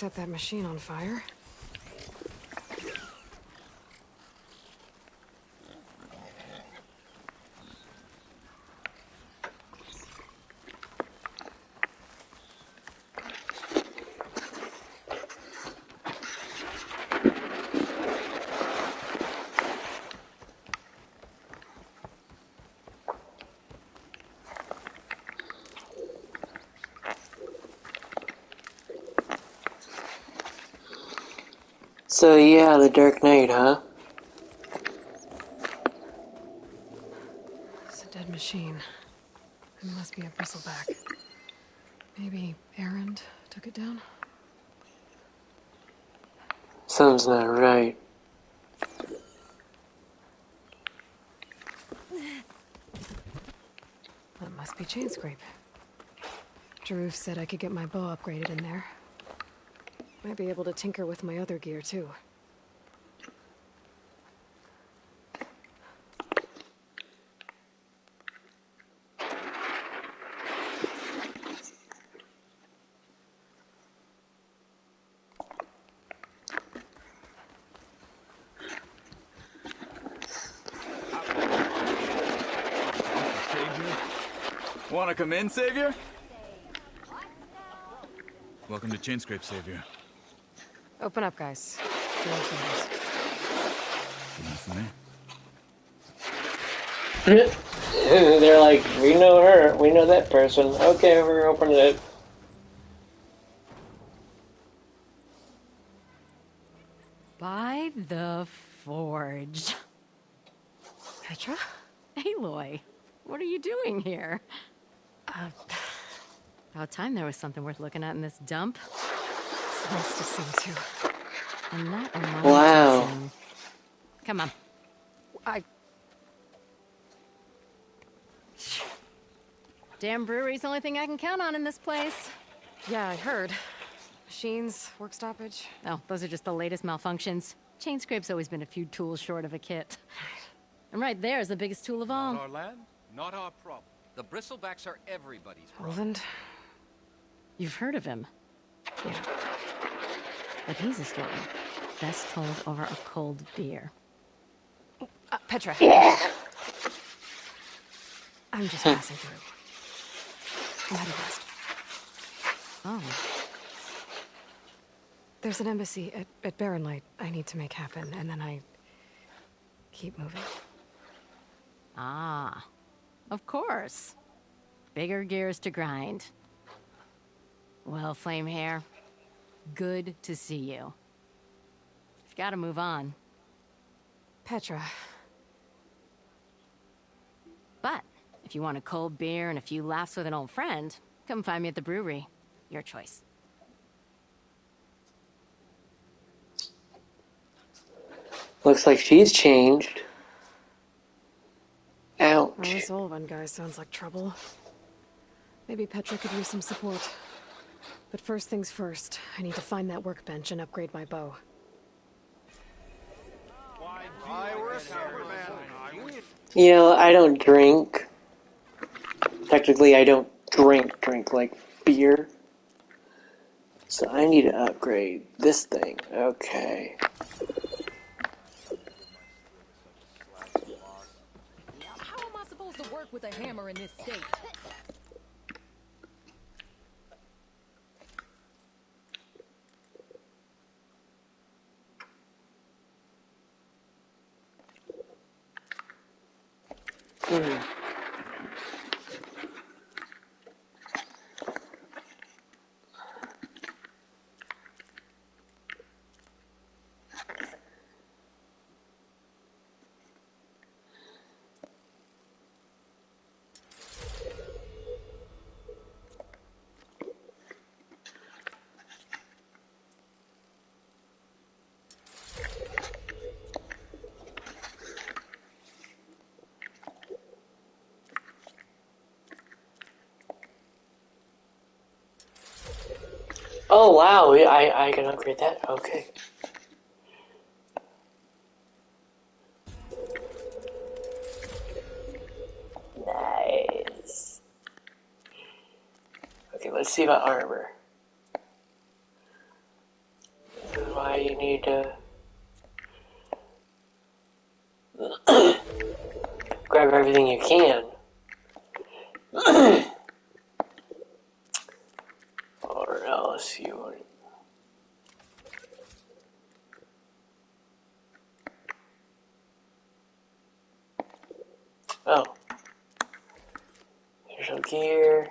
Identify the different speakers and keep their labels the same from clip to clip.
Speaker 1: set that machine on fire.
Speaker 2: So yeah, the Dark Knight, huh?
Speaker 1: It's a dead machine. It must be a bristleback. Maybe Errand took it down?
Speaker 2: Something's not right.
Speaker 1: That must be Chain Scrape. Jaruf said I could get my bow upgraded in there. Might be able to tinker with my other gear, too.
Speaker 3: Wanna come in, Savior? Welcome to Chainscrape, Savior.
Speaker 1: Open up, guys.
Speaker 3: Nothing there.
Speaker 2: They're like, we know her, we know that person. Okay, we're opening it.
Speaker 4: By the Forge.
Speaker 1: Petra?
Speaker 4: Aloy, what are you doing here? About time there was something worth looking at in this dump.
Speaker 1: It's nice to see you, too.
Speaker 4: And not a moment
Speaker 2: Wow.
Speaker 4: too soon. Come on. Damn brewery's the only thing I can count on in this place.
Speaker 1: Yeah, I heard. Machines, work stoppage.
Speaker 4: Oh, those are just the latest malfunctions. Chainscrape's always been a few tools short of a kit. And right there is the biggest tool of all.
Speaker 5: Not our land, not our problem. The bristlebacks are everybody's problem.
Speaker 1: Roland?
Speaker 4: You've heard of him.
Speaker 1: Yeah.
Speaker 4: But he's a story best told over a cold beer.
Speaker 1: Petra.
Speaker 2: Yeah.
Speaker 1: I'm just passing through. I'm headed west.
Speaker 4: Oh.
Speaker 1: There's an embassy at Barren Light I need to make happen, and then I keep moving.
Speaker 4: Ah. Of course. Bigger gears to grind. Well, Flamehair, good to see you. You've got to move on.
Speaker 1: Petra.
Speaker 4: But if you want a cold beer and a few laughs with an old friend, come find me at the brewery. Your choice.
Speaker 2: Looks like she's changed.
Speaker 1: Well,
Speaker 2: Ouch.
Speaker 1: this Olvan guy sounds like trouble. Maybe Petra could use some support. But first things first, I need to find that workbench and upgrade my bow.
Speaker 2: You know, I don't drink. Technically, I don't drink like beer. So I need to upgrade this thing. Okay.
Speaker 6: How am I supposed to work with a hammer in this state?
Speaker 2: Oh wow, I can upgrade that. Okay. Nice. Okay, let's see about armor. need to grab everything you can. Or else you would. Oh. Here's some gear.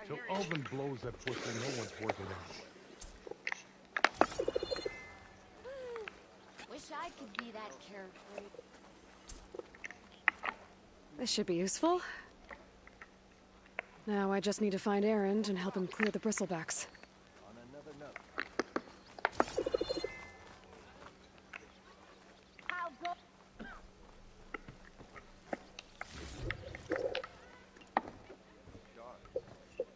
Speaker 7: So Alvin blows that pussy, no one's working it.
Speaker 6: Wish I could be that carefree.
Speaker 1: This should be useful. Now I just need to find Erend and help him clear the bristlebacks.
Speaker 7: On another note.
Speaker 6: I'll go.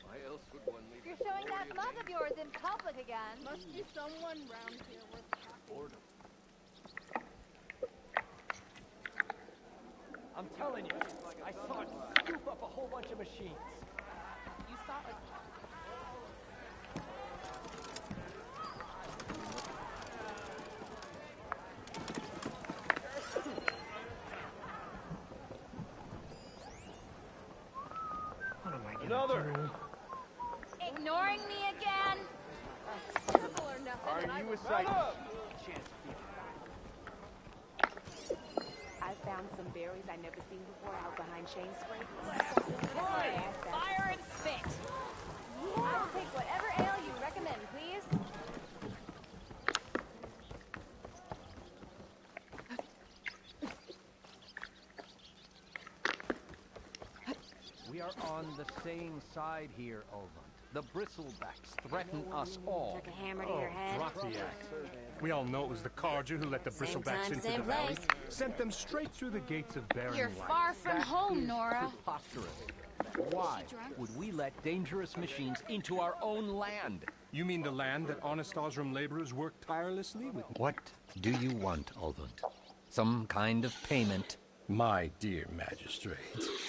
Speaker 5: Why else would one leave
Speaker 8: You're showing that mug of yours in public again.
Speaker 6: Must be someone round here worth
Speaker 5: boredom?
Speaker 9: I'm telling you, I saw it scoop up a whole bunch of machines.
Speaker 6: You saw a...
Speaker 2: What am I gonna
Speaker 7: Another.
Speaker 2: do?
Speaker 8: Ignoring me again?
Speaker 6: Simple or nothing,
Speaker 7: Are
Speaker 6: and I
Speaker 7: you a
Speaker 6: will-
Speaker 7: psycho?
Speaker 10: I found some berries I've never seen before out behind Shane's Scrape.
Speaker 8: Fire and spit. I will take whatever ale you recommend, please.
Speaker 9: We are on the same side here, Olvant. The bristlebacks threaten us all.
Speaker 10: Took a hammer to your head.
Speaker 7: Drop the axe. We all know it was the Carja who let the
Speaker 8: Same
Speaker 7: bristlebacks
Speaker 8: time,
Speaker 7: into
Speaker 8: same
Speaker 7: the valley.
Speaker 8: place.
Speaker 7: Sent them straight through the gates of Barren
Speaker 8: You're
Speaker 7: Light.
Speaker 8: far from home, Nora.
Speaker 9: Preposterous. Why would we let dangerous machines into our own land?
Speaker 7: You mean the land that honest Osram laborers work tirelessly with?
Speaker 9: What do you want, Olvant? Some kind of payment?
Speaker 7: My dear magistrate,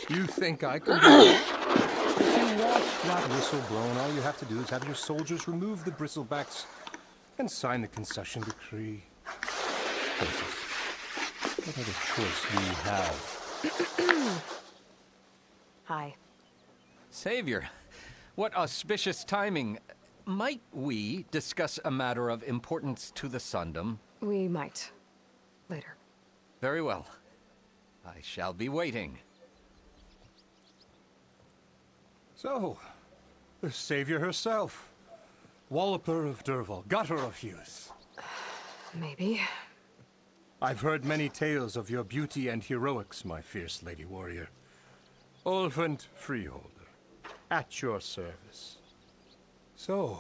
Speaker 7: you think I can do that? If you want that whistle blown, all you have to do is have your soldiers remove the bristlebacks and sign the concession decree. Face it, what other choice do you have?
Speaker 1: Hi.
Speaker 9: Savior, what auspicious timing. Might we discuss a matter of importance to the Sundom?
Speaker 1: We might. Later.
Speaker 9: Very well. I shall be waiting.
Speaker 7: So, the savior herself. Walloper of Derval, gutter of Hughes.
Speaker 1: Maybe.
Speaker 7: I've heard many tales of your beauty and heroics, my fierce lady warrior. Olfant Freeholder, at your service. So,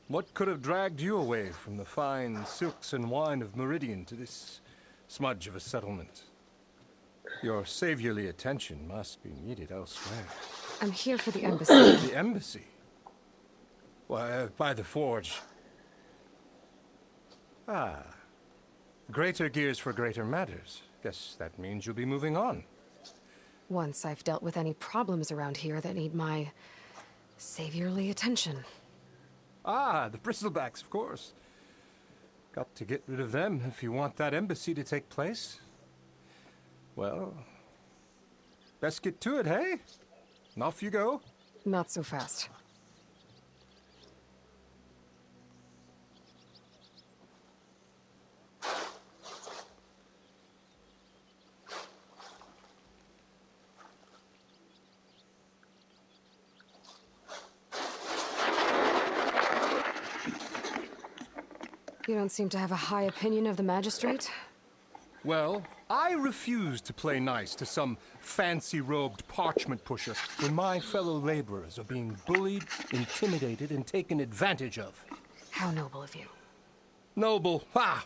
Speaker 7: what could have dragged you away from the fine silks and wine of Meridian to this smudge of a settlement? Your saviorly attention must be needed elsewhere.
Speaker 1: I'm here for the embassy.
Speaker 7: The embassy? Why, by the forge. Ah. Greater gears for greater matters. Guess that means you'll be moving on.
Speaker 1: Once I've dealt with any problems around here that need my saviorly attention.
Speaker 7: Ah, the bristlebacks, of course. Got to get rid of them if you want that embassy to take place. Well, best get to it, hey? And off you go.
Speaker 1: Not so fast. You don't seem to have a high opinion of the magistrate?
Speaker 7: Well, I refuse to play nice to some fancy-robed parchment pusher when my fellow laborers are being bullied, intimidated, and taken advantage of.
Speaker 1: How noble of you.
Speaker 7: Noble, ha!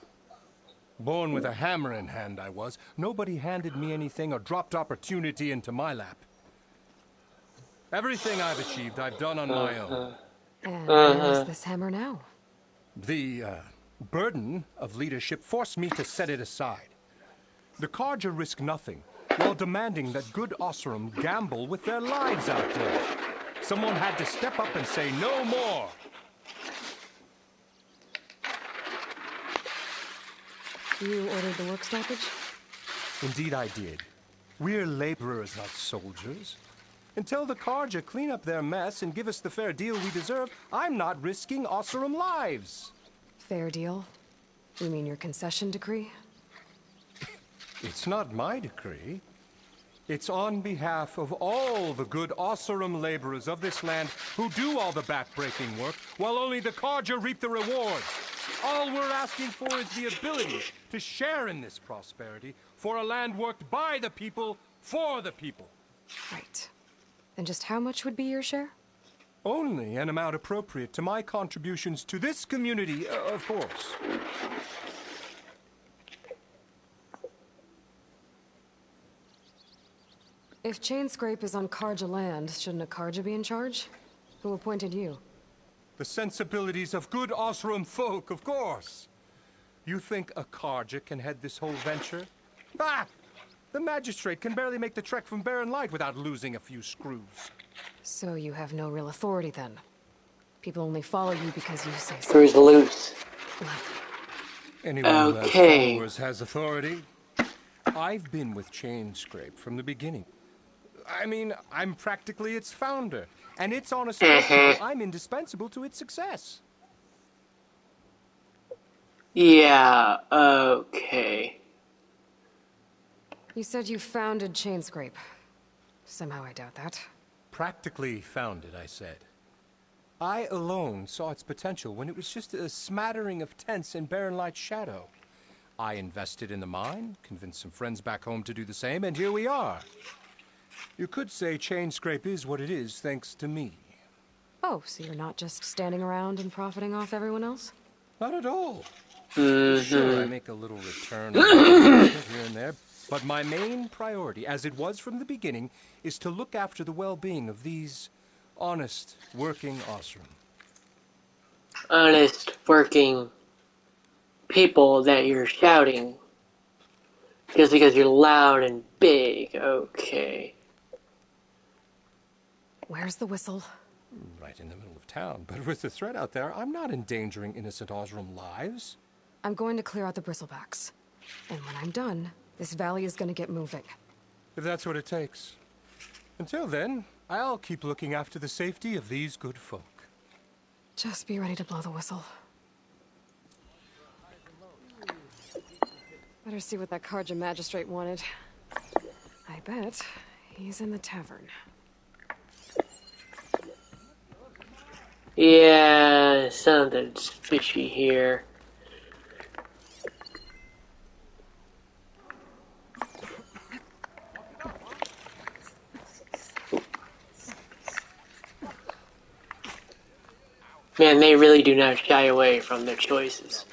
Speaker 7: Born with a hammer in hand, I was. Nobody handed me anything or dropped opportunity into my lap. Everything I've achieved, I've done on my own.
Speaker 1: And where is this hammer now?
Speaker 7: The burden of leadership forced me to set it aside. The Carja risk nothing, while demanding that good Osseram gamble with their lives out there. Someone had to step up and say no more.
Speaker 1: You ordered the work stoppage?
Speaker 7: Indeed I did. We're laborers, not soldiers. Until the Carja clean up their mess and give us the fair deal we deserve, I'm not risking Osseram lives.
Speaker 1: Fair deal? You mean your concession decree?
Speaker 7: It's not my decree. It's on behalf of all the good Osseram laborers of this land who do all the back-breaking work, while only the Carja reap the rewards. All we're asking for is the ability to share in this prosperity for a land worked by the people, for the people.
Speaker 1: Right. Then just how much would be your share?
Speaker 7: Only an amount appropriate to my contributions to this community, of course.
Speaker 1: If Chainscrape is on Carja land, shouldn't a Carja be in charge? Who appointed you?
Speaker 7: The sensibilities of good Osseram folk, of course. You think a Carja can head this whole venture? Ah! The magistrate can barely make the trek from Barren Light without losing a few screws.
Speaker 1: So you have no real authority then? People only follow you because you say so.
Speaker 2: Screws loose.
Speaker 7: Anyone who has followers has authority. I've been with Chainscrape from the beginning. I mean, I'm practically its founder. And its honest people, I'm indispensable to its success.
Speaker 2: Yeah, okay.
Speaker 1: You said you founded Chainscrape. Somehow I doubt that.
Speaker 7: Practically founded, I said. I alone saw its potential when it was just a smattering of tents in Barren Light's shadow. I invested in the mine, convinced some friends back home to do the same, and here we are. You could say Chainscrape is what it is thanks to me.
Speaker 1: Oh, so you're not just standing around and profiting off everyone else?
Speaker 7: Not at all. Sure, I make a little return on investment here and there, but my main priority, as it was from the beginning, is to look after the well-being of these honest, working Osseram.
Speaker 2: Honest, working people that you're shouting just because you're loud and big. Okay.
Speaker 1: Where's the whistle?
Speaker 7: Right in the middle of town, but with the threat out there, I'm not endangering innocent Osseram lives.
Speaker 1: I'm going to clear out the bristlebacks. And when I'm done, this valley is going to get moving.
Speaker 7: If that's what it takes. Until then, I'll keep looking after the safety of these good folk.
Speaker 1: Just be ready to blow the whistle. Better see what that Carja magistrate wanted. I bet he's in the tavern.
Speaker 2: Yeah, something's fishy here. Man, they really do not shy away from their choices.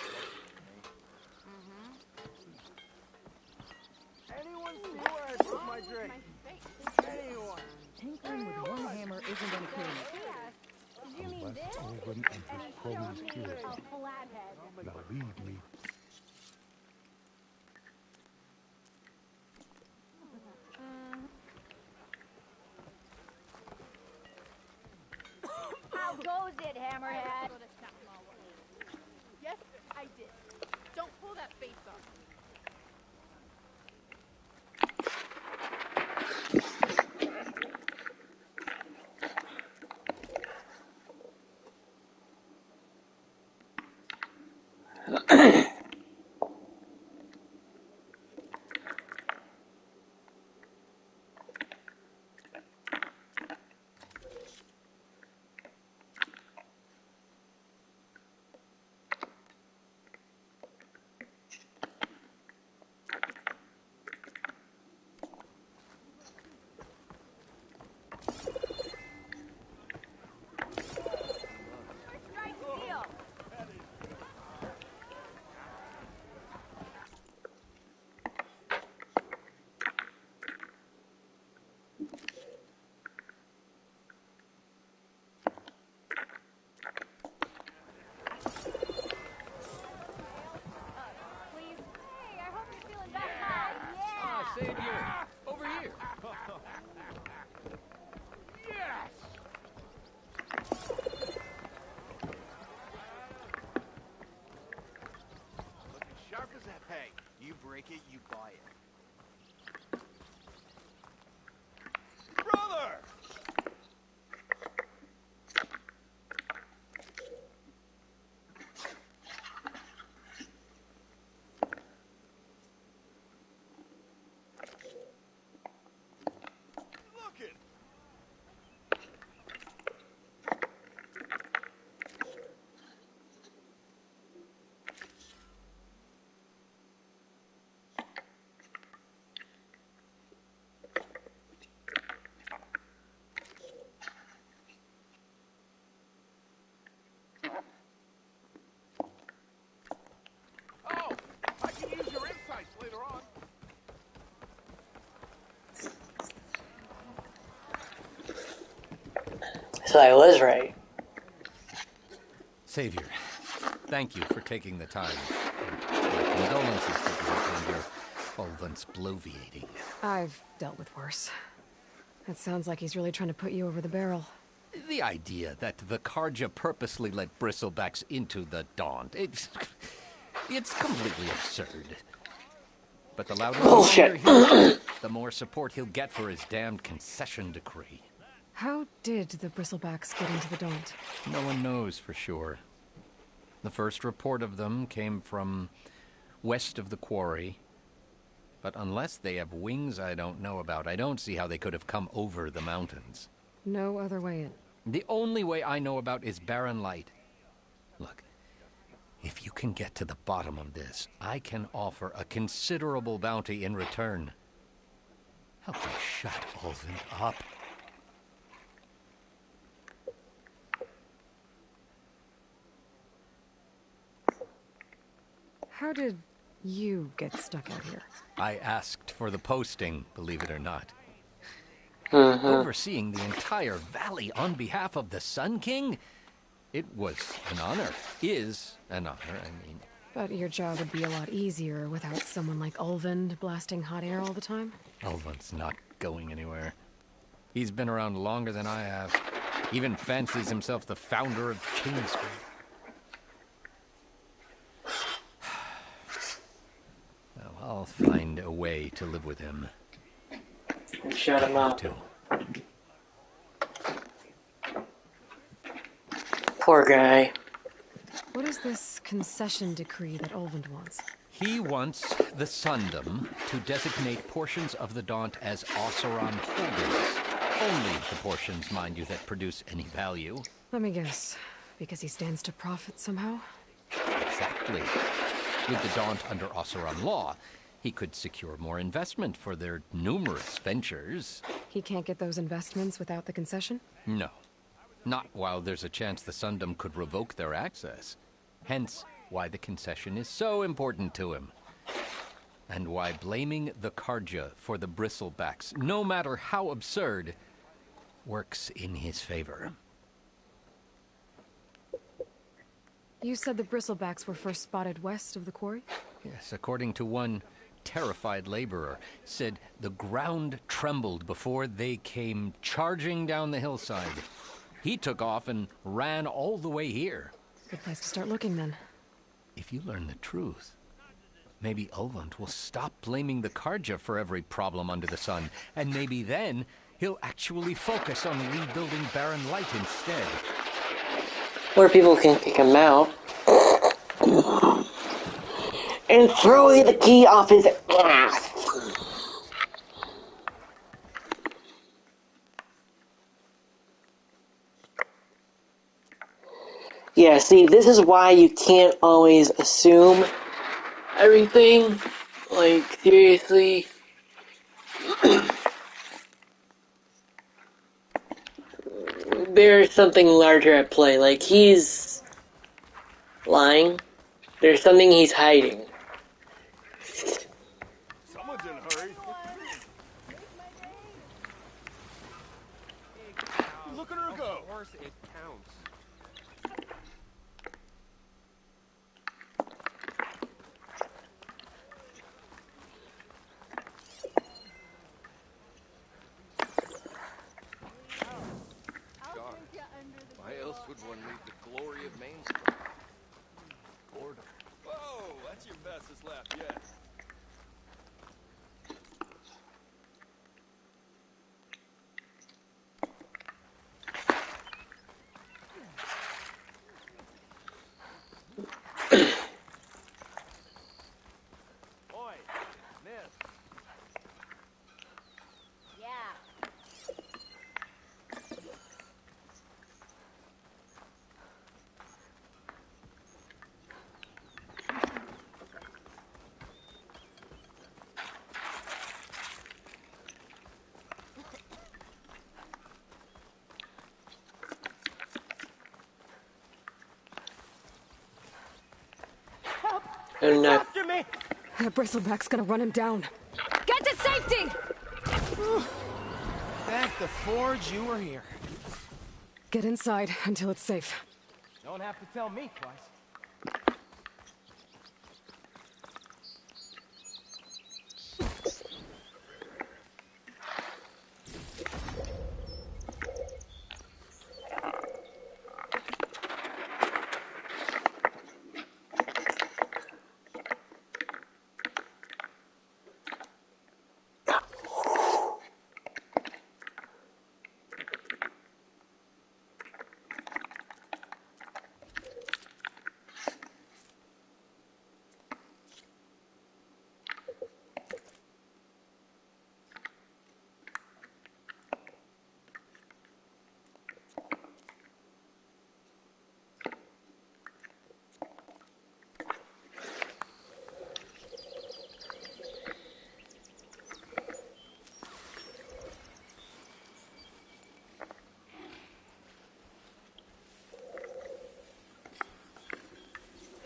Speaker 11: Anyone see where I put my drink? Anyone?
Speaker 6: Tinkering with one hammer isn't gonna kill you.
Speaker 8: You mean this?
Speaker 11: Organ and his cronies kill.
Speaker 8: A flathead.
Speaker 11: Now leave me.
Speaker 8: How goes it, Hammerhead?
Speaker 10: Yes, I did. Don't pull that face off.
Speaker 9: Savior, over here.
Speaker 11: Yes! Looking sharp as that. Hey, you break it, you buy it. Brother! Look it! Oh, I can use your insights later on.
Speaker 2: So I was right.
Speaker 9: Savior, thank you for taking the time. My condolences that you have your Olvant's bloviating.
Speaker 1: I've dealt with worse. It sounds like he's really trying to put you over the barrel.
Speaker 9: The idea that the Karja purposely let bristlebacks into the Daunt, it's completely absurd. But the louder
Speaker 2: Bullshit.
Speaker 9: he is, the more support he'll get for his damned concession decree.
Speaker 1: How did the bristlebacks get into the Daunt?
Speaker 9: No one knows for sure. The first report of them came from west of the quarry. But unless they have wings I don't know about, I don't see how they could have come over the mountains.
Speaker 1: No other way in.
Speaker 9: The only way I know about is barren light. Look, if you can get to the bottom of this, I can offer a considerable bounty in return. Help me shut Olvant up.
Speaker 1: How did you get stuck out here?
Speaker 9: I asked for the posting, believe it or not.
Speaker 2: Mm-hmm.
Speaker 9: Overseeing the entire valley on behalf of the Sun King? It was an honor. Is an honor, I mean.
Speaker 1: But your job would be a lot easier without someone like Ulvund blasting hot air all the time?
Speaker 9: Ulvund's not going anywhere. He's been around longer than I have. Even fancies himself the founder of Chainscrape. Well, I'll find a way to live with him.
Speaker 2: Shut him up.
Speaker 9: Too.
Speaker 2: Poor guy.
Speaker 1: What is this concession decree that Ulvund wants?
Speaker 9: He wants the Sundom to designate portions of the Daunt as Osseron holdings. Only the portions, mind you, that produce any value.
Speaker 1: Let me guess. Because he stands to profit somehow?
Speaker 9: Exactly. With the Daunt under Osseron law, he could secure more investment for their numerous ventures.
Speaker 1: He can't get those investments without the concession?
Speaker 9: No. Not while there's a chance the Sundom could revoke their access. Hence, why the concession is so important to him. And why blaming the Karja for the bristlebacks, no matter how absurd, works in his favor.
Speaker 1: You said the bristlebacks were first spotted west of the quarry?
Speaker 9: Yes, according to one terrified laborer, said the ground trembled before they came charging down the hillside. He took off and ran all the way here.
Speaker 1: Good place to start looking, then.
Speaker 9: If you learn the truth, maybe Ulvund will stop blaming the Karja for every problem under the sun, and maybe then he'll actually focus on rebuilding Barren Light instead.
Speaker 2: Where people can kick him out. And throw the key off his ass. Yeah, see, this is why you can't always assume everything. Like, seriously. There's something larger at play. Like, he's lying. There's something he's hiding.
Speaker 11: Someone's in a hurry. Look at her go. Of course it counts.
Speaker 2: I'm not.
Speaker 6: After me!
Speaker 1: That bristleback's gonna run him down. Get to safety!
Speaker 11: Thank the forge you were here.
Speaker 1: Get inside until it's safe.
Speaker 6: Don't have to tell me twice.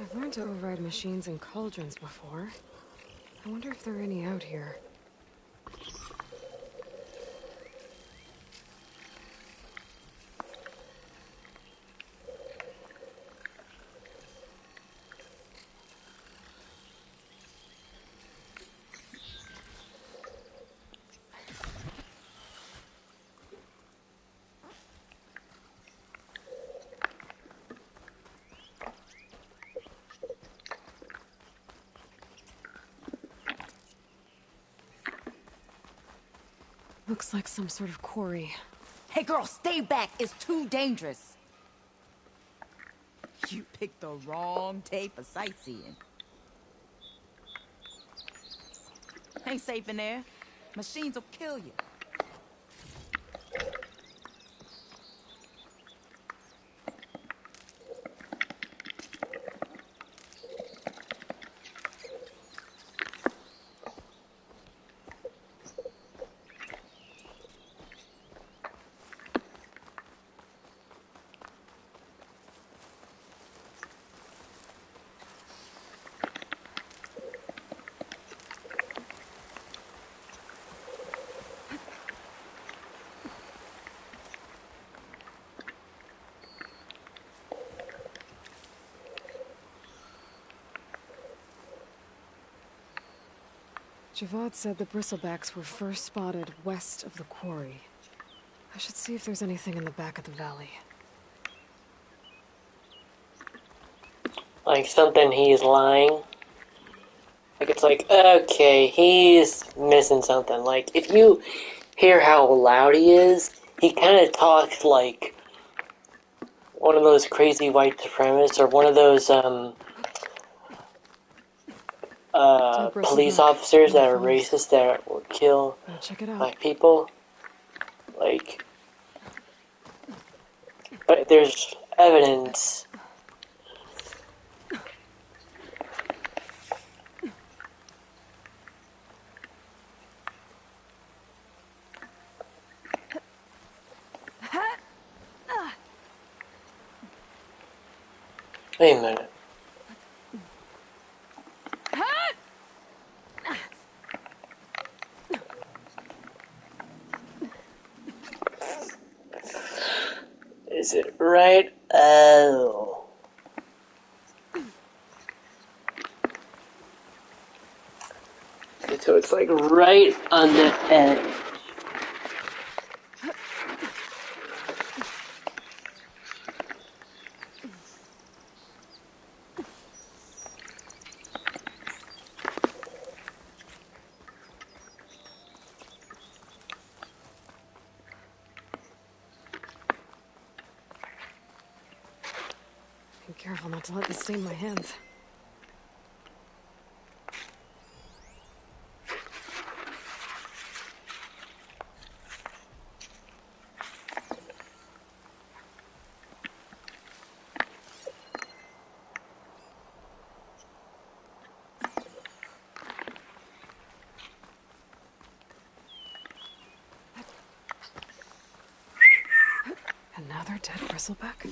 Speaker 1: I've learned to override machines and cauldrons before. I wonder if there are any out here. Looks like some sort of quarry.
Speaker 6: Hey girl, stay back. It's too dangerous. You picked the wrong day for sightseeing. Ain't safe in there. Machines will kill you.
Speaker 1: Javad said the bristlebacks were first spotted west of the quarry. I should see if there's anything in the back of the valley.
Speaker 2: Like something he's lying. Like it's like, okay, he's missing something. Like, if you hear how loud he is, he kind of talks like one of those crazy white supremacists or one of those, police officers that are racist that will kill
Speaker 1: Check it out.
Speaker 2: black people. Like, but there's evidence. Wait a minute. Is it right? Oh. So it's like right on the edge.
Speaker 1: Be careful not to let this stain my hands. Another dead bristleback?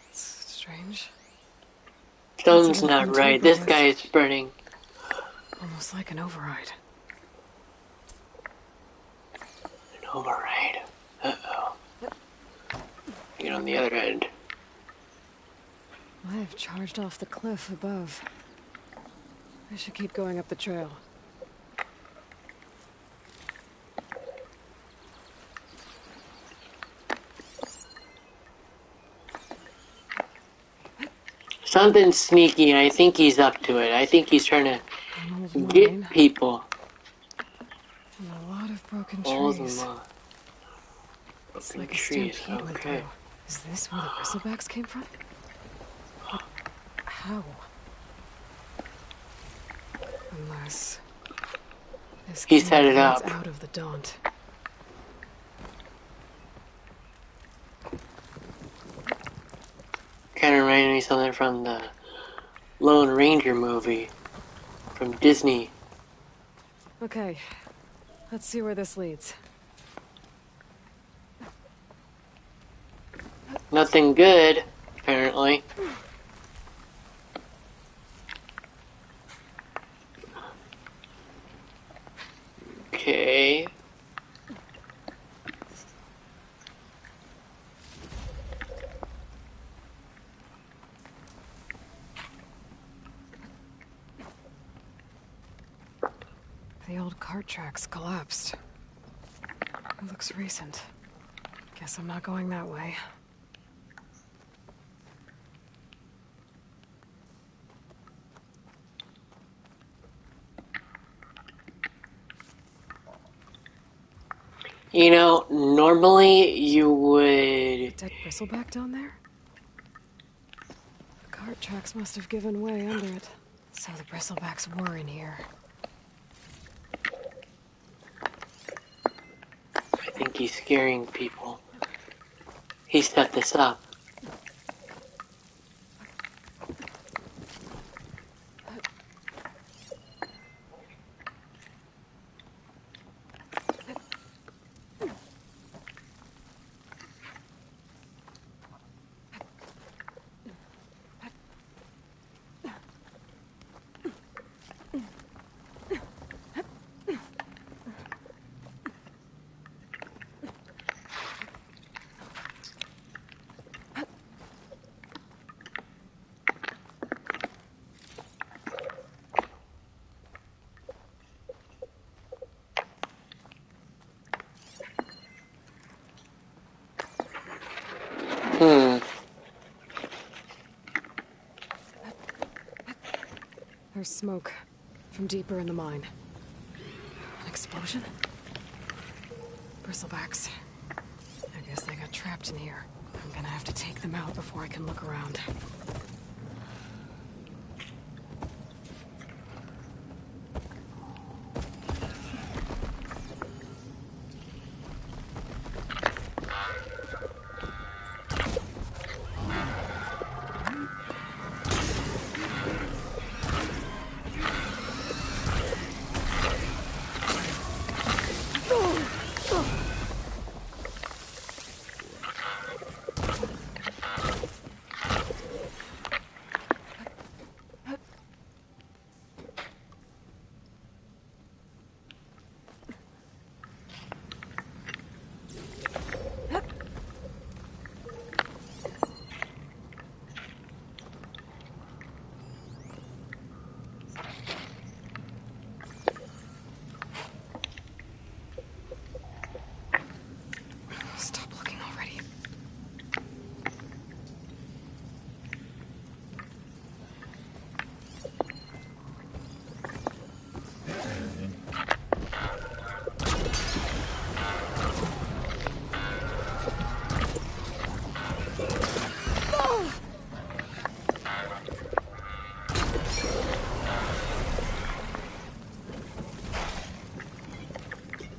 Speaker 1: It's strange.
Speaker 2: Something's not right. This guy is spreading.
Speaker 1: Almost like an override.
Speaker 2: An override. Uh-oh. Get on the other end.
Speaker 1: I have charged off the cliff above. I should keep going up the trail.
Speaker 2: Something sneaky, and I think he's up to it. I think he's trying to get people.
Speaker 1: And a lot of broken
Speaker 2: All
Speaker 1: trees.
Speaker 2: the
Speaker 1: It's
Speaker 2: broken
Speaker 1: like a
Speaker 2: trees.
Speaker 1: stampede went
Speaker 2: Okay.
Speaker 1: through. Is this where the bristlebacks came from? But how? Unless this
Speaker 2: He's
Speaker 1: came
Speaker 2: headed up.
Speaker 1: out of the Daunt.
Speaker 2: Kind of reminded me of something from the Lone Ranger movie from Disney.
Speaker 1: Okay, let's see where this leads.
Speaker 2: Nothing good, apparently. Okay.
Speaker 1: The old cart tracks collapsed. It looks recent. Guess I'm not going that way.
Speaker 2: You know, normally you would...
Speaker 1: Dead bristleback down there? The cart tracks must have given way under it. So the bristlebacks were in here.
Speaker 2: I think he's scaring people. He set this up.
Speaker 1: There's smoke from deeper in the mine. An explosion? Bristlebacks. I guess they got trapped in here. I'm gonna have to take them out before I can look around. Stop looking already.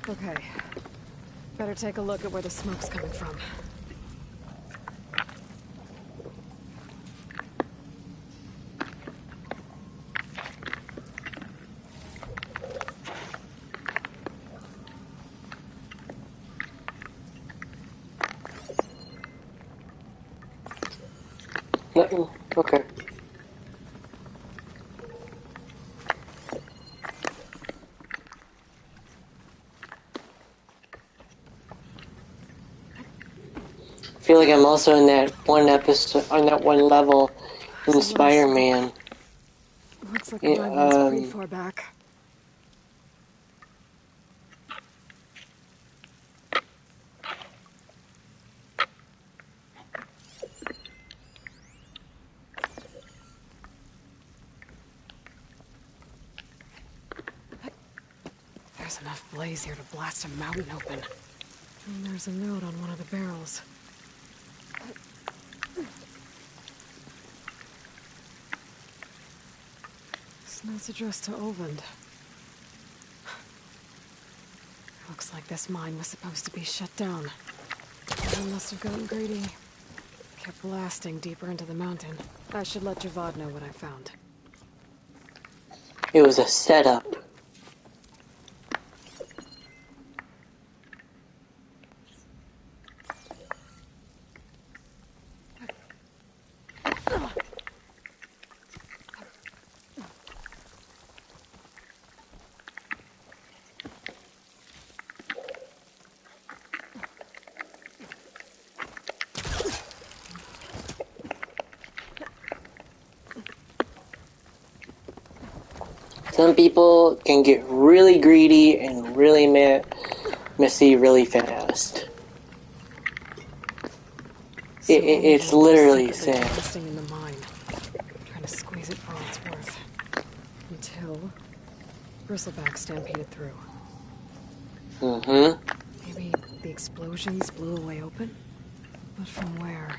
Speaker 1: Okay. Better take a look at where the smoke's coming from.
Speaker 2: Nothing. Okay. feel like I'm also in that one episode, on that one level in
Speaker 1: So what I saw-
Speaker 2: Spider-Man.
Speaker 1: Looks like the
Speaker 2: Yeah,
Speaker 1: dive one's pretty far back. There's enough blaze here to blast a mountain open. And there's a note on one of the barrels. This note's addressed to Olvend. Looks like this mine was supposed to be shut down. Someone must have gotten greedy. Kept blasting deeper into the mountain. I should let Javad know what I found.
Speaker 2: It was a setup. Some people can get really greedy and really messy really fast. It's literally sad.
Speaker 1: Investing in the mine, trying to squeeze it for all it's worth. Until Bristleback stampeded through.
Speaker 2: Mm-hmm.
Speaker 1: Maybe the explosions blew a way open? But from where?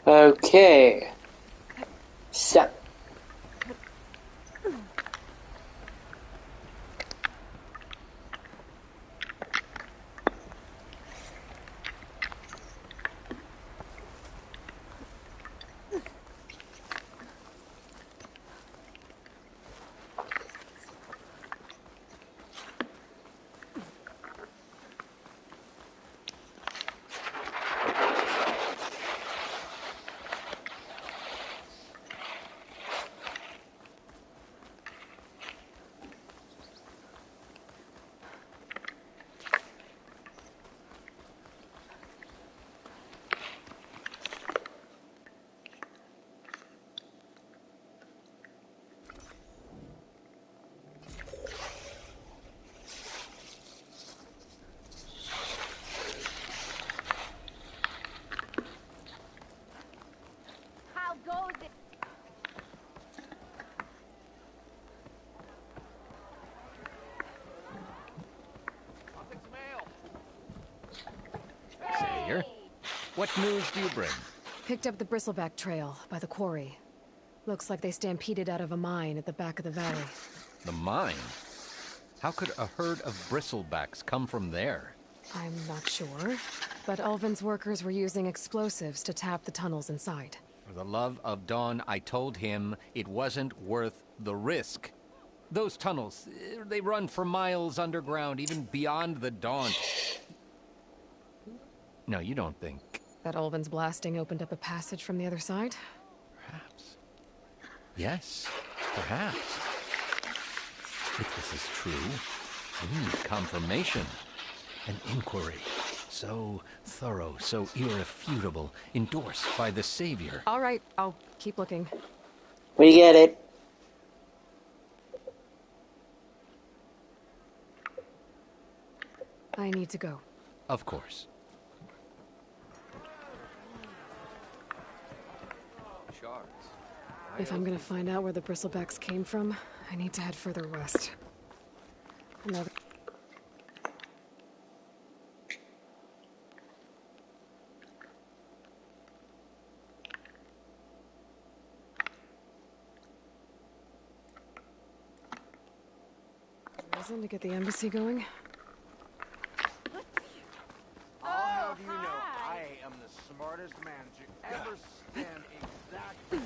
Speaker 2: Okay. So.
Speaker 8: How goes it?
Speaker 11: I'll take some ale.
Speaker 9: Savior, what news do you bring?
Speaker 1: Picked up the Bristleback trail by the quarry. Looks like they stampeded out of a mine at the back of the valley.
Speaker 9: The mine? How could a herd of bristlebacks come from there?
Speaker 1: I'm not sure, but Ulvin's workers were using explosives to tap the tunnels inside.
Speaker 9: For the love of Dawn, I told him it wasn't worth the risk. Those tunnels, they run for miles underground, even beyond the Daunt. No, you don't think...
Speaker 1: That Ulvin's blasting opened up a passage from the other side?
Speaker 9: Perhaps. Yes, perhaps. If this is true, we need confirmation. An inquiry. So thorough, so irrefutable, endorsed by the Savior.
Speaker 1: All right, I'll keep looking.
Speaker 2: We get it.
Speaker 1: I need to go.
Speaker 9: Of course.
Speaker 5: Shards.
Speaker 1: If I'm gonna find out where the bristlebacks came from, I need to head further west. Another... reason to get the embassy going?
Speaker 11: I'll have you know, I am the smartest man to ever stand exactly.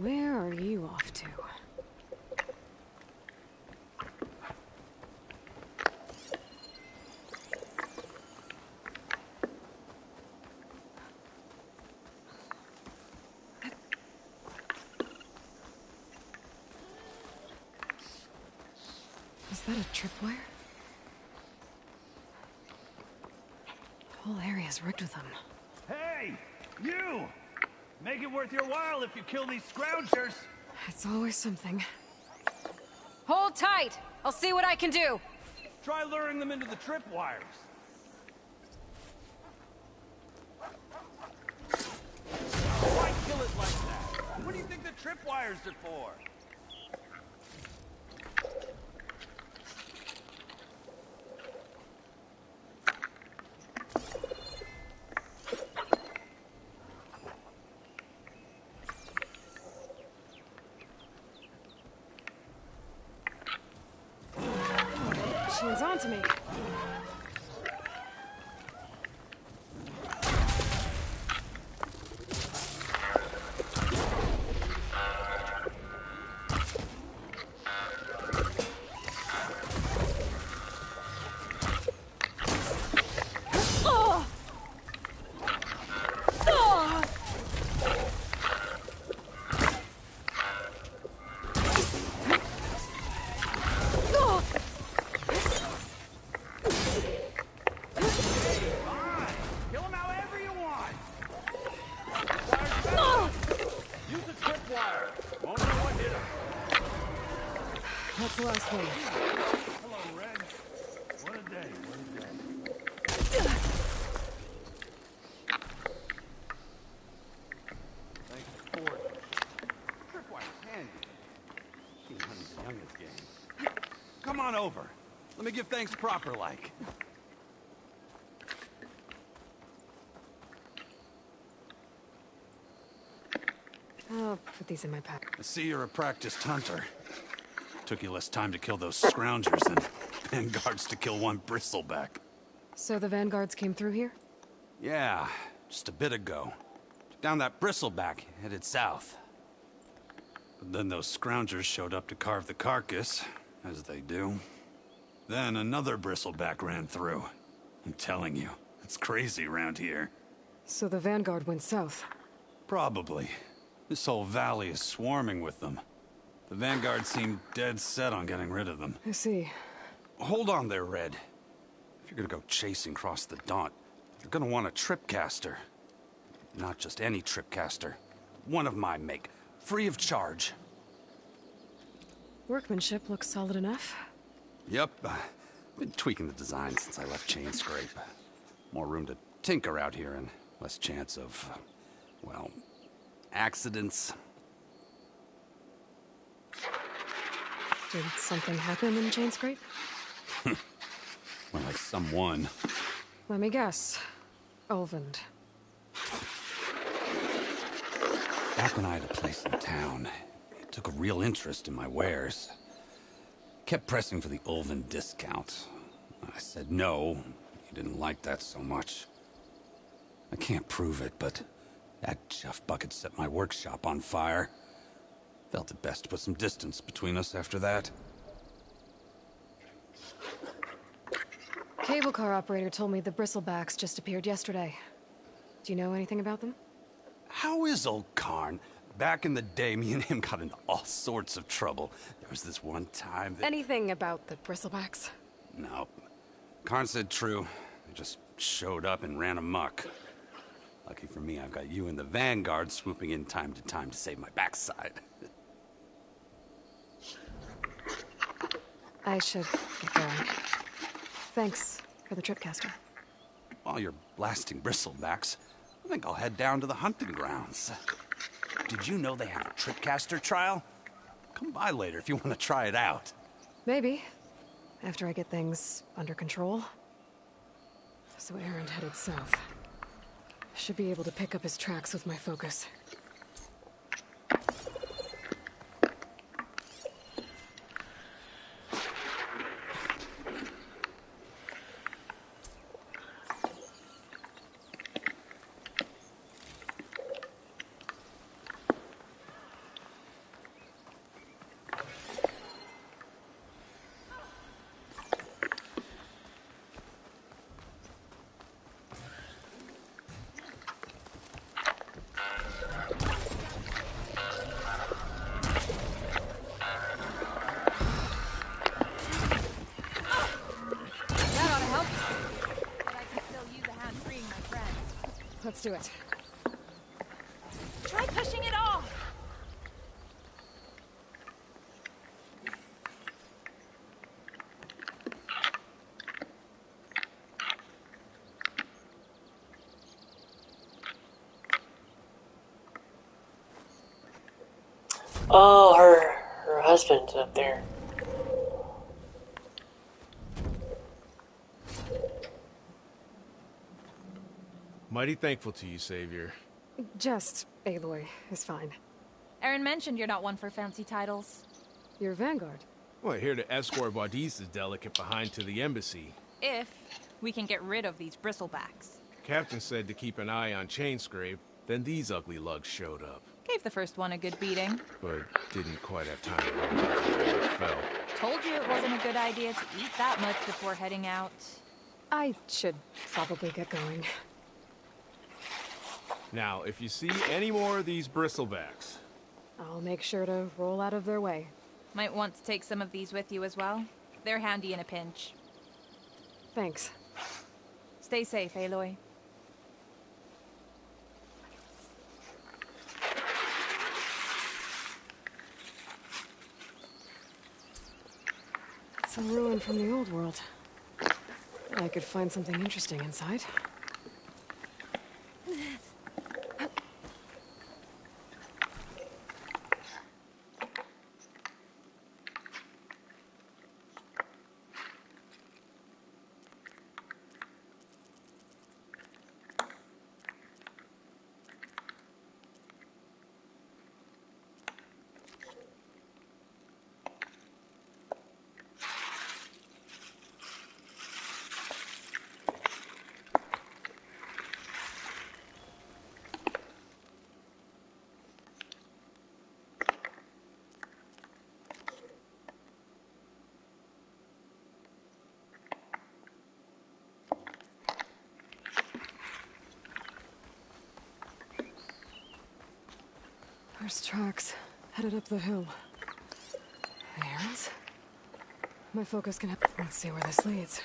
Speaker 1: Where are you off to? Is that a tripwire? The whole area's rigged with them.
Speaker 12: Hey! You! Make it worth your while if you kill these scroungers!
Speaker 1: It's always something.
Speaker 6: Hold tight! I'll see what I can do!
Speaker 12: Try luring them into the tripwires. Why kill it like that? What do you think the tripwires are for?
Speaker 1: She's on to me. That's the last one.
Speaker 12: Hello, Red. What a day, what a day. Thanks for forward. Tripwire's handy. She and Honey's the youngest game. Come on over. Let me give thanks proper like.
Speaker 1: I'll put these in my pack.
Speaker 12: I see you're a practiced hunter. Took you less time to kill those scroungers than vanguards to kill one bristleback.
Speaker 1: So the vanguards came through here?
Speaker 12: Yeah, just a bit ago. Took down that bristleback, headed south. But then those scroungers showed up to carve the carcass, as they do. Then another bristleback ran through. I'm telling you, it's crazy around here.
Speaker 1: So the vanguard went south?
Speaker 12: Probably. This whole valley is swarming with them. The vanguard seemed dead set on getting rid of them.
Speaker 1: I see.
Speaker 12: Hold on there, Red. If you're gonna go chasing across the Daunt, you're gonna want a tripcaster. Not just any tripcaster. One of my make. Free of charge.
Speaker 1: Workmanship looks solid enough.
Speaker 12: Yep. Been tweaking the design since I left Chain Scrape. More room to tinker out here and less chance of, well, accidents.
Speaker 1: Did something happen in Chain Scrape?
Speaker 12: More like someone.
Speaker 1: Let me guess. Ulvund.
Speaker 12: Back when I had a place in town, he took a real interest in my wares. Kept pressing for the Ulvund discount. I said no. He didn't like that so much. I can't prove it, but that chuff bucket set my workshop on fire. Felt it best to put some distance between us after that.
Speaker 1: cable car operator told me the bristlebacks just appeared yesterday. Do you know anything about them?
Speaker 12: How is old Karn? Back in the day, me and him got into all sorts of trouble. There was this one time that...
Speaker 1: Anything about the bristlebacks?
Speaker 12: No. Karn said true. They just showed up and ran amok. Lucky for me, I've got you and the Vanguard swooping in time to save my backside.
Speaker 1: I should get going. Thanks for the tripcaster.
Speaker 12: While you're blasting bristlebacks, I think I'll head down to the hunting grounds. Did you know they have a tripcaster trial? Come by later if you want to try it out.
Speaker 1: Maybe. After I get things under control. So Aaron headed south. Should be able to pick up his tracks with my focus. Let's do it.
Speaker 8: Try pushing it off!
Speaker 2: Oh, her husband's up there.
Speaker 13: Mighty thankful to you, Savior.
Speaker 1: Just Aloy is fine.
Speaker 8: Aaron mentioned you're not one for fancy titles.
Speaker 1: You're Vanguard.
Speaker 13: Well, here to escort Wadis's delicate behind to the embassy.
Speaker 8: If we can get rid of these bristlebacks.
Speaker 13: Captain said to keep an eye on Chainscrape, then these ugly lugs showed up.
Speaker 8: Gave the first one a good beating.
Speaker 13: But didn't quite have time to realize where it fell.
Speaker 8: Told you it wasn't a good idea to eat that much before heading out.
Speaker 1: I should probably get going.
Speaker 13: Now, if you see any more of these bristlebacks...
Speaker 1: I'll make sure to roll out of their way.
Speaker 8: Might want to take some of these with you as well. They're handy in a pinch.
Speaker 1: Thanks.
Speaker 8: Stay safe, Aloy.
Speaker 1: It's a ruin from the old world. I could find something interesting inside. There's tracks headed up the hill. Aaron's? My focus can help. Let's see where this leads.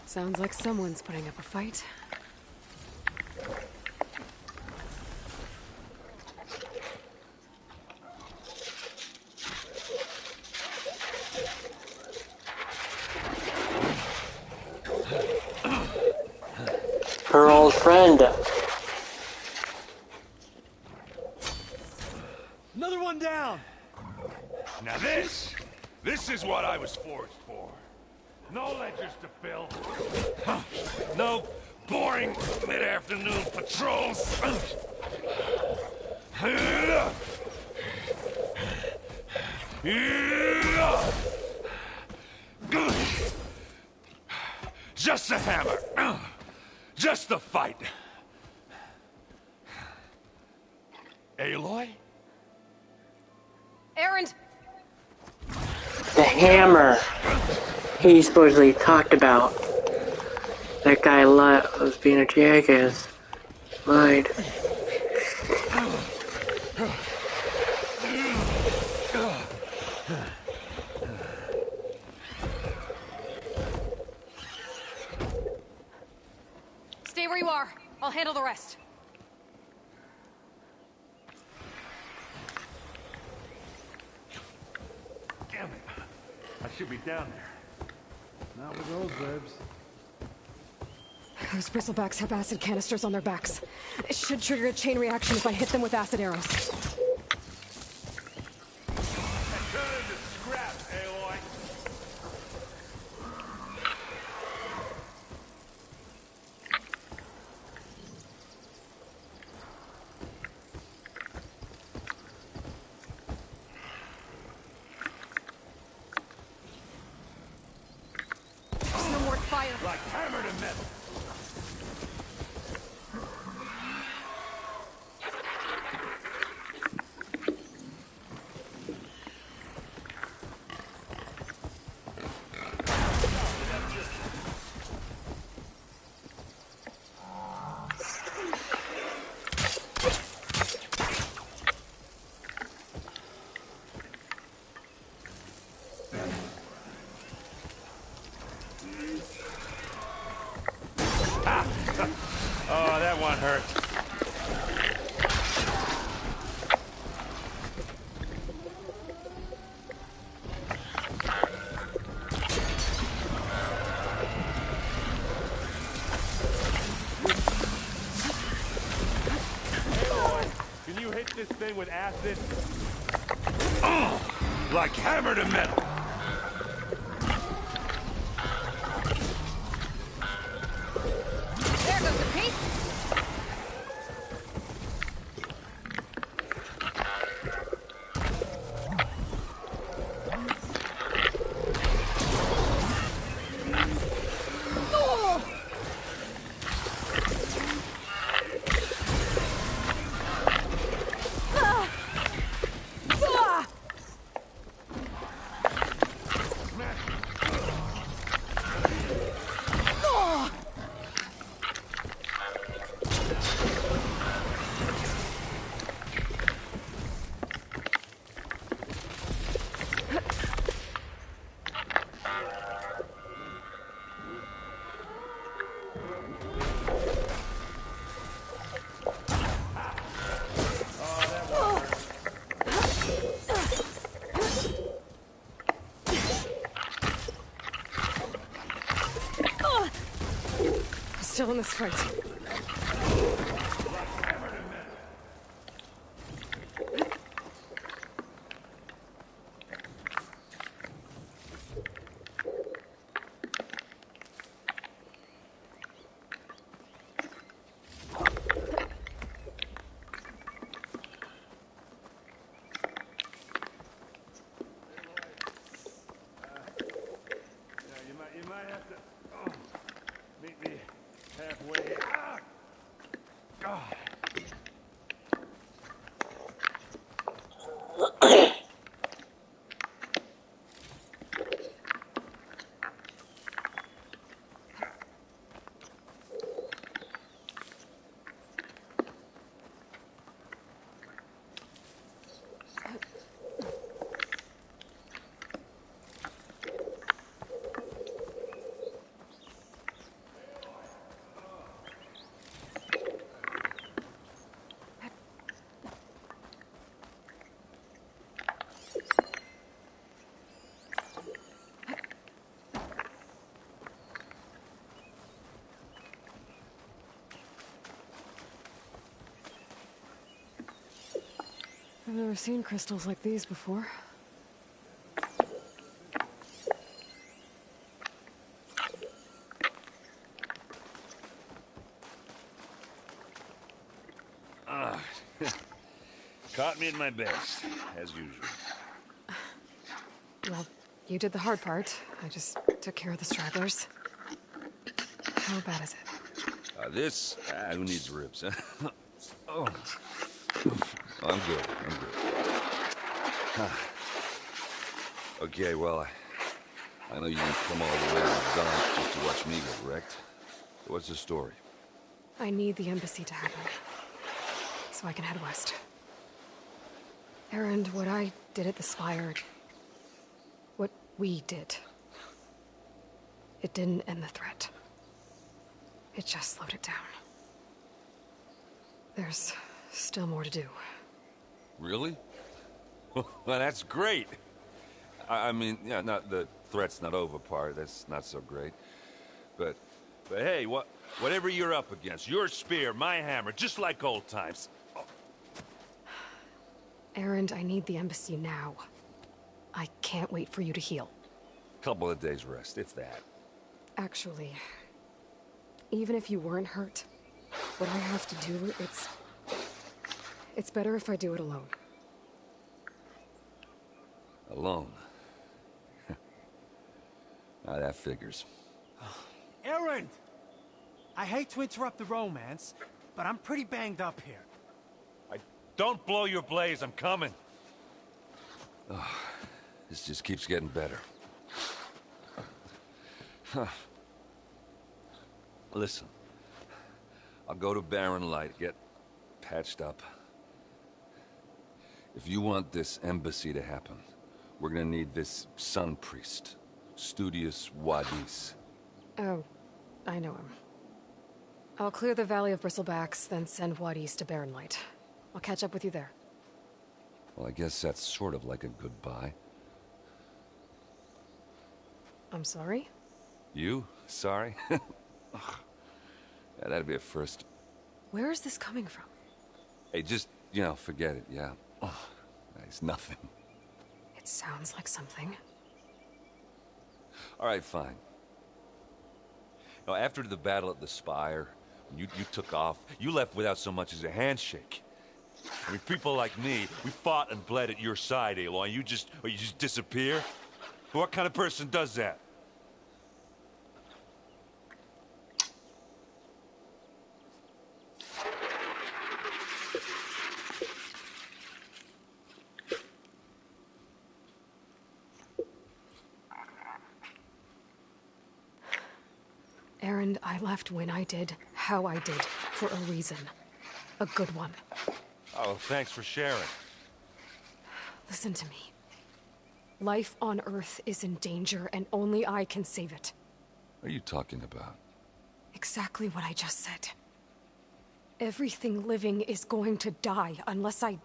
Speaker 1: Sounds like someone's putting up a fight.
Speaker 2: Her old friend.
Speaker 14: Another one down! Now this is what I was forged for. No ledgers to fill. No boring mid-afternoon patrols. Just a hammer. Just the fight. Aloy?
Speaker 1: Errand!
Speaker 2: The hammer he supposedly talked about. That guy was being a jackass. Lied.
Speaker 1: Stay where you are. I'll handle the rest.
Speaker 14: Damn it. I should be down there. Not with those verbs.
Speaker 1: Those bristlebacks have acid canisters on their backs. It should trigger a chain reaction if I hit them with acid arrows.
Speaker 14: Turn into scrap, Aloy.
Speaker 1: There's no more fire.
Speaker 14: Like hammered and metal. Oh, that one hurt. Can you hit this thing with acid? Like hammer to metal.
Speaker 1: There goes a piece. Still in this fight.
Speaker 14: You might have to meet me halfway. God.
Speaker 1: I've never seen crystals like these before.
Speaker 14: Caught me at my best, as usual.
Speaker 1: Well, you did the hard part. I just took care of the stragglers. How bad is it?
Speaker 14: Who needs ribs, huh? Oh. I'm good, I'm good. Huh. Okay, well, I know you didn't come all the way to the dump just to watch me get wrecked. What's the story?
Speaker 1: I need the embassy to happen, so I can head west. Erend, what I did at the Spire, what we did, it didn't end the threat. It just slowed it down. There's still more to do.
Speaker 14: Really? Well, that's great. I mean, yeah, not the threat's not over part. That's not so great. But hey, whatever you're up against, your spear, my hammer, just like old times.
Speaker 1: Erend, I need the embassy now. I can't wait for you to heal.
Speaker 14: Couple of days rest, if that.
Speaker 1: Actually, even if you weren't hurt, what I have to do, it's better if I do it alone.
Speaker 14: Alone? Now that figures.
Speaker 15: Erend! I hate to interrupt the romance, but I'm pretty banged up here.
Speaker 14: Don't blow your blaze, I'm coming. Oh, this just keeps getting better. Huh. Listen, I'll go to Barren Light, get patched up. If you want this embassy to happen, we're gonna need this sun priest, Studious Wadis.
Speaker 1: Oh, I know him. I'll clear the Valley of Bristlebacks, then send Wadis to Barren Light. I'll catch up with you there.
Speaker 14: Well, I guess that's sort of like a goodbye.
Speaker 1: I'm sorry?
Speaker 14: You? Sorry? Ugh. Yeah, that'd be a first.
Speaker 1: Where is this coming from?
Speaker 14: Hey, just, forget it, yeah. Oh, it's nothing.
Speaker 1: It sounds like something.
Speaker 14: All right, fine. Now, after the battle at the Spire, when you took off, you left without so much as a handshake. I mean, people like me, we fought and bled at your side, Aloy, and you just disappear? What kind of person does that?
Speaker 1: Erend, I left when I did, how I did, for a reason. A good one.
Speaker 14: Oh, thanks for sharing.
Speaker 1: Listen to me. Life on Earth is in danger, and only I can save it.
Speaker 14: What are you talking about?
Speaker 1: Exactly what I just said. Everything living is going to die unless I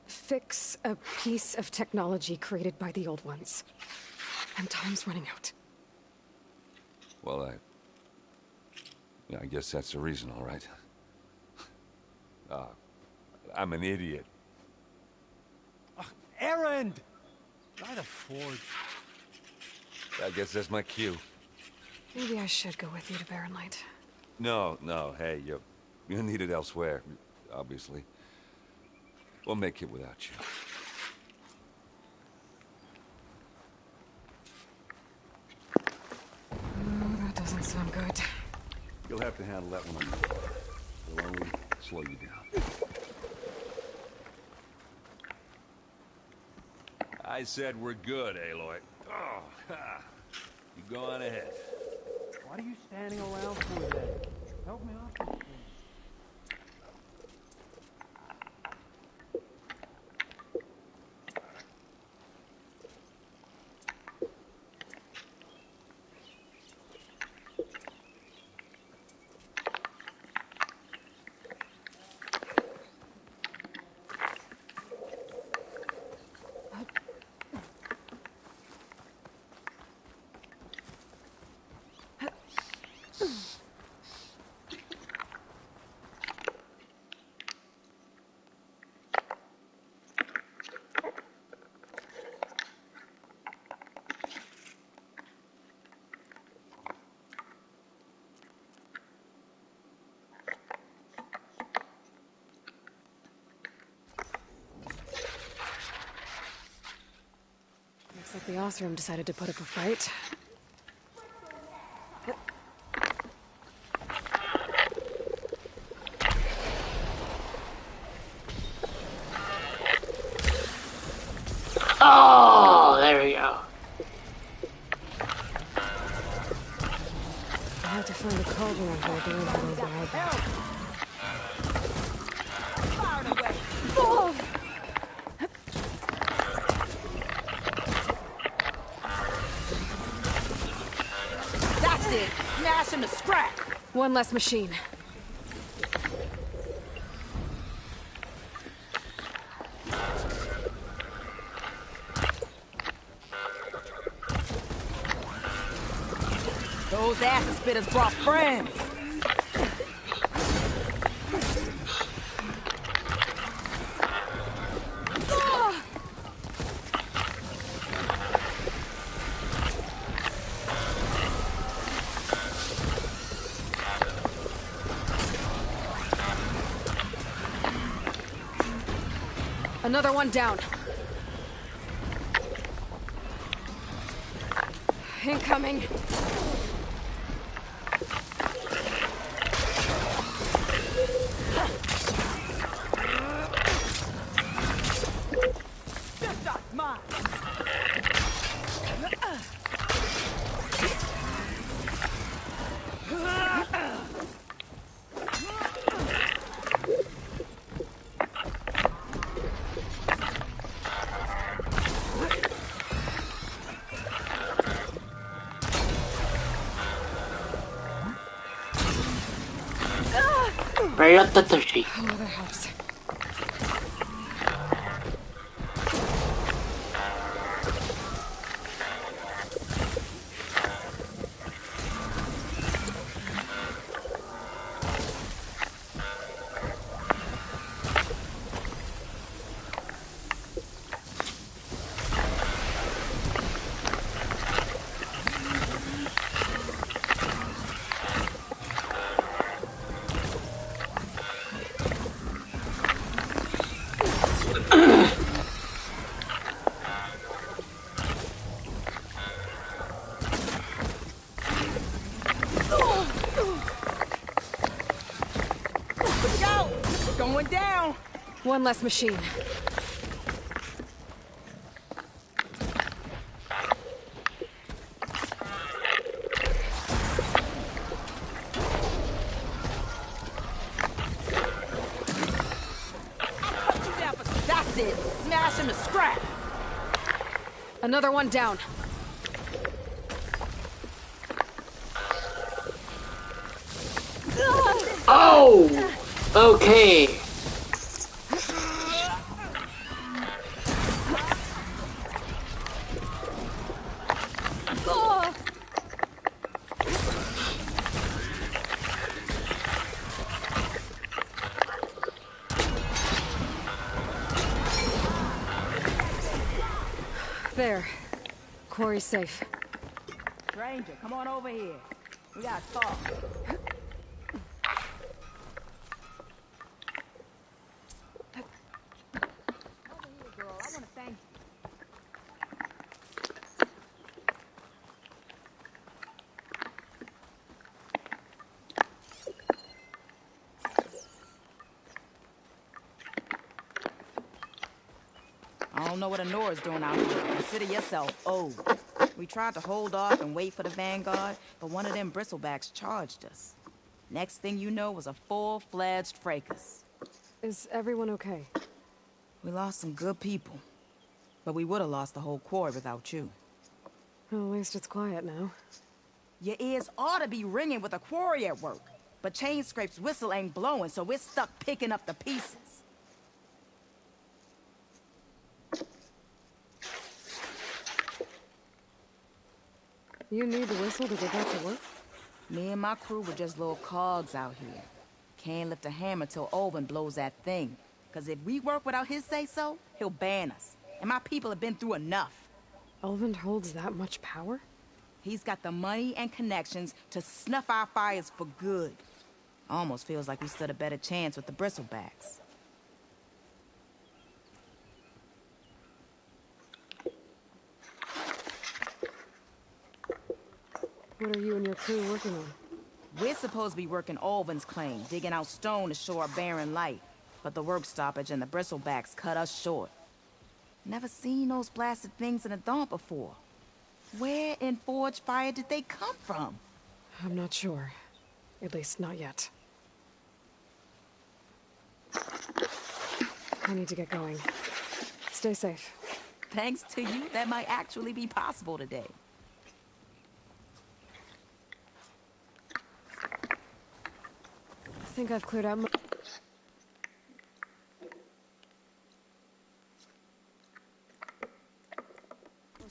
Speaker 1: fix a piece of technology created by the old ones. And time's running out.
Speaker 14: Well, I guess that's the reason, all right. I'm an idiot.
Speaker 15: Erend! Try to forge.
Speaker 14: I guess that's my cue.
Speaker 1: Maybe I should go with you to Barren Light.
Speaker 14: No, hey, you need it elsewhere, obviously. We'll make it without you.
Speaker 1: Oh, that doesn't sound good.
Speaker 14: You'll have to handle that one on your own. It'll only slow you down. I said we're good, Aloy. Oh, ha. You go on ahead.
Speaker 15: What are you standing around for then? Help me off this thing.
Speaker 1: The Osram decided to put up a fight.
Speaker 2: Oh, there we go.
Speaker 1: I have to find a cauldron out here to learn how to ride that.
Speaker 6: Oh! That's it! Smash him to scrap!
Speaker 1: One less machine.
Speaker 6: Those acid spitters brought friends!
Speaker 1: Another one down. Incoming.
Speaker 6: This shot's mine!
Speaker 2: Right up the tushy.
Speaker 1: Oh, that helps.
Speaker 6: Go! Going down!
Speaker 1: One less machine.
Speaker 6: That's it! Smash him to scrap!
Speaker 1: Another one down.
Speaker 2: Oh! Okay.
Speaker 1: There. Quarry's safe.
Speaker 6: Stranger, come on over here. We gotta talk. Over here, girl. I wanna thank you. I don't know what Honora's doing out here. Consider yourself owed. We tried to hold off and wait for the Vanguard, but one of them bristlebacks charged us. Next thing you know was a full-fledged fracas.
Speaker 1: Is everyone okay?
Speaker 6: We lost some good people, but we would have lost the whole quarry without you.
Speaker 1: Well, at least it's quiet now.
Speaker 6: Your ears ought to be ringing with a quarry at work, but Chainscrape's whistle ain't blowing, so we're stuck picking up the pieces.
Speaker 1: You need the whistle to get back to work?
Speaker 6: Me and my crew were just little cogs out here. Can't lift a hammer till Olvin blows that thing. Cause if we work without his say-so, he'll ban us. And my people have been through enough.
Speaker 1: Olvin holds that much power?
Speaker 6: He's got the money and connections to snuff our fires for good. Almost feels like we stood a better chance with the bristlebacks.
Speaker 1: What are you and your crew working on?
Speaker 6: We're supposed to be working Alvin's claim, digging out stone to show our barren light. But the work stoppage and the bristlebacks cut us short. Never seen those blasted things in a dawn before. Where in Forge Fire did they come from?
Speaker 1: I'm not sure. At least not yet. I need to get going. Stay safe.
Speaker 6: Thanks to you, that might actually be possible today.
Speaker 1: I think I've cleared out most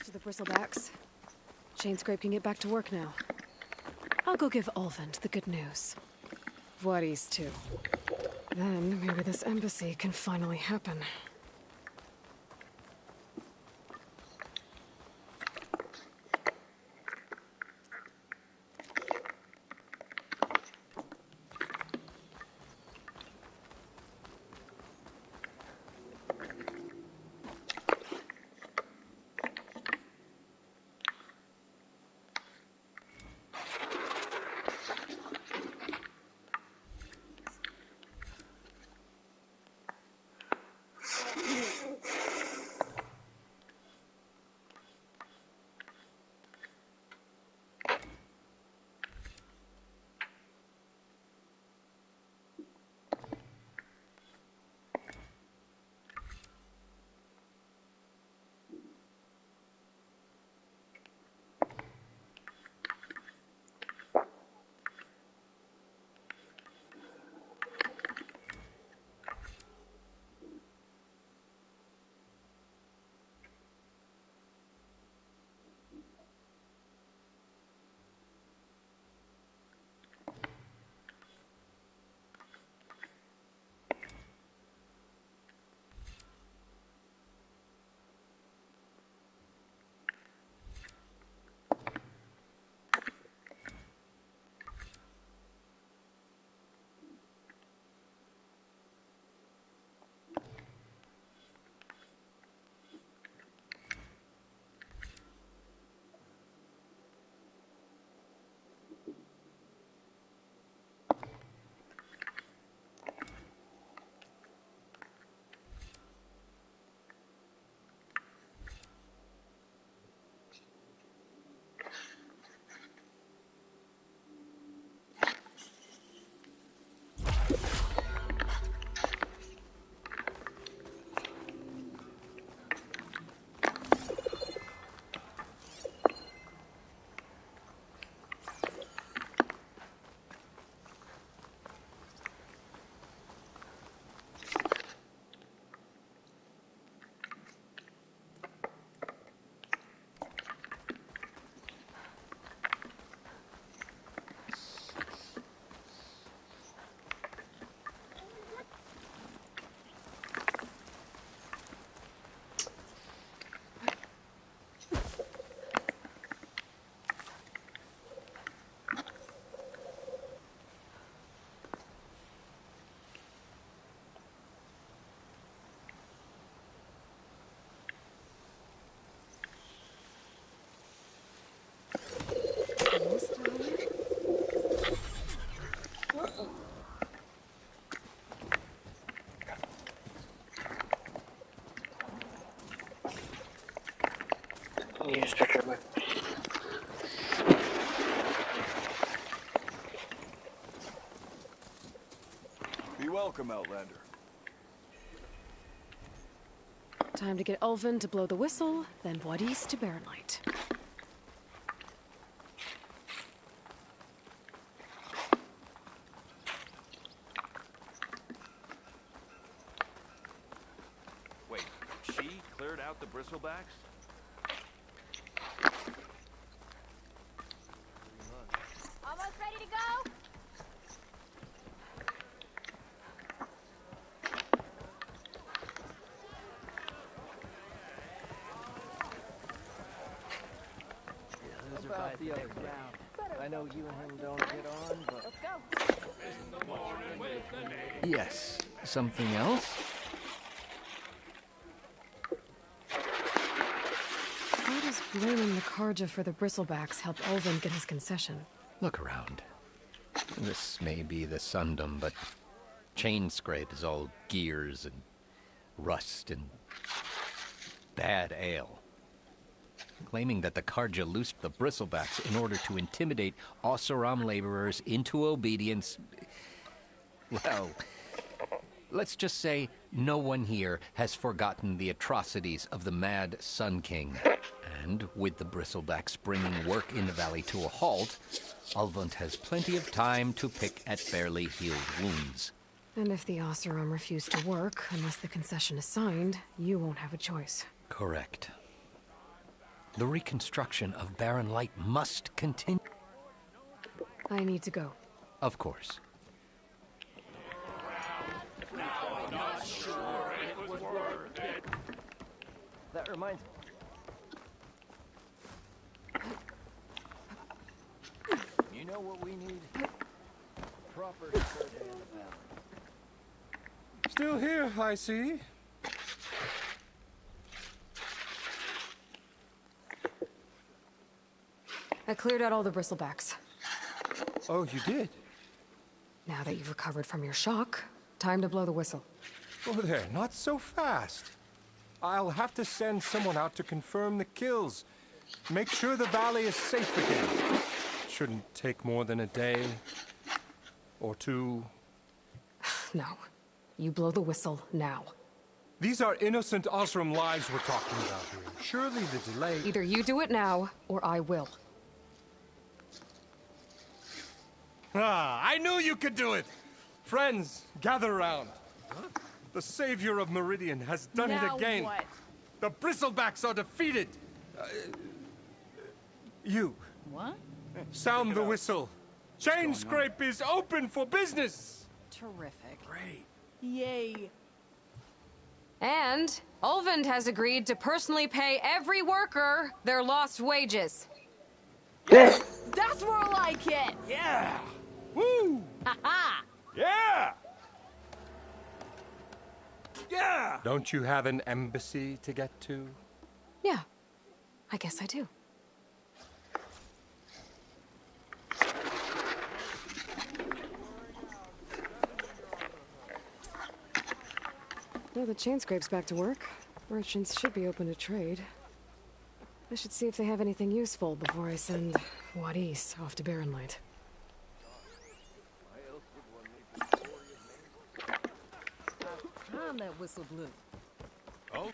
Speaker 1: of the bristlebacks. Chainscrape can get back to work now. I'll go give Ulvund the good news. Voorhees, too. Then maybe this embassy can finally happen.
Speaker 2: You start your mind.
Speaker 16: Be welcome, Outlander.
Speaker 1: Time to get Ulvund to blow the whistle, then Voorhees to bear light.
Speaker 14: Wait, she cleared out the bristlebacks?
Speaker 8: Almost ready to go?
Speaker 2: About the other guy. I know you and him don't get on, but...
Speaker 8: Let's go.
Speaker 9: Yes. Something else?
Speaker 1: Where does Blaming the Karja for the bristlebacks helped Ulvin get his concession.
Speaker 9: Look around. This may be the Sundom, but Chainscrape is all gears and rust and bad ale. Claiming that the Karja loosed the bristlebacks in order to intimidate Oseram laborers into obedience. Well, let's just say no one here has forgotten the atrocities of the Mad Sun King. And with the bristlebacks bringing work in the valley to a halt, Ulvund has plenty of time to pick at barely healed wounds.
Speaker 1: And if the Oseram refuse to work, unless the concession is signed, you won't have a choice.
Speaker 9: Correct. The reconstruction of Barren Light must continue.
Speaker 1: I need to go.
Speaker 9: Of course.
Speaker 11: Not sure it was worth it.
Speaker 17: That reminds me. You know what we need? Proper survey of the valley.
Speaker 7: Still here, I see.
Speaker 1: I cleared out all the bristlebacks.
Speaker 7: Oh, you did?
Speaker 1: Now that you've recovered from your shock, time to blow the whistle.
Speaker 7: Oh, there, not so fast. I'll have to send someone out to confirm the kills. Make sure the valley is safe again. Shouldn't take more than a day. Or two.
Speaker 1: No. You blow the whistle now.
Speaker 7: These are innocent Osram lives we're talking about here. Surely the delay...
Speaker 1: Either you do it now, or I will.
Speaker 7: Ah, I knew you could do it! Friends, gather around. Huh? The savior of Meridian has done it again.
Speaker 8: What?
Speaker 7: The bristlebacks are defeated. You.
Speaker 6: What?
Speaker 7: Sound the whistle. Chainscrape is open for business.
Speaker 6: Terrific.
Speaker 7: Great.
Speaker 6: Yay.
Speaker 1: And Ulvund has agreed to personally pay every worker their lost wages.
Speaker 6: That's more like it.
Speaker 14: Yeah!
Speaker 7: Woo!
Speaker 6: Ha-ha!
Speaker 14: Yeah! Yeah!
Speaker 7: Don't you have an embassy to get to?
Speaker 1: Yeah, I guess I do. Now the Chainscrape's back to work. Merchants should be open to trade. I should see if they have anything useful before I send Wadis off to Barren Light.
Speaker 6: Time that whistle blew.
Speaker 14: Oh?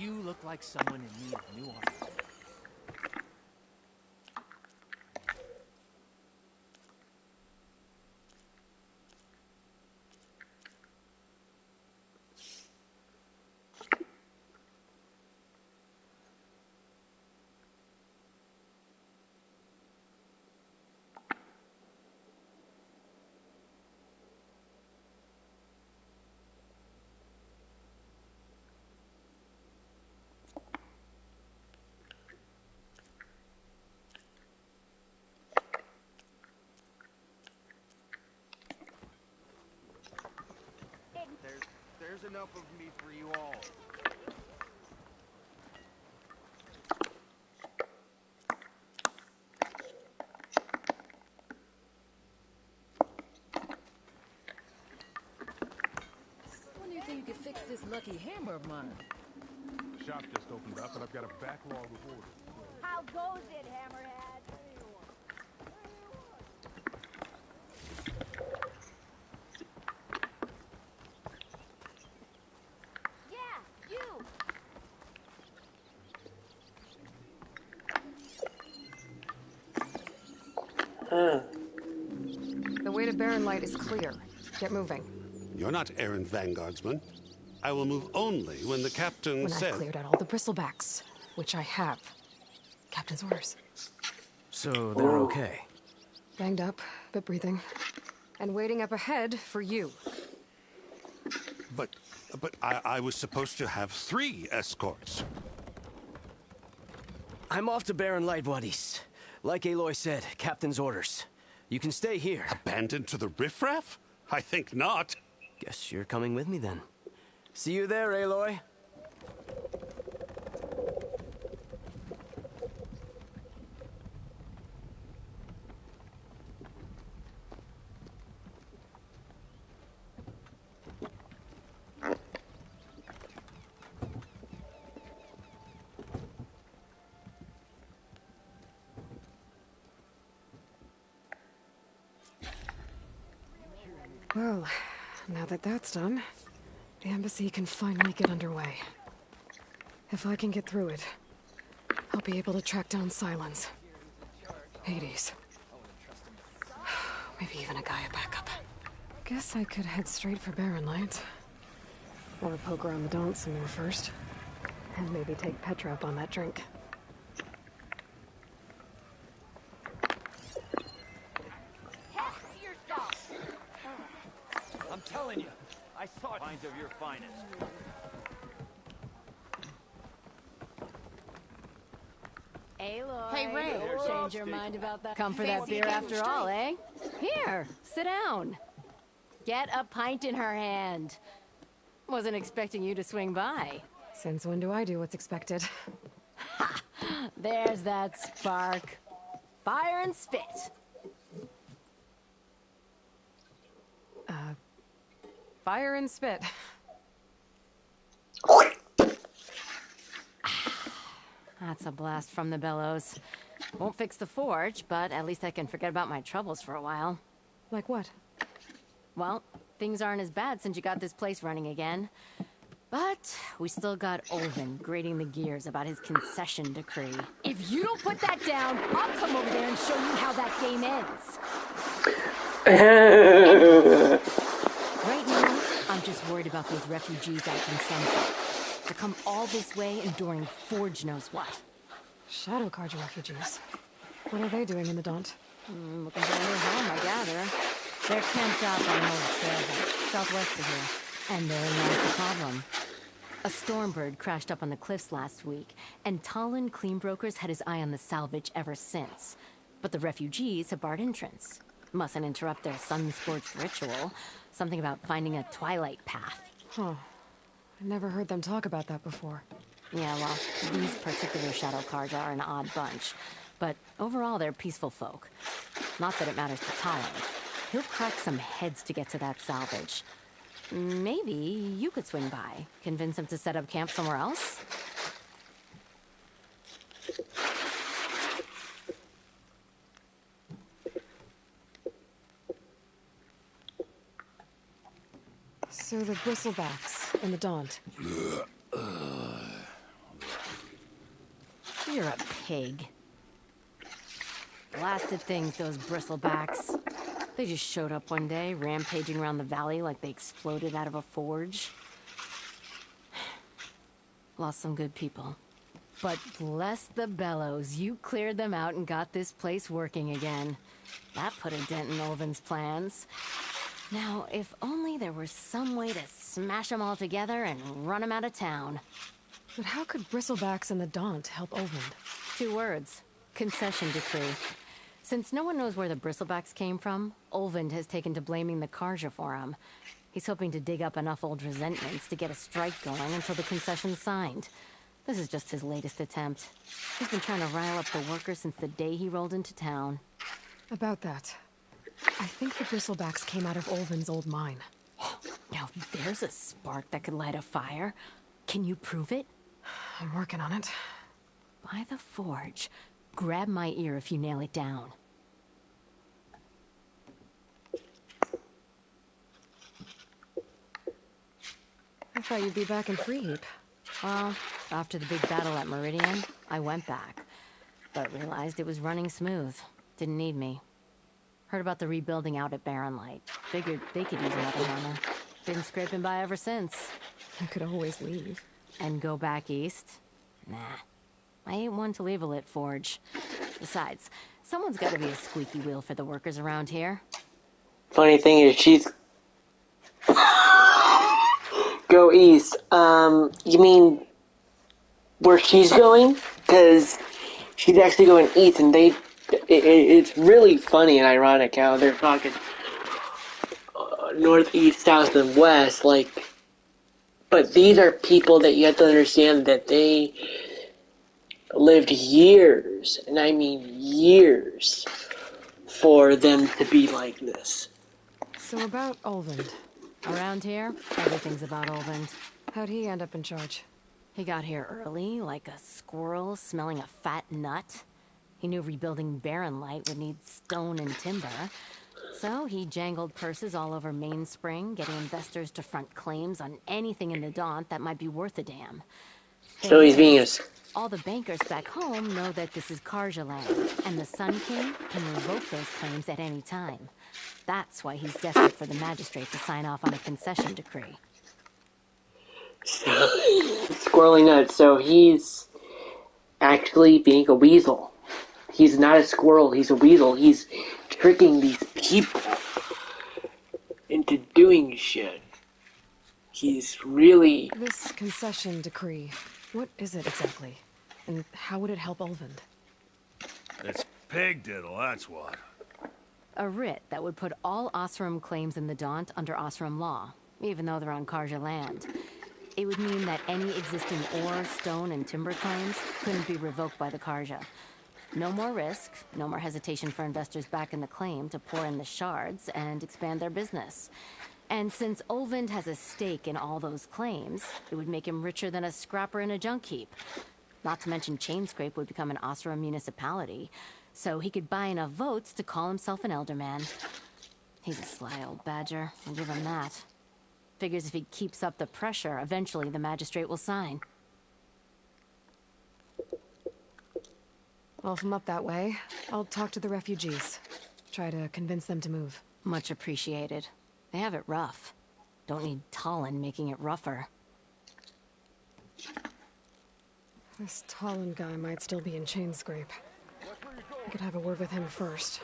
Speaker 15: You look like someone in need of new armor.
Speaker 11: There's enough of me for you all.
Speaker 18: When do you think you can fix this lucky hammer of mine?
Speaker 13: The shop just opened up, and I've got a backlog of orders.
Speaker 8: How goes it, Hammerhead? Yeah, you!
Speaker 1: The way to Barren Light is clear. Get moving.
Speaker 19: You're not errant vanguardsman. I will move only when the captain
Speaker 1: When
Speaker 19: says...
Speaker 1: I've cleared out all the bristlebacks, which I have. Captain's orders.
Speaker 15: So they're okay.
Speaker 1: Banged up, but breathing. And waiting up ahead for you.
Speaker 19: But I was supposed to have 3 escorts.
Speaker 15: I'm off to Barren Light, buddies. Like Aloy said, Captain's orders. You can stay here.
Speaker 19: Abandoned to the riffraff? I think not.
Speaker 15: Guess you're coming with me then. See you there, Aloy.
Speaker 1: Well, now that that's done, the embassy can finally get underway. If I can get through it, I'll be able to track down Silence. Hades. Maybe even a Gaia backup. Guess I could head straight for Barren Light. Or poke around the Daunt some more first. And maybe take Petra up on that drink.
Speaker 17: I'm telling you, I saw signs of your finest.
Speaker 4: Aloy.
Speaker 8: Hey, Ray.
Speaker 4: Change your mind about that? Come for that beer after all, eh? Here, sit down. Get a pint in her hand. Wasn't expecting you to swing by.
Speaker 1: Since when do I do what's expected?
Speaker 4: There's that spark. Fire and spit.
Speaker 1: Fire and spit.
Speaker 4: That's a blast from the bellows. Won't fix the forge, but at least I can forget about my troubles for a while.
Speaker 1: Like what?
Speaker 4: Well, things aren't as bad since you got this place running again. But we still got Olvin grating the gears about his concession decree. If you don't put that down, I'll come over there and show you how that game ends. Right now, I'm just worried about those refugees out in Sunset. To come all this way enduring Forge knows what.
Speaker 1: Shadow Carja refugees. What are they doing in the Daunt?
Speaker 4: Looking for a new home, I gather. They're camped out on an old trailhead, southwest of here. And therein lies the problem. A Stormbird crashed up on the cliffs last week, and Talon Cleanbrokers had his eye on the salvage ever since. But the refugees have barred entrance. Mustn't interrupt their sun-scorched ritual. Something about finding a twilight path.
Speaker 1: Huh. I never heard them talk about that before.
Speaker 4: Yeah, well, these particular Shadow Carja are an odd bunch. But overall, they're peaceful folk. Not that it matters to Talon. He'll crack some heads to get to that salvage. Maybe you could swing by, convince him to set up camp somewhere else?
Speaker 1: So the Bristlebacks in the Daunt.
Speaker 4: You're a pig. Blasted things, those bristlebacks. They just showed up one day, rampaging around the valley like they exploded out of a forge. Lost some good people. But bless the bellows, you cleared them out and got this place working again. That put a dent in Olvin's plans. Now, if only there were some way to smash them all together and run them out of town.
Speaker 1: But how could Bristlebacks and the Daunt help Olvind?
Speaker 4: 2 words. Concession decree. Since no one knows where the Bristlebacks came from, Olvind has taken to blaming the Karja for them. He's hoping to dig up enough old resentments to get a strike going until the concession's signed. This is just his latest attempt. He's been trying to rile up the workers since the day he rolled into town.
Speaker 1: About that, I think the Bristlebacks came out of Olvin's old mine.
Speaker 4: Now there's a spark that could light a fire. Can you prove it?
Speaker 1: I'm working on it.
Speaker 4: By the forge. Grab my ear if you nail it down.
Speaker 1: I thought you'd be back in Freeheap.
Speaker 4: Well, after the big battle at Meridian, I went back. But realized it was running smooth. Didn't need me. Heard about the rebuilding out at Barren Light. Figured they could use another runner. Been scraping by ever since.
Speaker 1: You could always leave.
Speaker 4: And go back east? Nah. I ain't one to leave a lit forge. Besides, someone's gotta be a squeaky wheel for the workers around here.
Speaker 2: Funny thing is, she's... Go east. You mean where she's going? Because she's actually going east, and it's really funny and ironic how they're talking north, east, south, and west. Like, but these are people that you have to understand that they lived years, and I mean years, for them to be like this.
Speaker 1: So about Olvind.
Speaker 4: Around here, everything's about Olvind.
Speaker 1: How'd he end up in charge?
Speaker 4: He got here early, like a squirrel smelling a fat nut. He knew rebuilding Barren Light would need stone and timber. So he jangled purses all over Mainspring, getting investors to front claims on anything in the Daunt that might be worth a damn.
Speaker 2: So he's being a...
Speaker 4: All the bankers back home know that this is Karja land, and the Sun King can revoke those claims at any time. That's why he's desperate for the magistrate to sign off on a concession decree.
Speaker 2: Squirrely nuts. So he's actually being a weasel. He's not a squirrel, he's a weasel. He's tricking these people into doing shit. He's really...
Speaker 1: This concession decree, what is it exactly? And how would it help Olvind?
Speaker 14: It's pig diddle, that's what.
Speaker 4: A writ that would put all Osram claims in the Daunt under Osram law, even though they're on Karja land. It would mean that any existing ore, stone, and timber claims couldn't be revoked by the Karja. No more risk, no more hesitation for investors back in the claim to pour in the shards and expand their business. And since Olvind has a stake in all those claims, it would make him richer than a scrapper in a junk heap. Not to mention Chainscrape would become an Osram municipality, so he could buy enough votes to call himself an elderman. He's a sly old badger, I'll give him that. Figures if he keeps up the pressure, eventually the magistrate will sign.
Speaker 1: Well, if I'm up that way, I'll talk to the refugees. Try to convince them to move.
Speaker 4: Much appreciated. They have it rough. Don't need Talon making it rougher.
Speaker 1: This Talon guy might still be in Chainscrape. I could have a word with him first.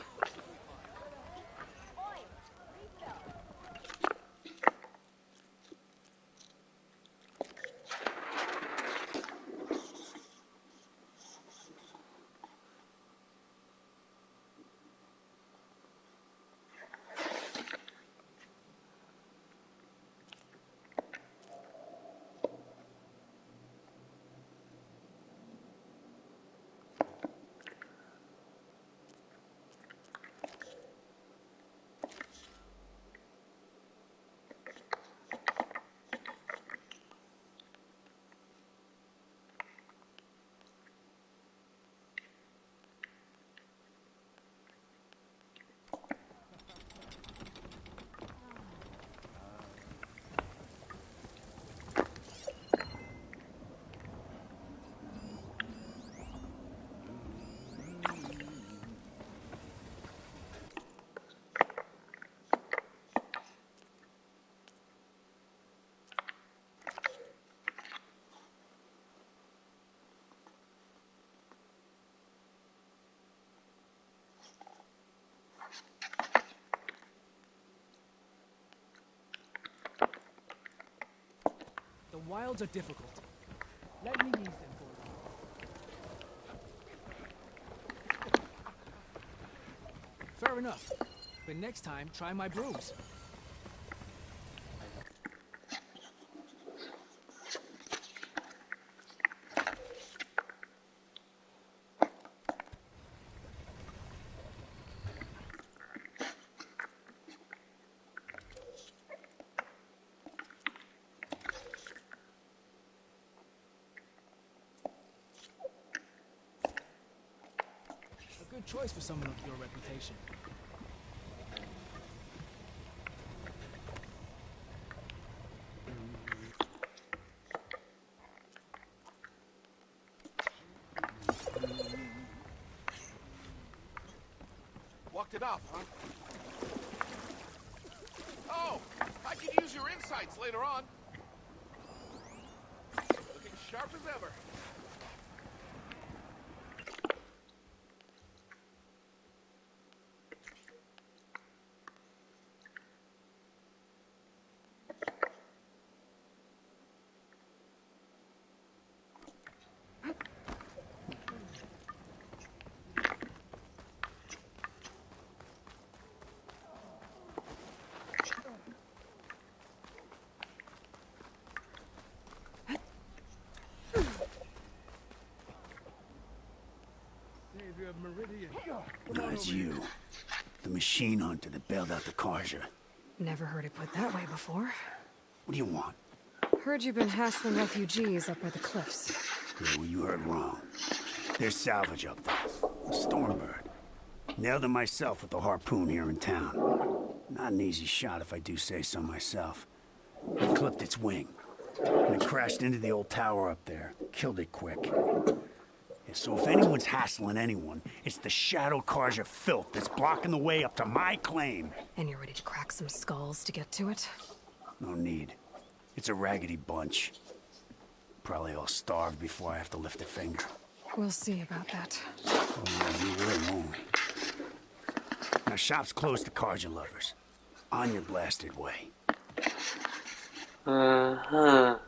Speaker 20: The wilds are difficult. Let me ease them for you. Fair enough. But next time, try my brews. A good choice for someone of your reputation.
Speaker 11: Walked it off, huh? Oh, I could use your insights later on. Looking sharp as ever.
Speaker 15: Savior of Meridian.
Speaker 21: No, it's you. The machine hunter that bailed out the Karja.
Speaker 1: Never heard it put that way before.
Speaker 21: What do you want?
Speaker 1: Heard you've been hassling refugees up by the cliffs.
Speaker 21: Yeah, well, you heard wrong. There's salvage up there. A Stormbird. Nailed it myself with the harpoon here in town. Not an easy shot if I do say so myself. I clipped its wing. And it crashed into the old tower up there. Killed it quick. Yeah, so if anyone's hassling anyone, it's the Shadow Karja filth that's blocking the way up to my claim.
Speaker 1: And you're ready to crack some skulls to get to it?
Speaker 21: No need. It's a raggedy bunch. Probably all starved before I have to lift a finger.
Speaker 1: We'll see about that.
Speaker 21: Oh, yeah, you will, won't we? Now, shop's closed to Karja lovers. On your blasted way.
Speaker 2: Uh-huh.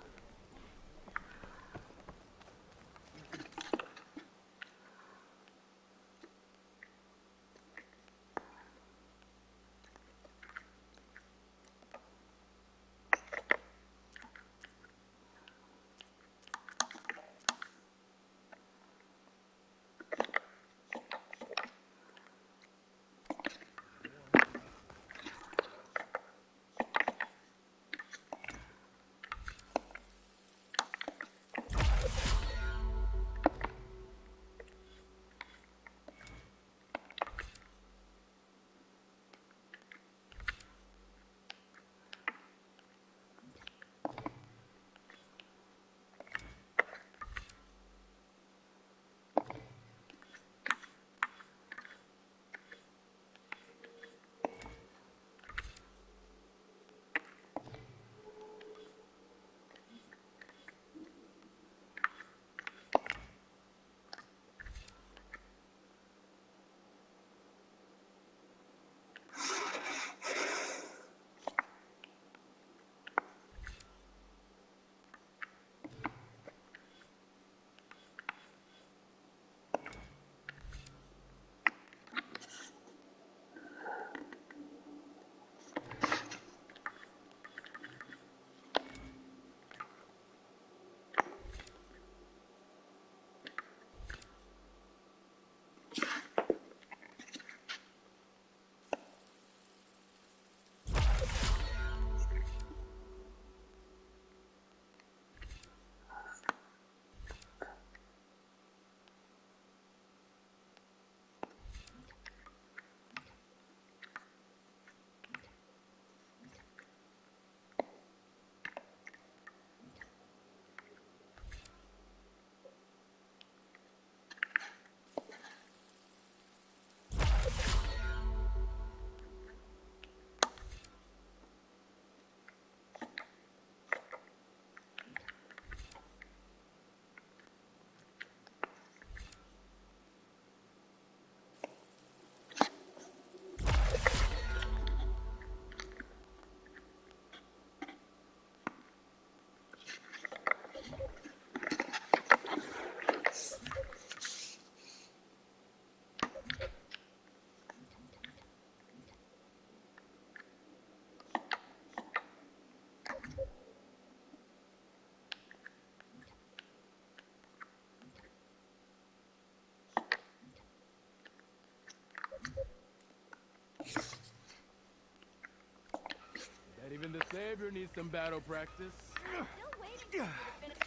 Speaker 20: Even the Savior needs some battle practice.
Speaker 8: Still waiting for you to finish.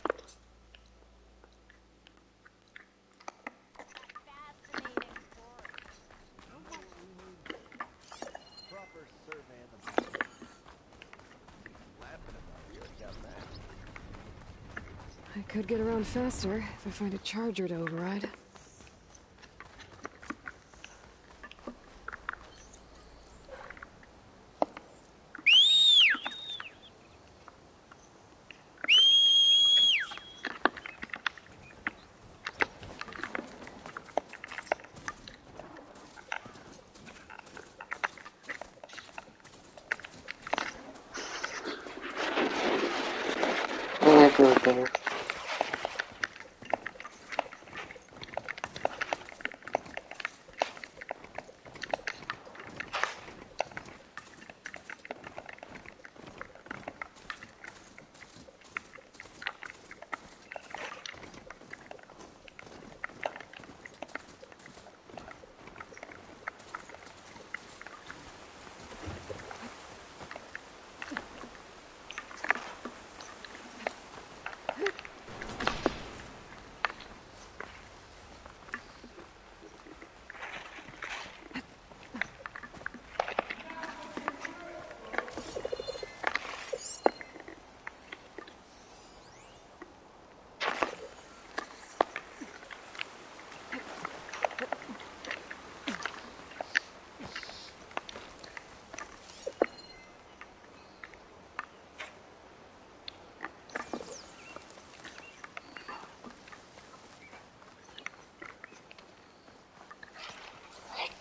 Speaker 8: Fascinating story.
Speaker 17: Proper survey of the map. Laughing about it, you already got that.
Speaker 1: I could get around faster if I find a charger to override.
Speaker 2: I feel better.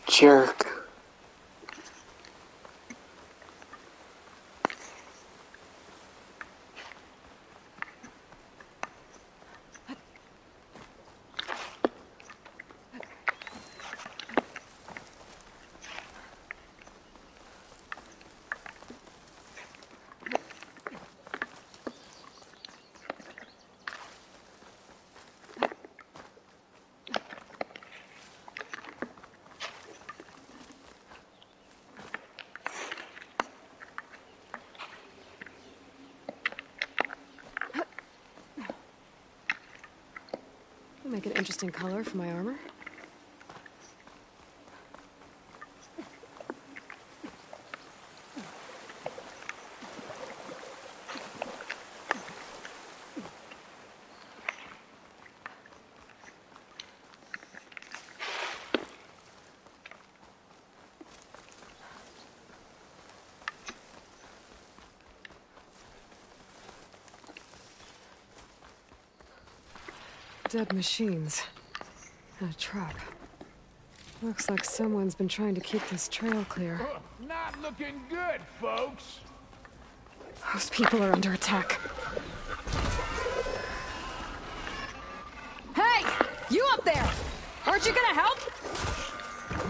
Speaker 2: Jerk.
Speaker 1: Make an interesting color for my armor. Dead machines. And a trap. Looks like someone's been trying to keep this trail clear.
Speaker 11: Not looking good, folks.
Speaker 1: Those people are under attack.
Speaker 18: Hey! You up there! Aren't you gonna help?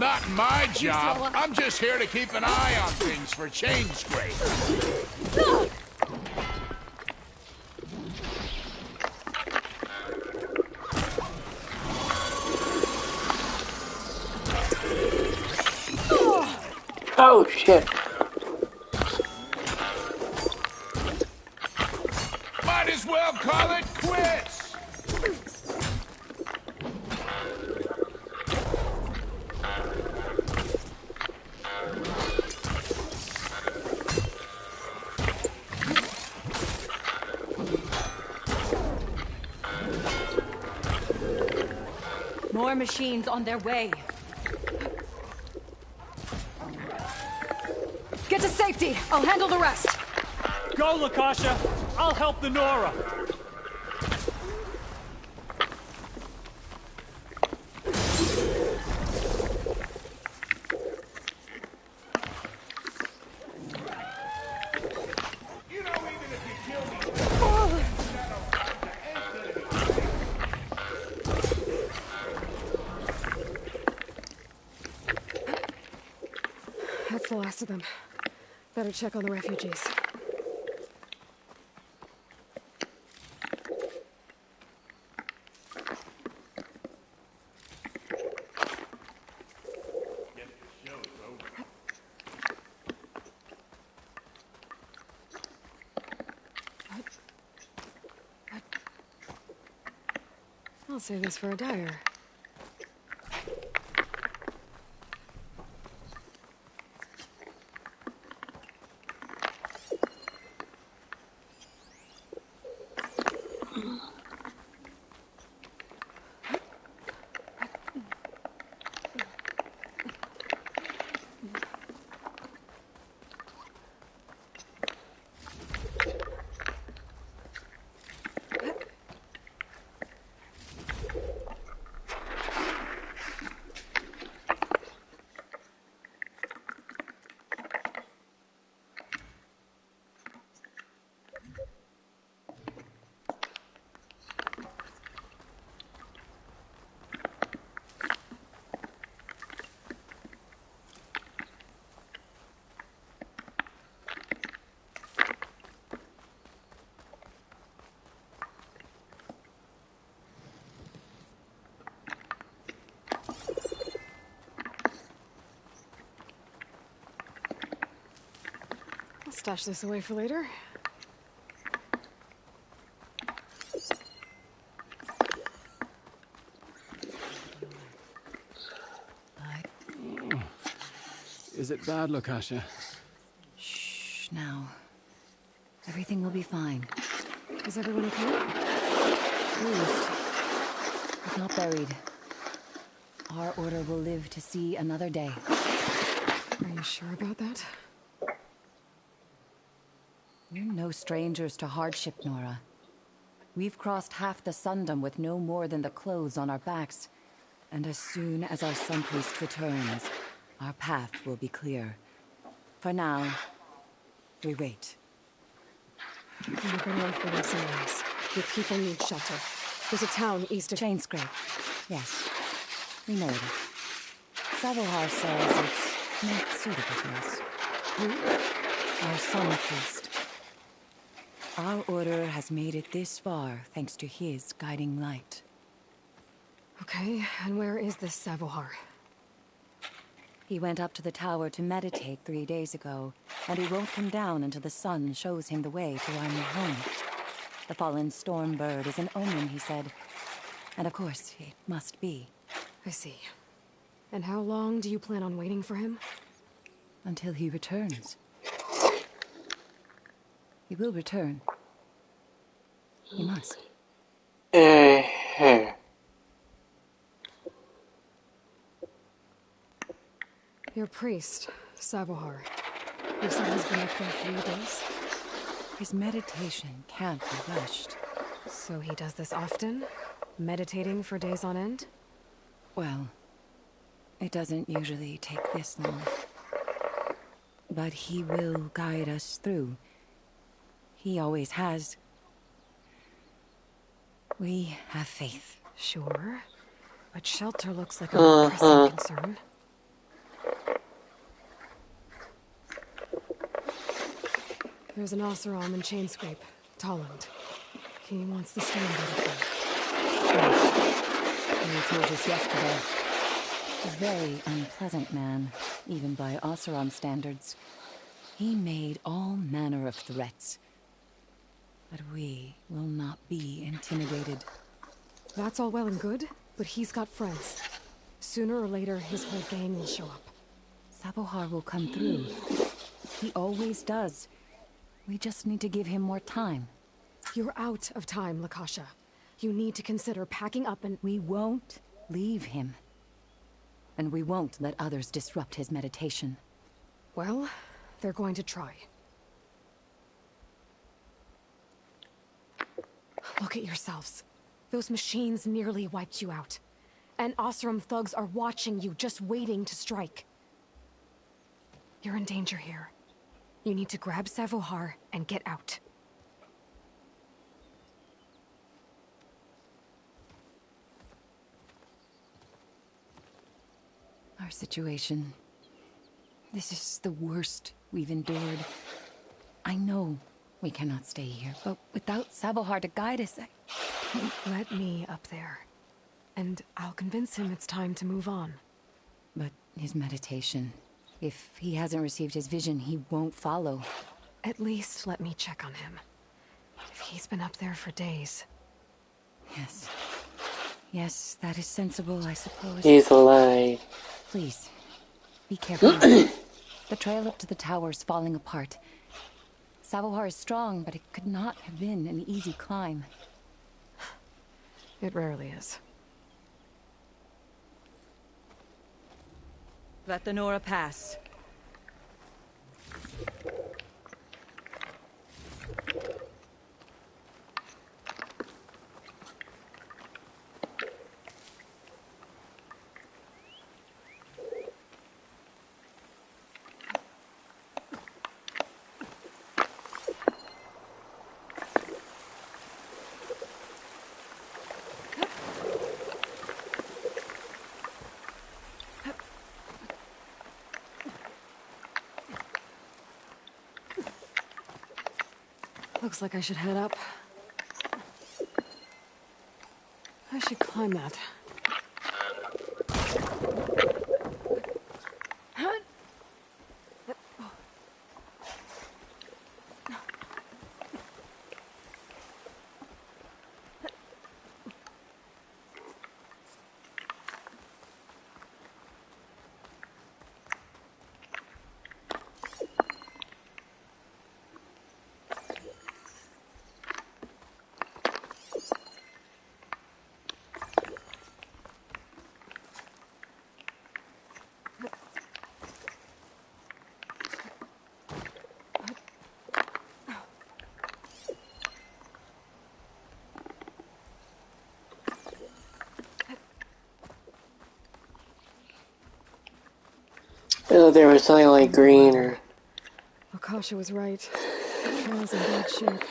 Speaker 11: Not my job.
Speaker 18: slower.
Speaker 11: I'm just here to keep an eye on things for chain scrape.
Speaker 2: Oh shit.
Speaker 11: Might as well call it quits.
Speaker 4: More machines on their way.
Speaker 1: Get to safety! I'll handle the rest!
Speaker 15: Go, Lakasha! I'll help the Nora!
Speaker 11: You know, even if you kill me,
Speaker 1: That's the last of them. Better check on the refugees. I'll save this for a dyer. I'll stash this away for later.
Speaker 20: Is it bad, Lakasha?
Speaker 3: Shh, now. Everything will be fine.
Speaker 1: Is everyone okay?
Speaker 3: Bruised, but not buried. Our order will live to see another day.
Speaker 1: Are you sure about that?
Speaker 3: We're no strangers to hardship, Nora. We've crossed half the Sundom with no more than the clothes on our backs. And as soon as our Sun Priest returns, our path will be clear. For now, we wait.
Speaker 1: We're better off waiting somewhere else. Your people need shelter. There's a town east of...
Speaker 3: Chainscrape. Yes. We know it. Savohar says it's not suitable to us. Who? Our Sun Priest. Our order has made it this far thanks to his guiding light.
Speaker 1: Okay, and where is this Savohar?
Speaker 3: He went up to the tower to meditate 3 days ago, and he won't come down until the sun shows him the way to our new home. The fallen storm bird is an omen, he said. And of course, it must be.
Speaker 1: I see. And how long do you plan on waiting for him?
Speaker 3: Until he returns. He will return. He must.
Speaker 1: Your priest, Savohar. You said he's been up there 3 days?
Speaker 3: His meditation can't be rushed.
Speaker 1: So he does this often? Meditating for days on end?
Speaker 3: Well, it doesn't usually take this long. But he will guide us through. He always has. We have faith.
Speaker 1: Sure. But shelter looks like a more pressing concern. There's an Oseram in Chainscrape, Tolland. He wants the stone out of there.
Speaker 3: Yes. He told us yesterday. A very unpleasant man, even by Oseram standards. He made all manner of threats. But we will not be intimidated.
Speaker 1: That's all well and good, but he's got friends. Sooner or later, his whole gang will show up.
Speaker 3: Savohar will come through. He always does. We just need to give him more time.
Speaker 1: You're out of time, Lakasha. You need to consider packing up and...
Speaker 3: We won't leave him. And we won't let others disrupt his meditation.
Speaker 1: Well, they're going to try. Look at yourselves. Those machines nearly wiped you out. And Oseram thugs are watching you, just waiting to strike. You're in danger here. You need to grab Savohar and get out.
Speaker 3: Our situation... This is the worst we've endured. I know we cannot stay here, but without Savohar to guide us,
Speaker 1: Let me up there. And I'll convince him it's time to move on.
Speaker 3: But his meditation... If he hasn't received his vision, he won't follow.
Speaker 1: At least let me check on him. If he's been up there for days...
Speaker 3: Yes. Yes, that is sensible, I suppose.
Speaker 2: He's alive.
Speaker 3: Please, be careful now. The trail up to the tower is falling apart. Savohar is strong, but it could not have been an easy climb.
Speaker 1: It rarely is.
Speaker 3: Let the Nora pass.
Speaker 1: Looks like I should head up. I should climb that.
Speaker 2: Oh, there was something like green or...
Speaker 1: Akasha was right. The trail's in bad shape.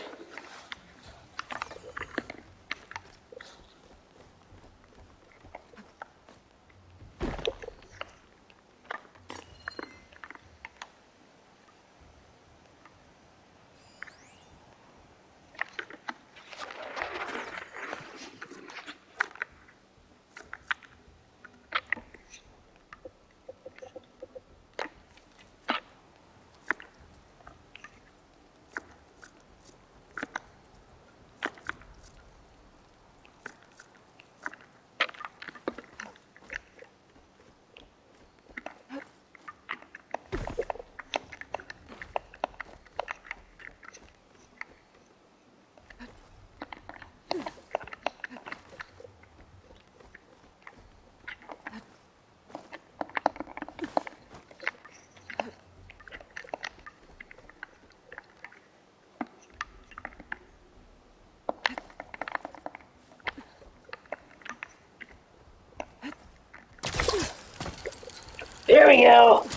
Speaker 2: There we go!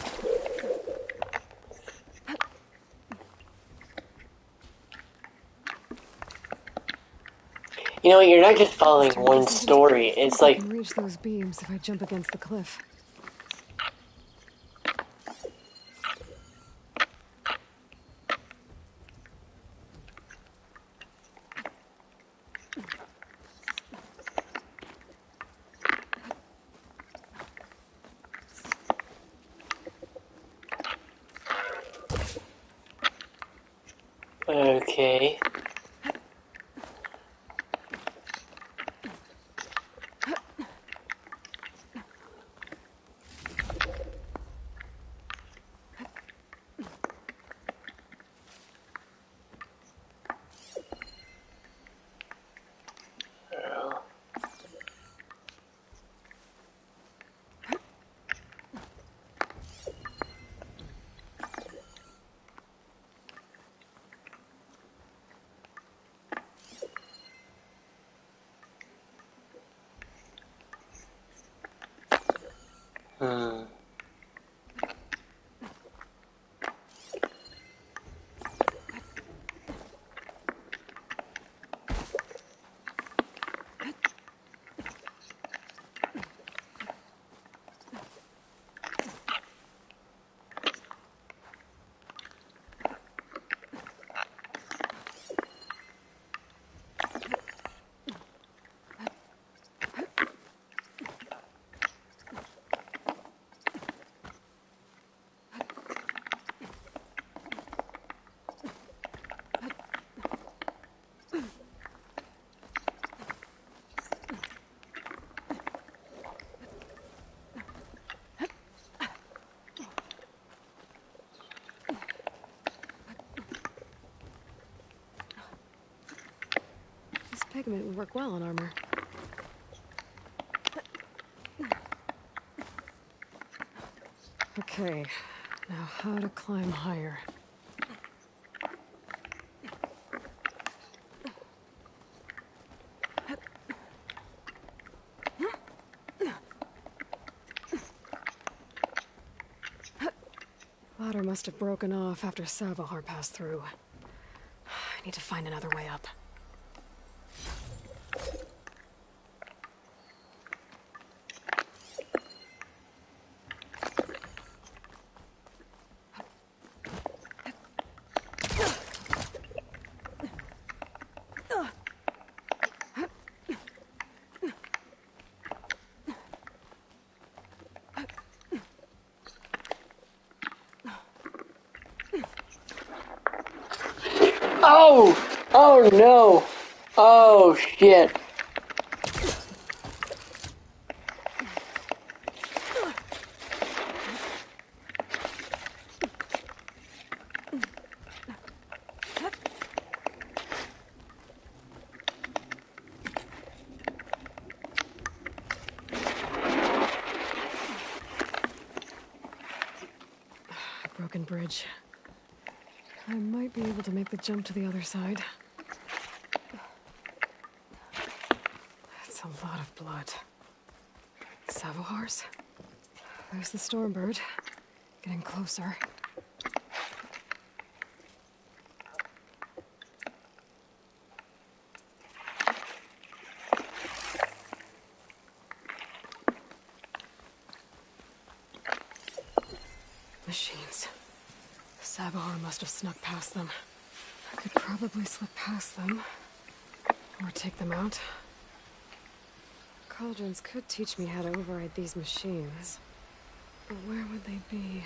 Speaker 2: You know, you're not just following one story, it's
Speaker 1: I
Speaker 2: like...
Speaker 1: can reach those beams if I jump against the cliff.
Speaker 2: Okay.
Speaker 1: Pigment would work well on armor. Okay, now how to climb higher. Ladder must have broken off after Savahar passed through. I need to find another way up.
Speaker 2: Oh! Oh no! Oh shit.
Speaker 1: Broken bridge. I might be able to make the jump to the other side. That's a lot of blood. Savahars? There's the Stormbird. Getting closer. Machines. Savahar must have snuck past them. I could probably slip past them. Or take them out. Cauldrons could teach me how to override these machines. But where would they be?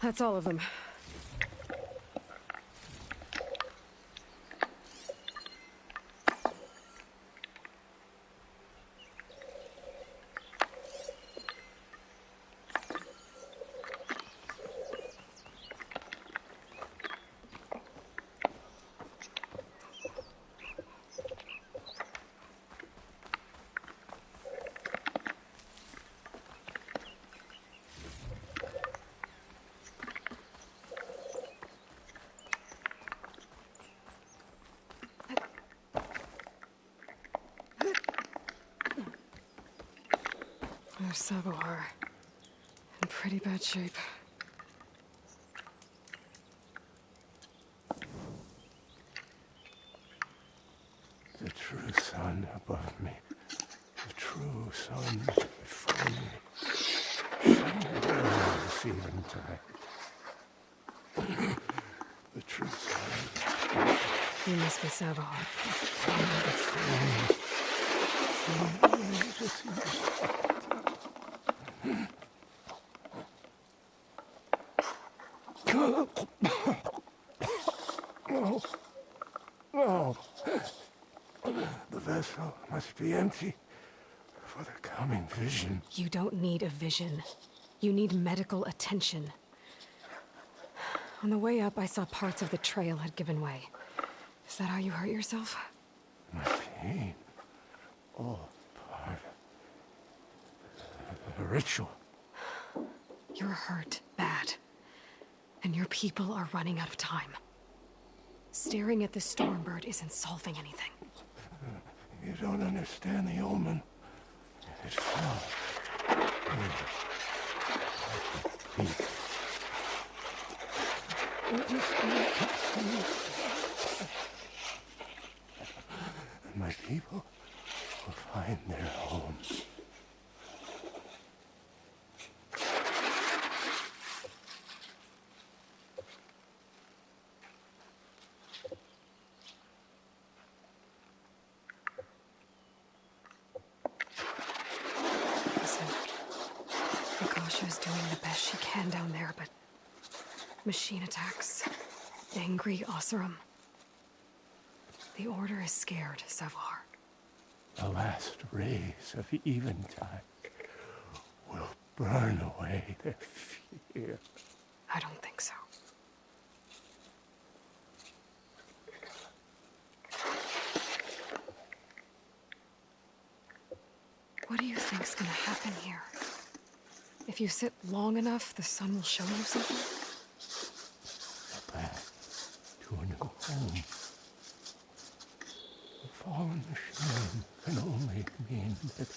Speaker 1: That's all of them. There's Sabohar. In pretty bad shape.
Speaker 19: The true sun above me. The true sun before me. Shine this eventide. The true sun.
Speaker 1: You must be Sabohar.
Speaker 19: No. No. The vessel must be empty for the coming vision.
Speaker 1: You don't need a vision. You need medical attention. On the way up, I saw parts of the trail had given way. Is that how you hurt yourself?
Speaker 19: My pain. All part of the ritual.
Speaker 1: You're hurt bad. And your people are running out of time. Staring at the Stormbird isn't solving anything.
Speaker 19: You don't understand the omen. It fell. And my people will find their home.
Speaker 1: Listen, Akasha's doing the best she can down there, but machine attacks, angry Oseram. The Order is scared, Savar.
Speaker 19: The last rays of eventide will burn away their fear.
Speaker 1: I don't think so. What do you think's gonna happen here? If you sit long enough, the sun will show you something?
Speaker 19: A path to a new home. The fallen machine can only mean that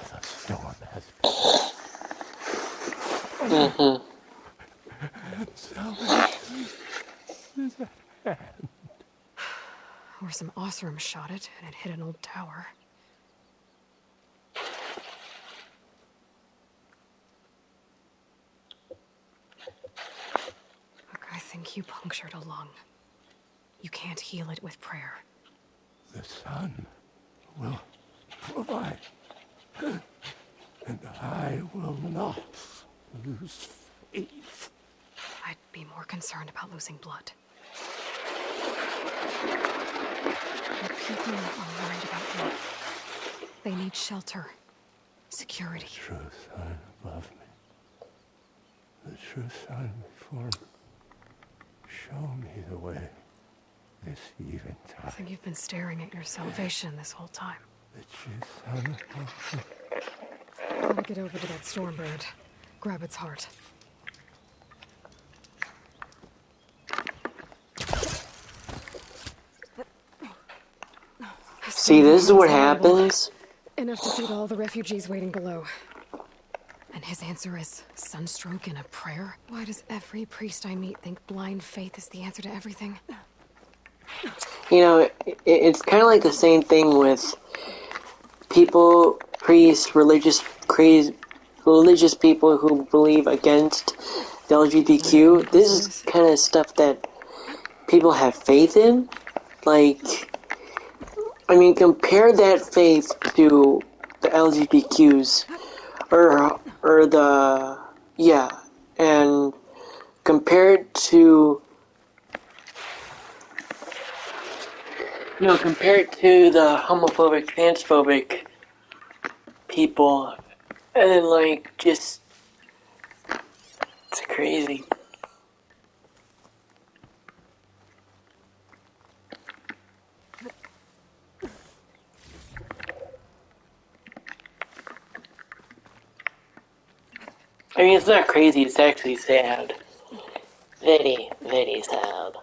Speaker 19: the storm has passed. Salvation is at hand.
Speaker 1: Or some Oseram shot it, and it hit an old tower. Look, I think you punctured a lung. You can't heal it with prayer.
Speaker 19: The sun will provide. And I will not lose faith.
Speaker 1: I'd be more concerned about losing blood. The people are worried about you. They need shelter, security.
Speaker 19: The true sun above me. The true sun before me. Show me the way. This eventide.
Speaker 1: I think you've been staring at your salvation this whole time.
Speaker 19: The true sun above me.
Speaker 1: Gotta get over to that Stormbird. Grab its heart.
Speaker 2: See, this is what happens.
Speaker 1: Enough to feed all the refugees waiting below. And his answer is sunstroke and a prayer? Why does every priest I meet think blind faith is the answer to everything?
Speaker 2: You know, it's kind of like the same thing with people, priests, religious people who believe against the LGBTQ. This is kind of stuff that people have faith in. Like, I mean, compare that faith to the LGBTQs, or the, yeah, And compared to the homophobic, transphobic people, and then like just it's crazy. I mean, it's not crazy, it's actually sad. Very, very sad.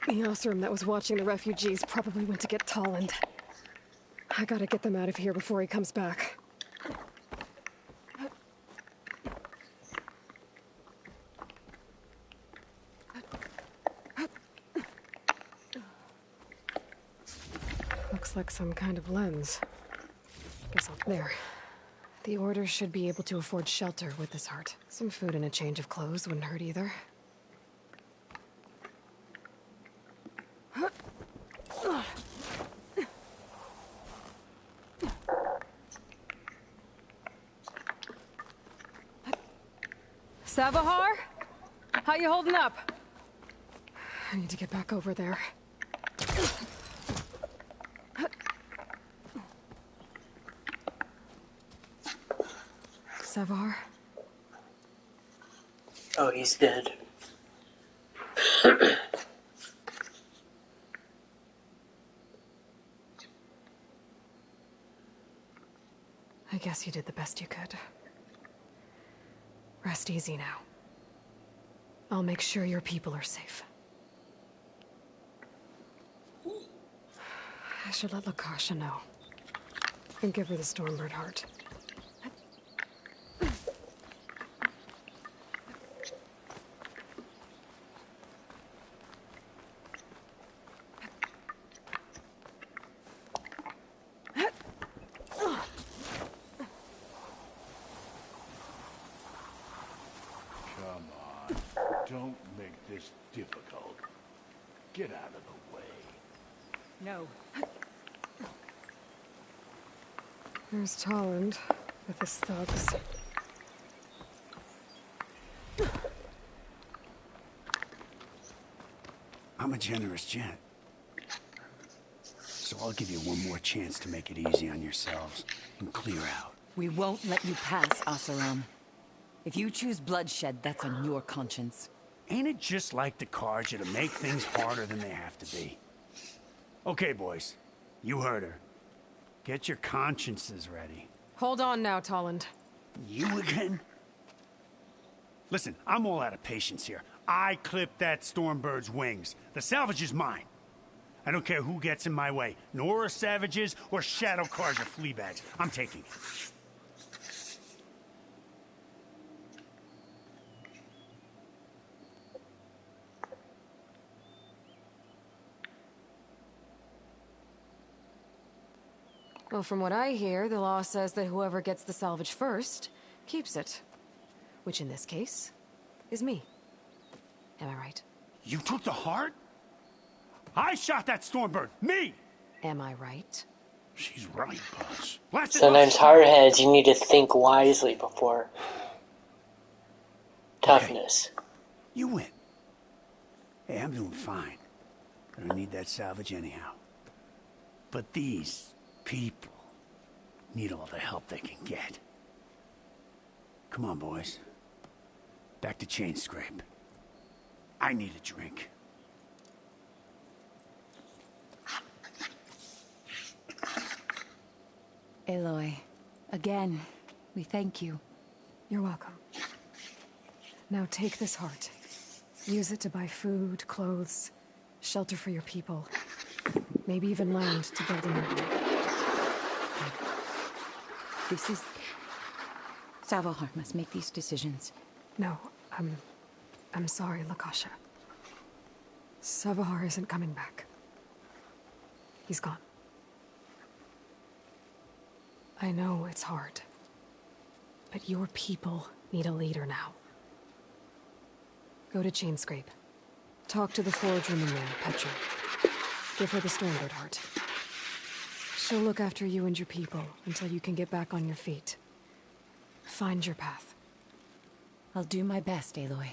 Speaker 1: The Osram that was watching the refugees probably went to get Tolland. I gotta get them out of here before he comes back. Looks like some kind of lens. Guess I'll... There. The Order should be able to afford shelter with this heart. Some food and a change of clothes wouldn't hurt either. Savahar? How you holding up? I need to get back over there. Savahar?
Speaker 2: Oh, he's dead.
Speaker 1: I guess you did the best you could. Rest easy now. I'll make sure your people are safe. I should let Lakasha know. And give her the Stormbird heart.
Speaker 14: Don't make this difficult. Get out of the way.
Speaker 1: No. There's Tolland with his thugs.
Speaker 21: I'm a generous gent. So I'll give you one more chance to make it easy on yourselves and clear out.
Speaker 3: We won't let you pass, Asaram. If you choose bloodshed, that's on your conscience.
Speaker 21: Ain't it just like the Karja to make things harder than they have to be? Okay, boys. You heard her. Get your consciences ready.
Speaker 1: Hold on now, Tolland.
Speaker 21: You again? Listen, I'm all out of patience here. I clipped that Stormbird's wings. The salvage is mine. I don't care who gets in my way. Nora savages or Shadow Karja fleabags. I'm taking it.
Speaker 1: Well, from what I hear, the law says that whoever gets the salvage first keeps it. Which in this case is me. Am I right?
Speaker 21: You took the heart? I shot that Stormbird! Me!
Speaker 1: Am I right?
Speaker 21: She's right, boss.
Speaker 2: Sometimes hardheads, you need to think wisely before toughness.
Speaker 21: Okay. You win. Hey, I'm doing fine. I don't need that salvage anyhow. But these people need all the help they can get. Come on, boys. Back to Chain Scrape. I need a drink.
Speaker 3: Aloy, again, we thank you.
Speaker 1: You're welcome. Now take this heart. Use it to buy food, clothes, shelter for your people. Maybe even land to build a new one.
Speaker 3: This is... Savahar must make these decisions.
Speaker 1: No, I'm sorry, Lakasha. Savahar isn't coming back. He's gone. I know it's hard, but your people need a leader now. Go to Chainscrape. Talk to the forge woman there, Petra. Give her the Stormbird heart. She'll look after you and your people until you can get back on your feet. Find your path.
Speaker 3: I'll do my best, Aloy.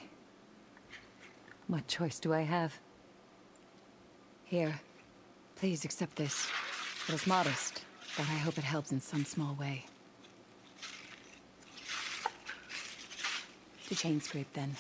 Speaker 3: What choice do I have? Here, please accept this. It is modest, but I hope it helps in some small way. To Chainscrape, then.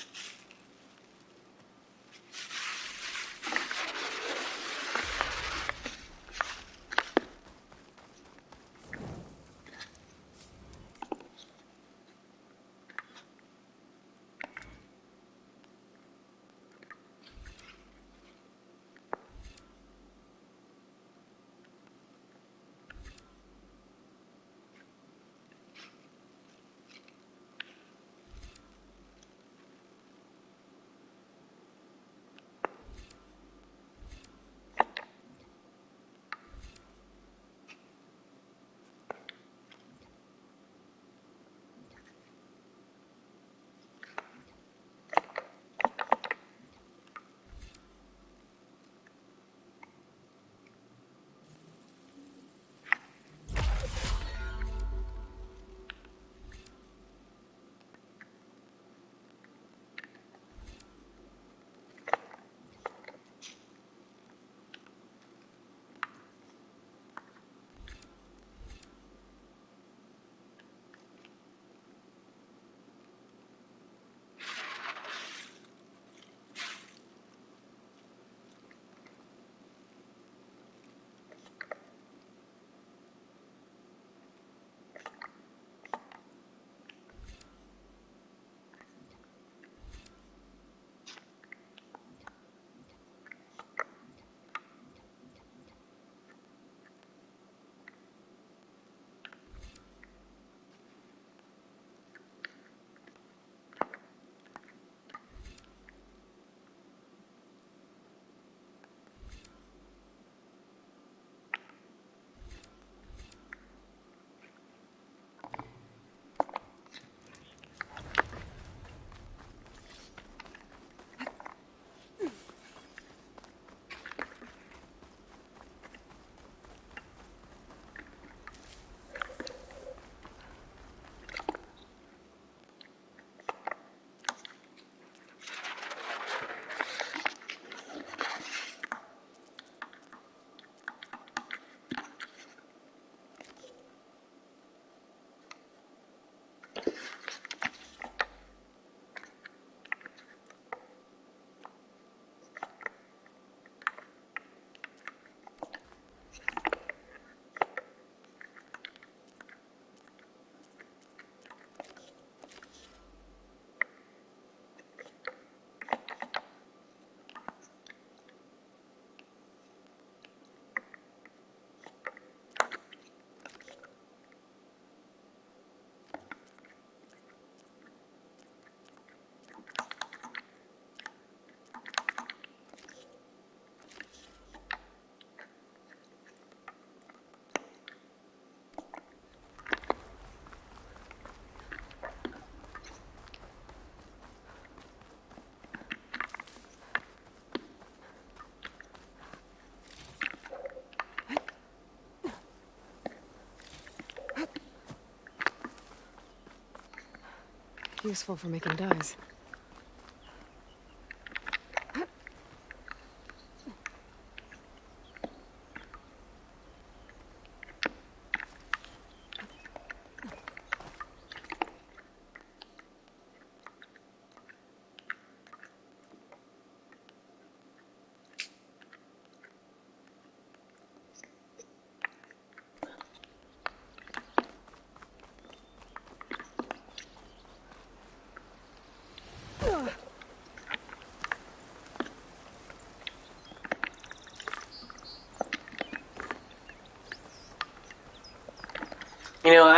Speaker 1: Useful for making dyes.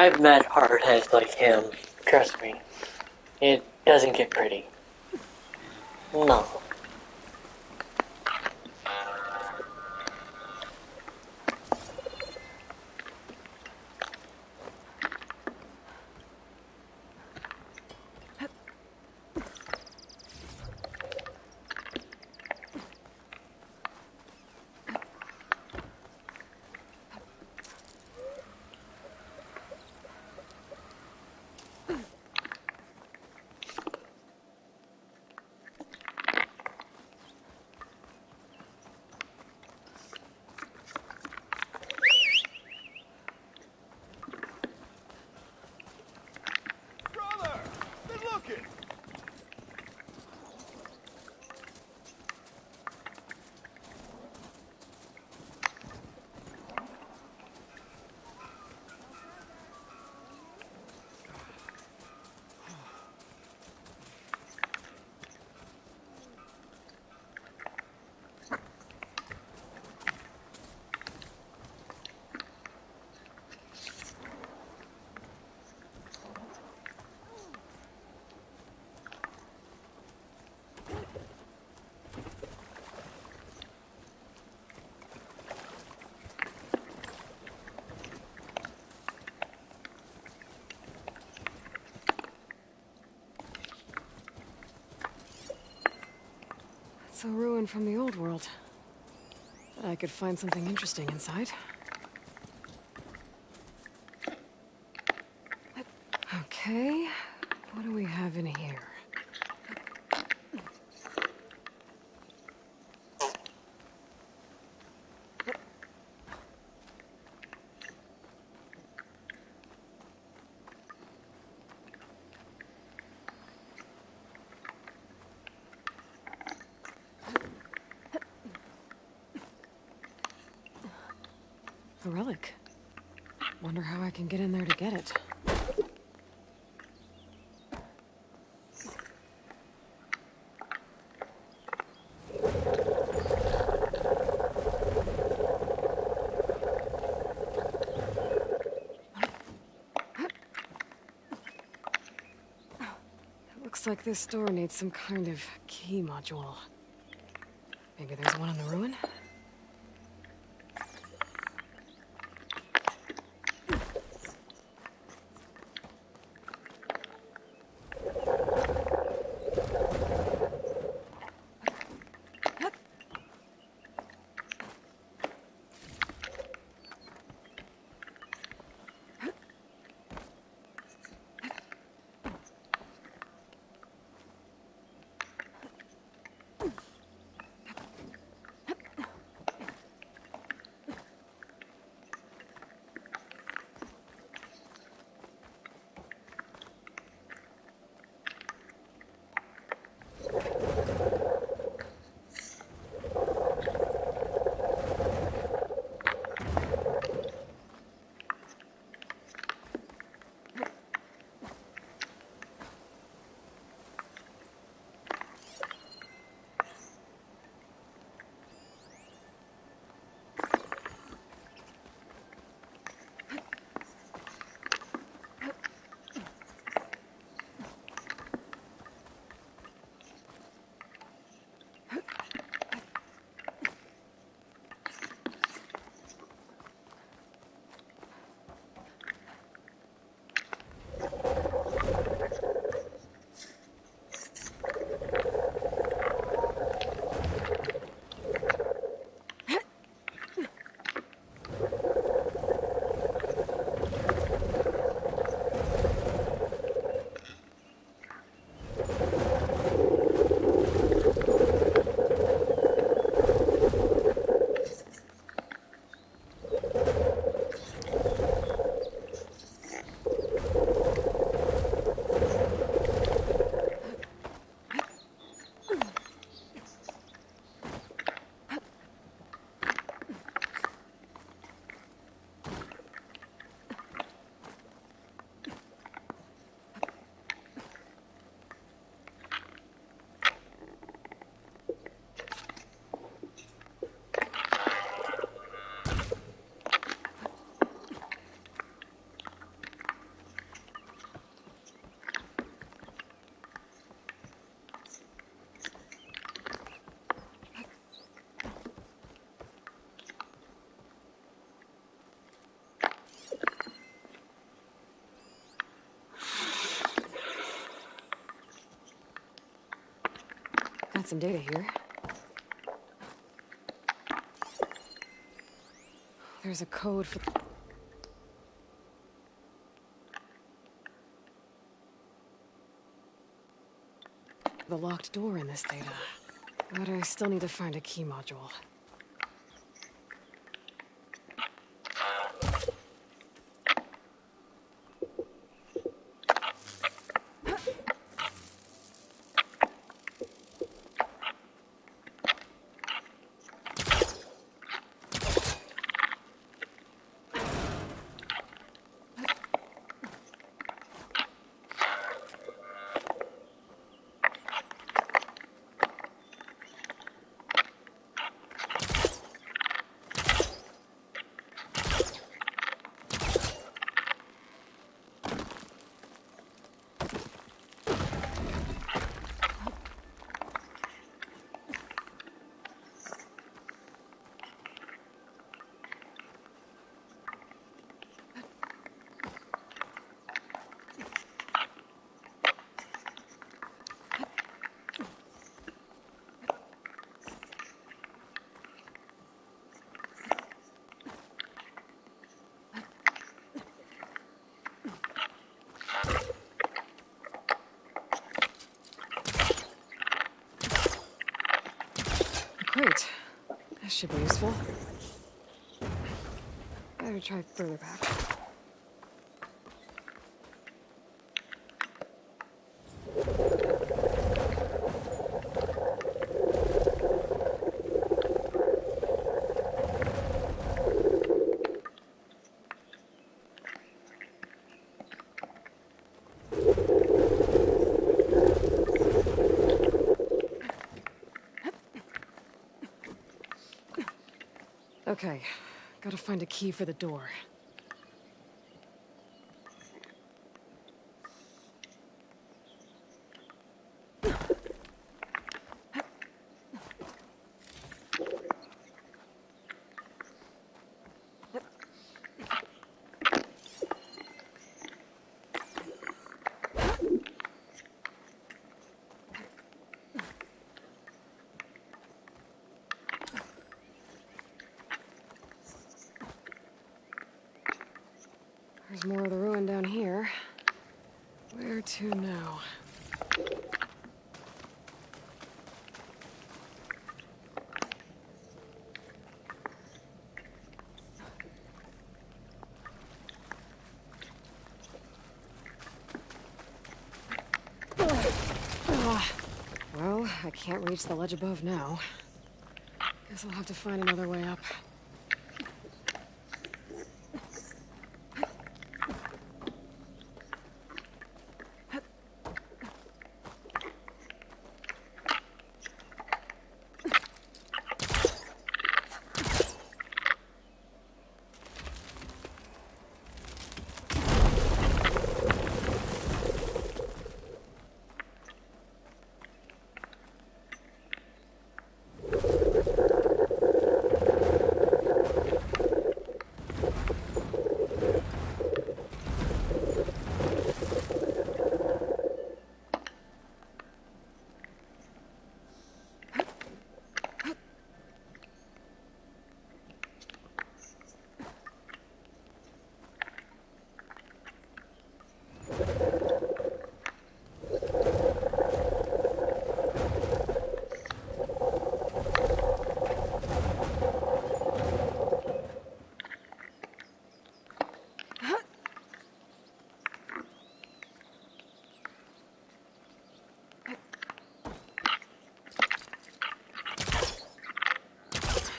Speaker 2: I've met hardheads like him. Trust me. It doesn't get pretty. No.
Speaker 16: Brother! Good looking!
Speaker 1: It's a ruin from the old world. I could find something interesting inside. Okay, what do we have in here? A relic. Wonder how I can get in there to get it. It looks like this door needs some kind of key module. Maybe there's one in the ruin? got some data here. There's a code for... the locked door in this data. But I still need to find a key module. Great. This should be useful. Better try further back. Okay, gotta find a key for the door. There's more of the ruin down here. Where to now? Well, I can't reach the ledge above now. Guess I'll have to find another way up.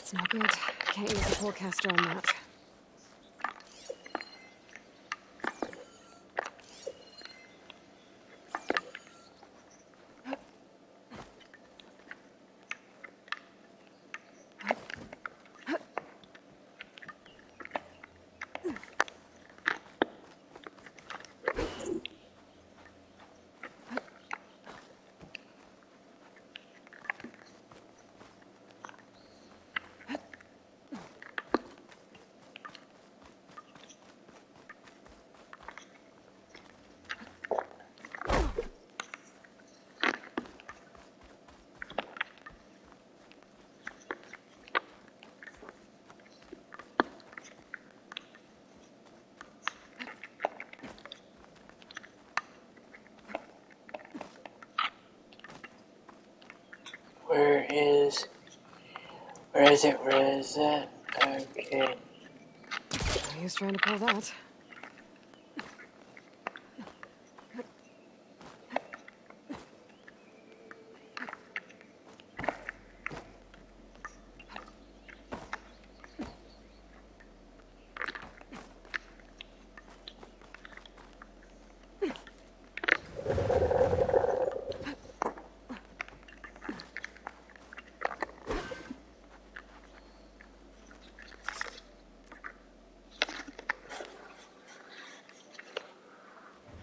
Speaker 1: That's no good. Can't use the forecaster on that.
Speaker 2: Where is it? Where is it? Okay.
Speaker 1: No use trying to pull that.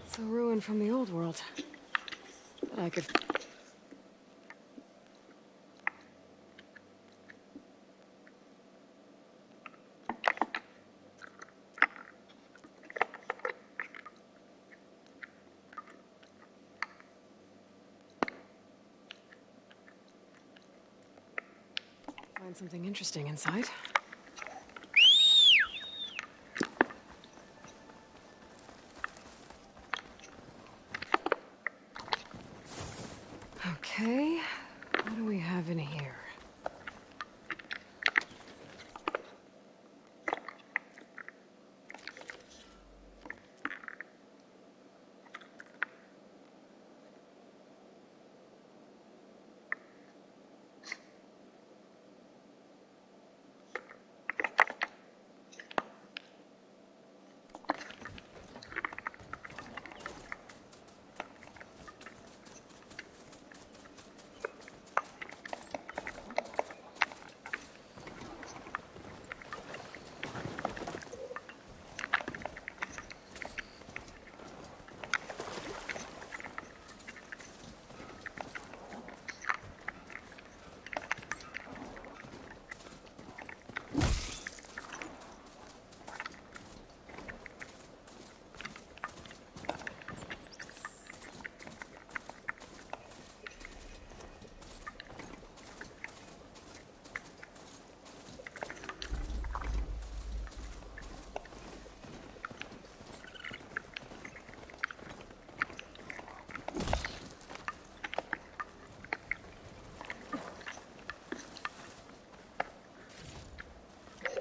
Speaker 1: It's a ruin from the old world. But I could... find something interesting inside. Okay, what do we have in here?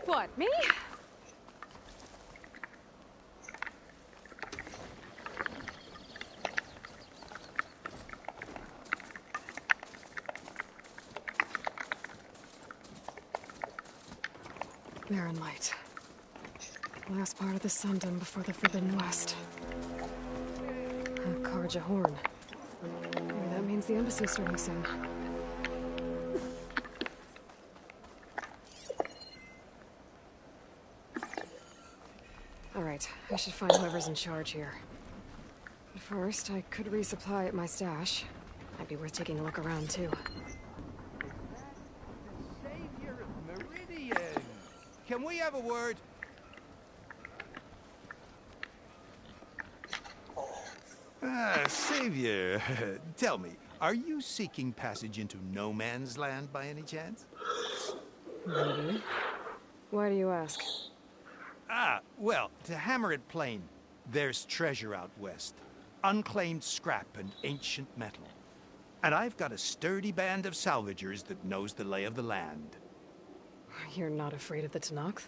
Speaker 1: What, me? Barren light. Last part of the Sundom before the Forbidden West. A Karja horn. Maybe that means the embassy's starting soon. Alright, I should find whoever's in charge here. But first, I could resupply at my stash. Might be worth taking a look around, too.
Speaker 11: Savior of Meridian. Can we have a word? Savior, tell me, are you seeking passage into no man's land by any chance?
Speaker 1: Maybe. Why do you ask?
Speaker 11: Well, to hammer it plain, there's treasure out west. Unclaimed scrap and ancient metal. And I've got a sturdy band of salvagers that knows the lay of the land.
Speaker 1: You're not afraid of the Tenakth?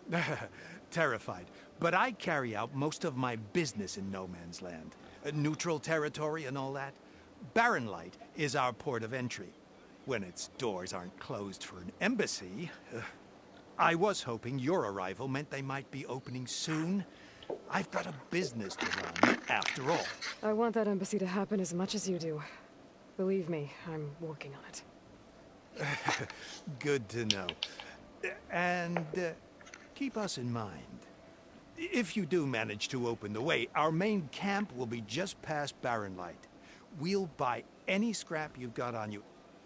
Speaker 11: Terrified. But I carry out most of my business in no man's land. Neutral territory and all that. Barren Light is our port of entry. When its doors aren't closed for an embassy. I was hoping your arrival meant they might be opening soon. I've got a business to run, after all.
Speaker 1: I want that embassy to happen as much as you do. Believe me, I'm working on it.
Speaker 11: Good to know. And keep us in mind. If you do manage to open the way, our main camp will be just past Barren Light. We'll buy any scrap you've got on you.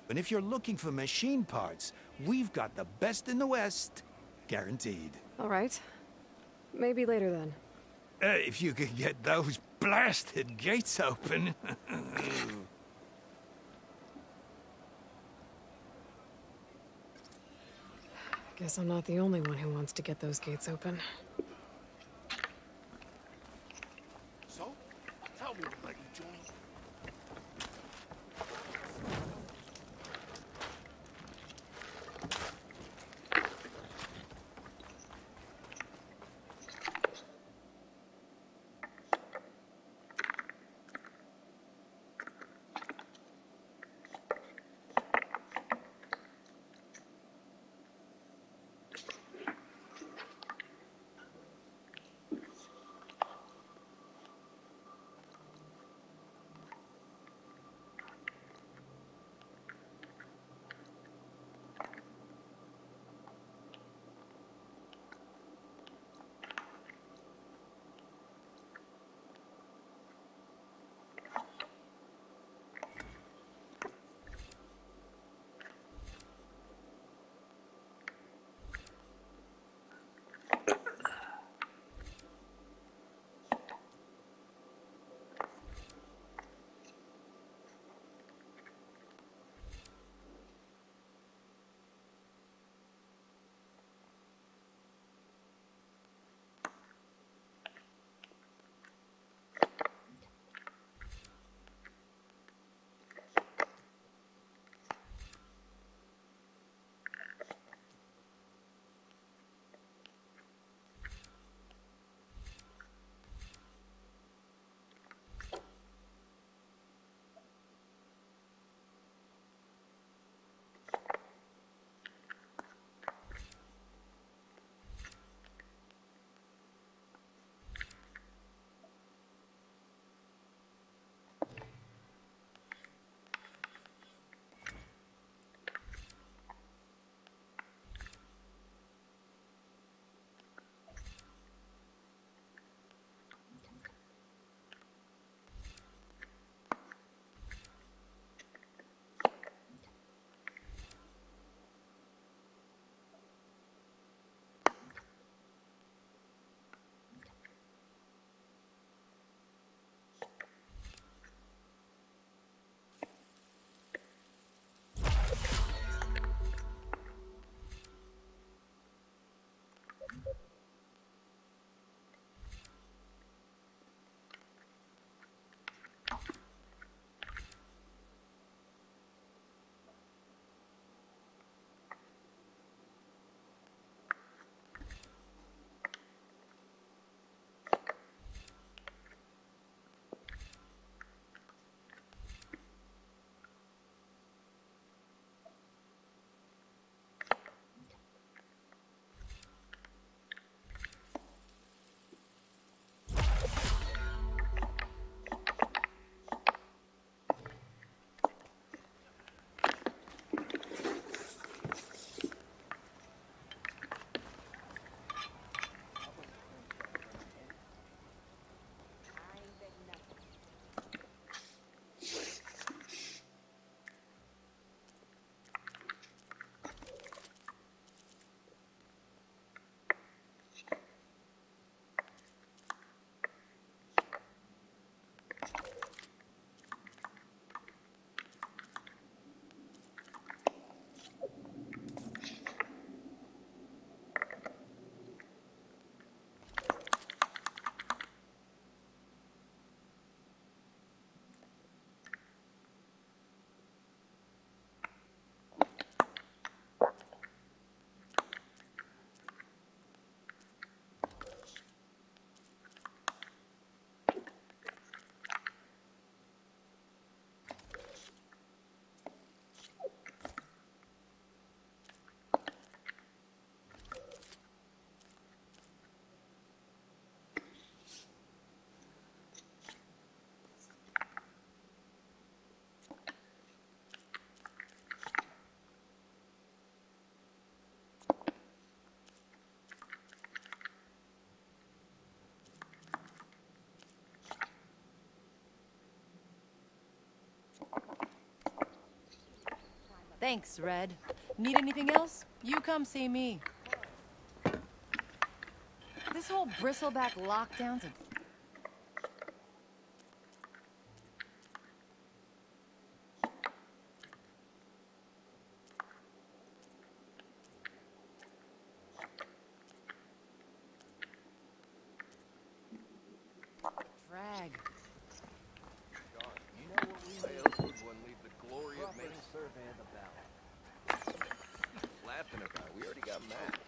Speaker 11: And if you're looking for machine parts, we've got the best in the West. Guaranteed.
Speaker 1: All right. Maybe later then.
Speaker 11: If you could get those blasted gates open.
Speaker 1: Guess I'm not the only one who wants to get those gates open.
Speaker 16: So, tell me, Lady Joan.
Speaker 6: Thanks, Red. Need anything else? You come see me. This whole bristleback lockdown's a... drag.
Speaker 17: You know what we fails would one leave the glory of making survey of the valley. Laughing about, we already got maps.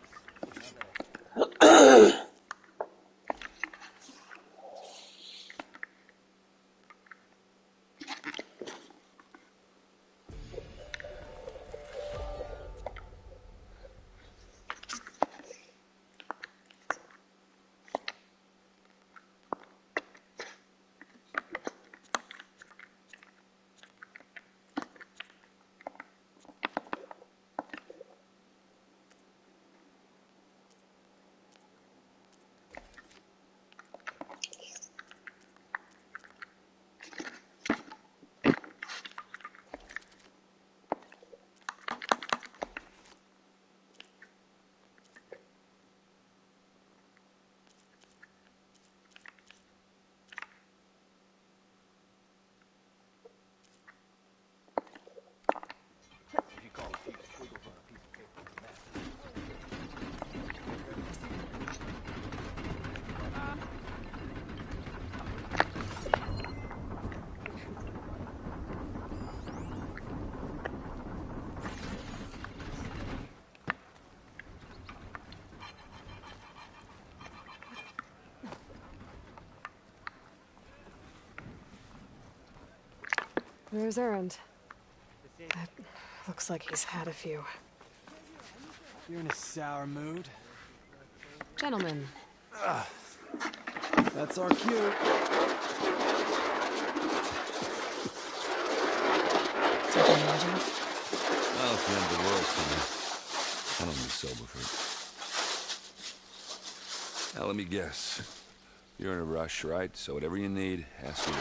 Speaker 1: Where's Errand? That looks like he's had a few.
Speaker 15: You're in a sour mood.
Speaker 1: Gentlemen.
Speaker 15: That's our cue.
Speaker 1: Something wrong, Jeff?
Speaker 12: Well, if the end of the world's coming, I don't be sober for it. Now, let me guess. You're in a rush, right? So whatever you need, ask me.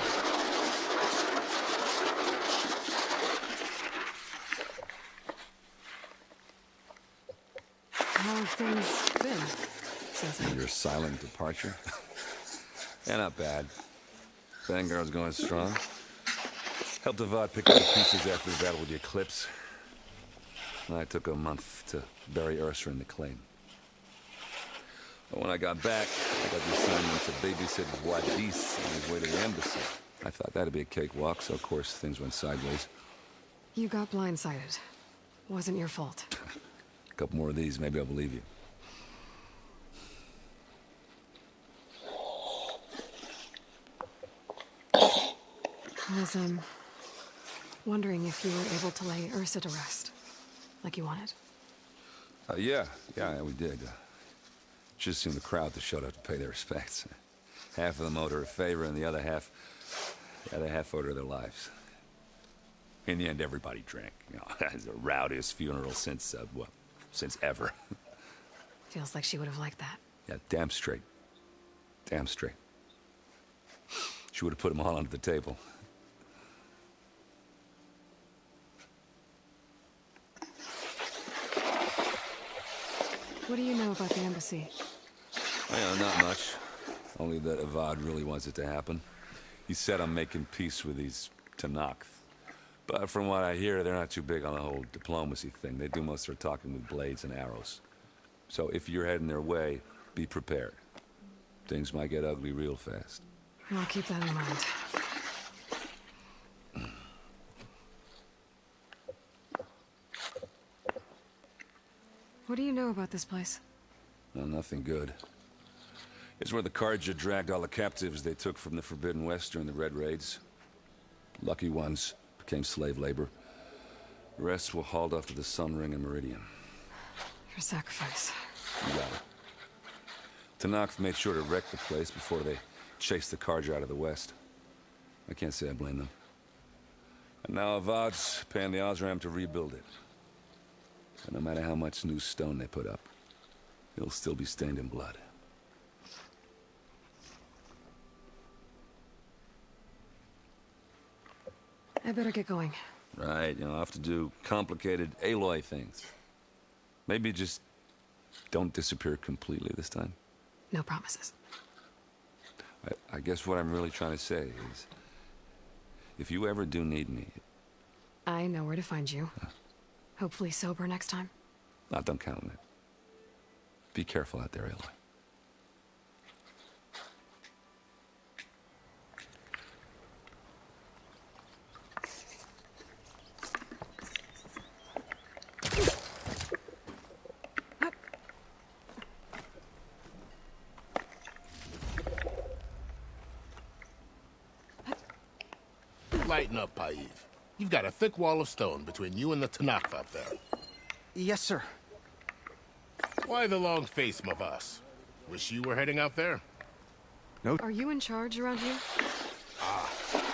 Speaker 1: How have things been since
Speaker 12: Your silent departure? Yeah, not bad. Vanguard's going strong. Helped Avad pick up the pieces after the battle with the Eclipse. And I took a month to bury Ursa in the claim. But when I got back, I got the assignment to babysit Wadis on his way to the embassy. I thought that'd be a cakewalk, so of course things went sideways.
Speaker 1: You got blindsided. Wasn't your fault.
Speaker 12: A couple more of these, maybe I'll believe you.
Speaker 1: I was, wondering if you were able to lay Ursa to rest, like you wanted.
Speaker 12: Yeah, we did. Just seemed the crowd that showed up to pay their respects. Half of them owed her a favor, and the other half owed her their lives. In the end, everybody drank. You know, it's the rowdiest funeral since ever.
Speaker 1: Feels like she would have liked that.
Speaker 12: Yeah, damn straight. Damn straight. She would have put them all under the table.
Speaker 1: What do you know about the embassy?
Speaker 12: Well, not much. Only that Avad really wants it to happen. He said I'm making peace with these Tanakh. But from what I hear, they're not too big on the whole diplomacy thing. They do most of their talking with blades and arrows. So if you're heading their way, be prepared. Things might get ugly real fast.
Speaker 1: I'll keep that in mind. What do you know about this place?
Speaker 12: Well, nothing good. It's where the Carja dragged all the captives they took from the Forbidden West during the Red Raids. Lucky ones became slave labor. The rest were hauled off to the Sun Ring and Meridian.
Speaker 1: Your sacrifice.
Speaker 12: You got it. Tanakh made sure to wreck the place before they chased the Carja out of the West. I can't say I blame them. And now Avad's paying the Osram to rebuild it. And no matter how much new stone they put up, it'll still be stained in blood.
Speaker 1: I better get going.
Speaker 12: Right, I'll have to do complicated Aloy things. Maybe just don't disappear completely this time.
Speaker 1: No promises.
Speaker 12: I guess what I'm really trying to say is, if you ever do need me...
Speaker 1: I know where to find you. Hopefully sober next time.
Speaker 12: Don't count on it. Be careful out there, Aloy.
Speaker 16: Lighten up, Paiv. You've got a thick wall of stone between you and the Tanakh up there.
Speaker 15: Yes, sir.
Speaker 16: Why the long face, Mavas? Wish you were heading out there?
Speaker 15: No.
Speaker 1: Are you in charge around here?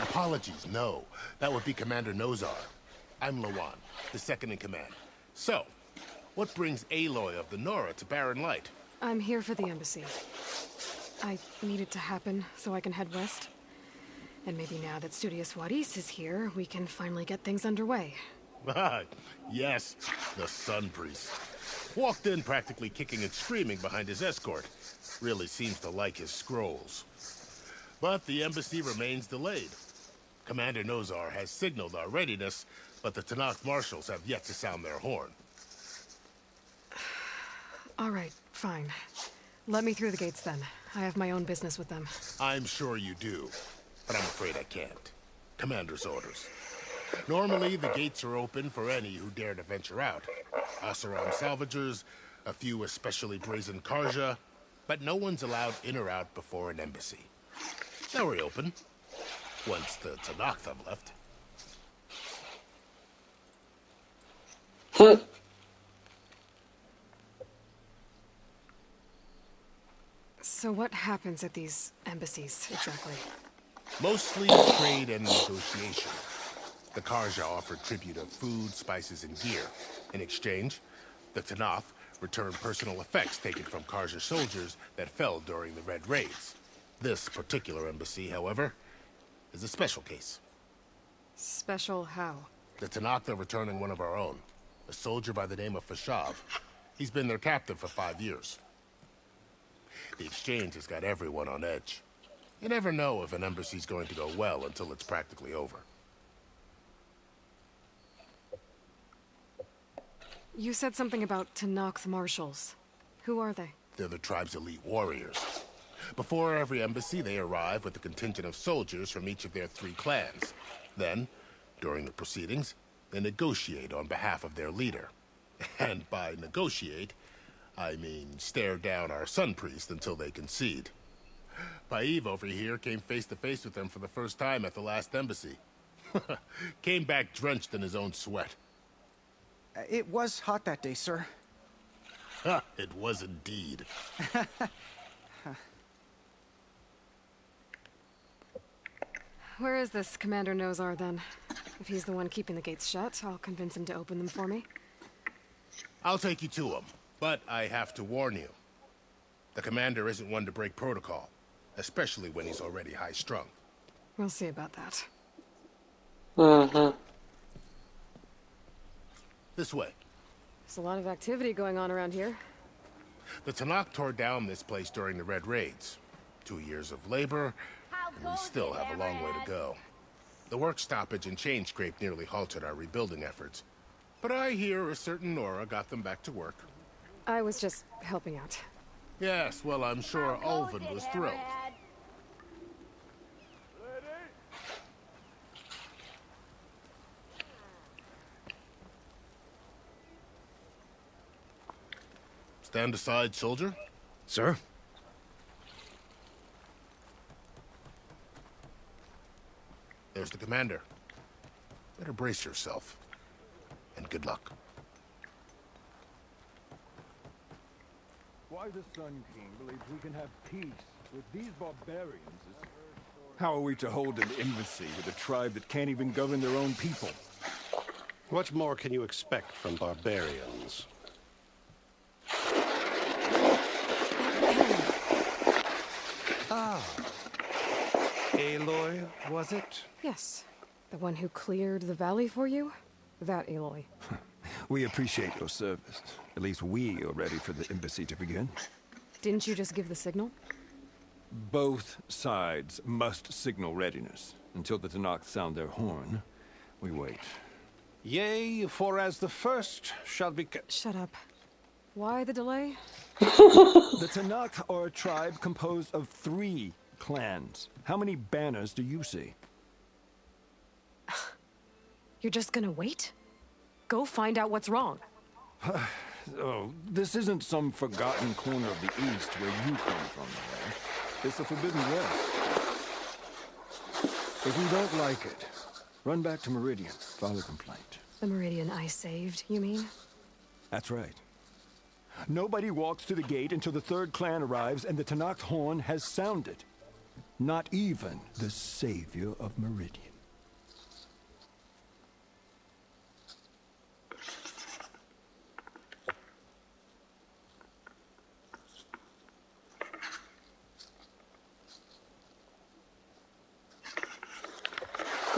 Speaker 16: Apologies, no. That would be Commander Nozar. I'm Lawan, the second in command. So, what brings Aloy of the Nora to Barren Light?
Speaker 1: I'm here for the embassy. I need it to happen so I can head west. And maybe now that Studious Wadis is here, we can finally get things underway.
Speaker 16: Yes, the Sun Priest. Walked in practically kicking and screaming behind his escort. Really seems to like his scrolls. But the embassy remains delayed. Commander Nozar has signaled our readiness, but the Tanakh marshals have yet to sound their horn.
Speaker 1: All right, fine. Let me through the gates then. I have my own business with them.
Speaker 16: I'm sure you do, but I'm afraid I can't. Commander's orders. Normally, the gates are open for any who dare to venture out. Asaram salvagers, a few especially brazen Karja, but no one's allowed in or out before an embassy. They'll reopen, once the Tanakh have left.
Speaker 1: So what happens at these embassies, exactly?
Speaker 16: Mostly trade and negotiation. The Karja offer tribute of food, spices, and gear. In exchange, the Tanakh return personal effects taken from Karja soldiers that fell during the Red Raids. This particular embassy, however, is a special case.
Speaker 1: Special how?
Speaker 16: The Tanakh are returning one of our own, a soldier by the name of Fashav. He's been their captive for 5 years. The exchange has got everyone on edge. You never know if an embassy's going to go well until it's practically over.
Speaker 1: You said something about Tanakh marshals. Who are they?
Speaker 16: They're the tribe's elite warriors. Before every embassy, they arrive with a contingent of soldiers from each of their 3 clans. Then, during the proceedings, they negotiate on behalf of their leader. And by negotiate, I mean stare down our Sun Priest until they concede. Paiv over here came face to face with them for the first time at the last embassy. Came back drenched in his own sweat.
Speaker 15: It was hot that day, sir.
Speaker 16: It was indeed.
Speaker 1: Where is this Commander Nozar, then? If he's the one keeping the gates shut, I'll convince him to open them for me.
Speaker 16: I'll take you to him, but I have to warn you. The commander isn't one to break protocol, especially when he's already high-strung.
Speaker 1: We'll see about that.
Speaker 16: This way.
Speaker 1: There's a lot of activity going on around here.
Speaker 16: The Tanakh tore down this place during the Red Raids. 2 years of labor, and we still have a long way to go. The work stoppage and chain scrape nearly halted our rebuilding efforts. But I hear a certain Nora got them back to work.
Speaker 1: I was just helping out.
Speaker 16: Yes, well, I'm sure Ulvin was thrilled. Stand aside, soldier.
Speaker 11: Sir?
Speaker 16: There's the commander. Better brace yourself. And good luck.
Speaker 17: Why the Sun King believes we can have peace with these barbarians is...
Speaker 10: How are we to hold an embassy with a tribe that can't even govern their own people?
Speaker 22: What more can you expect from barbarians?
Speaker 21: Ah. Aloy, was it?
Speaker 1: Yes. The one who cleared the valley for you? That Aloy.
Speaker 10: We appreciate your service. At least we are ready for the embassy to begin.
Speaker 1: Didn't you just give the signal?
Speaker 10: Both sides must signal readiness. Until the Tanakh sound their horn, we wait.
Speaker 22: Yea, for as the first shall be...
Speaker 1: Shut up. Why the delay?
Speaker 10: The Tanakh are a tribe composed of 3 clans. How many banners do you see?
Speaker 1: You're just gonna wait? Go find out what's wrong.
Speaker 10: Oh, this isn't some forgotten corner of the East where you come from, man. It's the Forbidden West. If you don't like it, run back to Meridian, file a complaint.
Speaker 1: The Meridian I saved, you mean?
Speaker 10: That's right. Nobody walks to the gate until the 3rd clan arrives and the Tanakh's horn has sounded. Not even the savior of Meridian.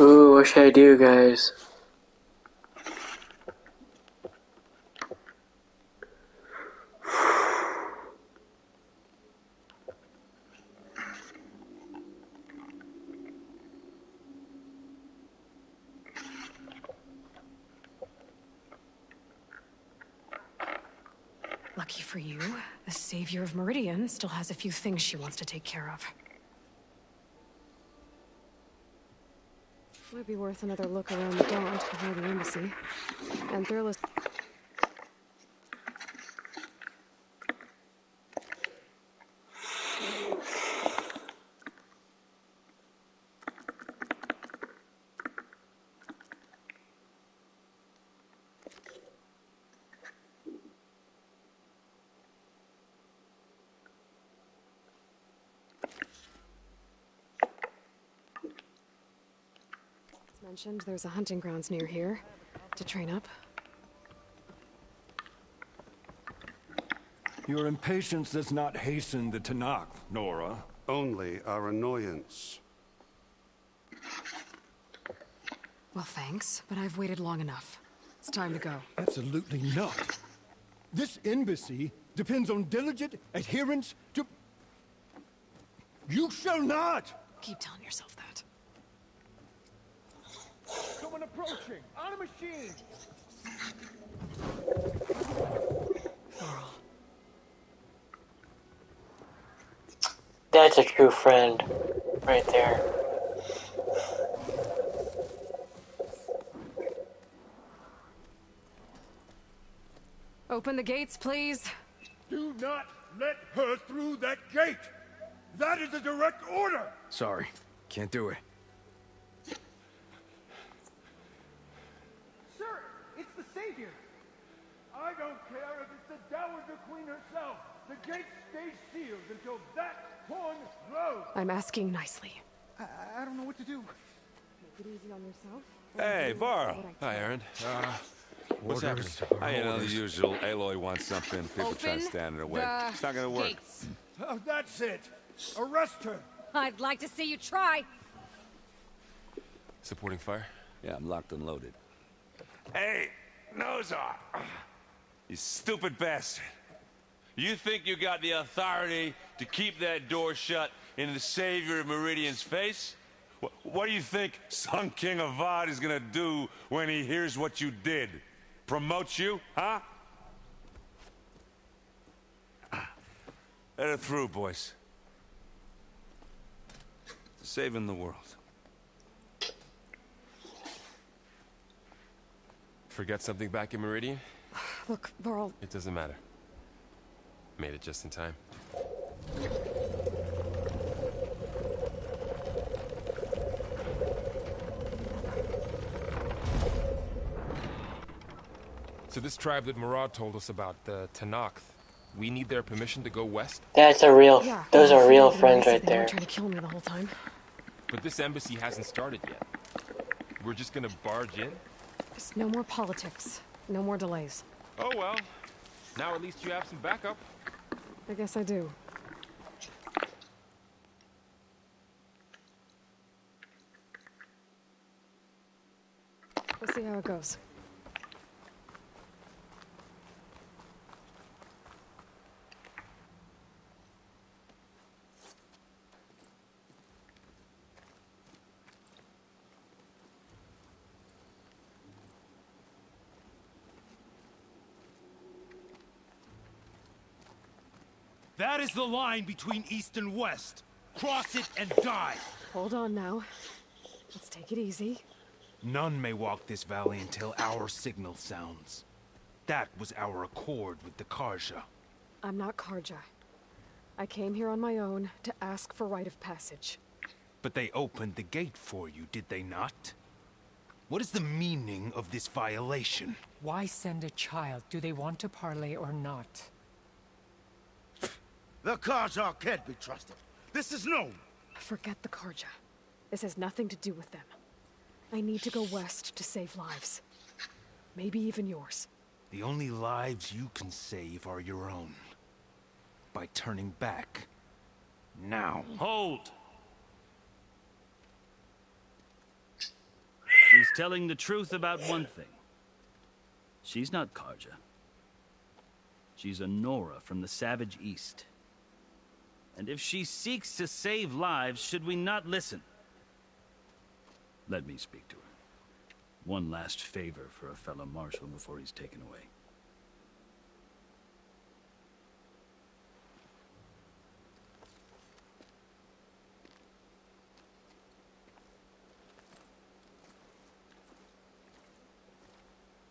Speaker 2: Ooh, what should I do, guys?
Speaker 1: Lucky for you, the savior of Meridian still has a few things she wants to take care of. Might be worth another look around the Daunt before the embassy. And Thurless... mentioned there's a hunting grounds near here to train up.
Speaker 10: Your impatience does not hasten the Tanakh, Nora.
Speaker 22: Only our annoyance.
Speaker 1: Well, thanks, but I've waited long enough. It's time to go.
Speaker 10: Absolutely not. This embassy depends on diligent adherence to... You shall not!
Speaker 1: Keep telling yourself that.
Speaker 14: Someone approaching! On a machine!
Speaker 2: That's a true friend, right there.
Speaker 1: Open the gates, please.
Speaker 14: Do not let her through that gate! That is a direct order!
Speaker 13: Sorry, can't do it.
Speaker 14: Sir, it's the Savior! I don't care if it's the Dowager Queen herself! The gate stays sealed until that horn blows!
Speaker 1: I'm asking nicely.
Speaker 14: I don't know what to do.
Speaker 1: Take it easy on yourself.
Speaker 5: Hey, Varl.
Speaker 13: Hi, Aaron. What's
Speaker 5: Orders
Speaker 13: happening?
Speaker 5: are
Speaker 13: You know, the
Speaker 5: orders.
Speaker 13: usual. Aloy wants something. People try to
Speaker 4: Open
Speaker 13: stand in her way.
Speaker 4: the
Speaker 13: It's not gonna work.
Speaker 4: gates.
Speaker 14: Oh, that's it! Arrest her!
Speaker 4: I'd like to see you try.
Speaker 13: Supporting fire?
Speaker 12: Yeah, I'm locked and loaded.
Speaker 14: Hey, Nozar!
Speaker 5: You stupid bastard. You think you got the authority to keep that door shut in the savior of Meridian's face? What do you think Sun King Avad is gonna do when he hears what you did? Promote you, huh? Let her through, boys.
Speaker 12: Saving the world.
Speaker 13: Forget something back in Meridian?
Speaker 1: Look, Varl...
Speaker 13: It doesn't matter. Made it just in time. So this tribe that Murad told us about, the Tanakh, we need their permission to go west?
Speaker 2: That's a real...
Speaker 1: Yeah,
Speaker 2: those are real
Speaker 1: they
Speaker 2: friends
Speaker 1: said
Speaker 2: right
Speaker 1: they
Speaker 2: there.
Speaker 1: weren't trying to kill me the whole time.
Speaker 13: But this embassy hasn't started yet. We're just gonna barge in?
Speaker 1: Just no more politics. No more delays.
Speaker 13: Oh well. Now at least you have some backup.
Speaker 1: I guess I do. We'll see how it goes.
Speaker 15: That is the line between East and West. Cross it and die.
Speaker 1: Hold on now. Let's take it easy.
Speaker 15: None may walk this valley until our signal sounds. That was our accord with the Karja.
Speaker 1: I'm not Karja. I came here on my own to ask for rite of passage.
Speaker 15: But they opened the gate for you, did they not? What is the meaning of this violation?
Speaker 7: Why send a child? Do they want to parley or not?
Speaker 9: The Karja can't be trusted. This is known.
Speaker 1: Forget the Karja. This has nothing to do with them. I need to go west to save lives. Maybe even yours.
Speaker 15: The only lives you can save are your own. By turning back. Now.
Speaker 23: Hold! She's telling the truth about one thing. She's not Karja. She's a Nora from the Savage East. And if she seeks to save lives, should we not listen? Let me speak to her. One last favor for a fellow marshal before he's taken away.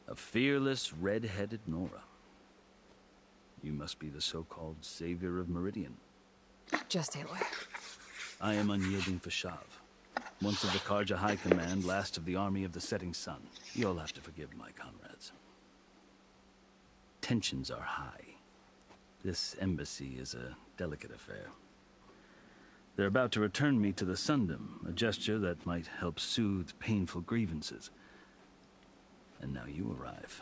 Speaker 23: A fearless, red-headed Nora. You must be the so-called savior of Meridian.
Speaker 1: Just Aloy.
Speaker 23: I am unyielding Fashav. Once of the Karja High Command, last of the army of the setting sun. You'll have to forgive my comrades. Tensions are high. This embassy is a delicate affair. They're about to return me to the Sundom, a gesture that might help soothe painful grievances. And now you arrive,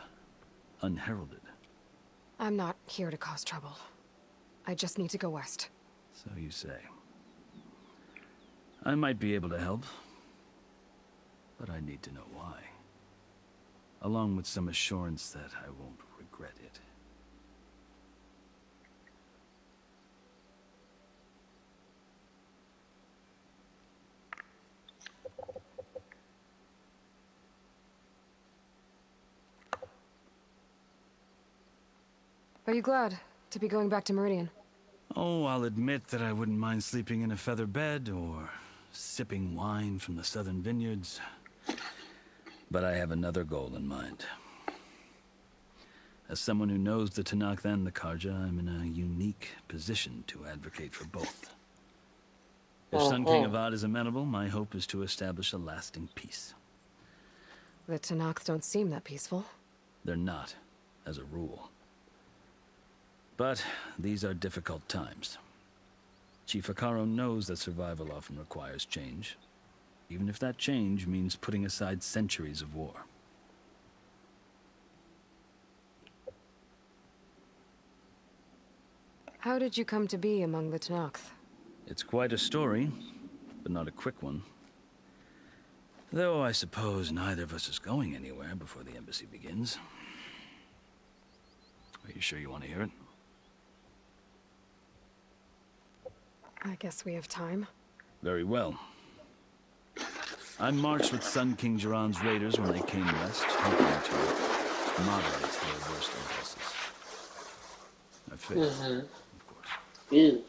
Speaker 23: unheralded.
Speaker 1: I'm not here to cause trouble. I just need to go west.
Speaker 23: So you say. I might be able to help, but I need to know why. Along with some assurance that I won't regret it.
Speaker 1: Are you glad to be going back to Meridian?
Speaker 23: Oh, I'll admit that I wouldn't mind sleeping in a feather bed or sipping wine from the southern vineyards. But I have another goal in mind. As someone who knows the Tenakth and the Karja, I'm in a unique position to advocate for both. If Sun King Avad is amenable, my hope is to establish a lasting peace.
Speaker 1: The Tenakth don't seem that peaceful.
Speaker 23: They're not, as a rule. But these are difficult times. Chief Akaro knows that survival often requires change, even if that change means putting aside centuries of war.
Speaker 1: How did you come to be among the Tenakth?
Speaker 23: It's quite a story, but not a quick one. Though I suppose neither of us is going anywhere before the embassy begins. Are you sure you want to hear it?
Speaker 1: I guess we have time.
Speaker 23: Very well. I marched with Sun King Jiran's raiders when they came west, hoping to moderate their worst impulses. I failed, of course.
Speaker 2: Ew.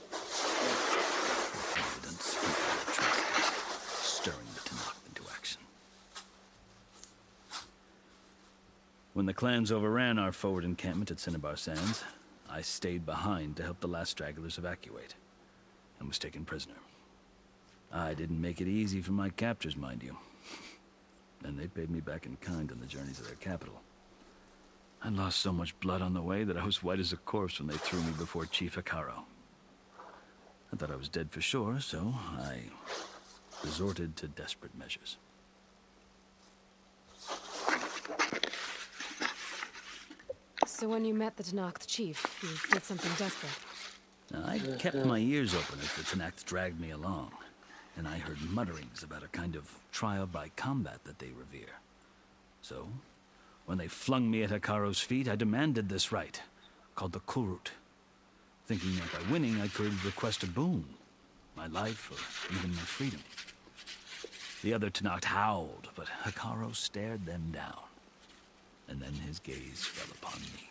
Speaker 23: Confident, speaking atrocities, stirring the Tenakth into action. When the clans overran our forward encampment at Cinnabar Sands, I stayed behind to help the last stragglers evacuate, and was taken prisoner. I didn't make it easy for my captors, mind you. And they paid me back in kind on the journey to their capital. I lost so much blood on the way that I was white as a corpse when they threw me before Chief Akaro. I thought I was dead for sure, so I resorted to desperate measures.
Speaker 1: So when you met the Tenakth chief, you did something desperate.
Speaker 23: Now, I kept my ears open as the Tenakth dragged me along, and I heard mutterings about a kind of trial by combat that they revere. So, when they flung me at Hikaro's feet, I demanded this right, called the Kurut, thinking that by winning I could request a boon, my life or even my freedom. The other Tenakth howled, but Hikaru stared them down, and then his gaze fell upon me.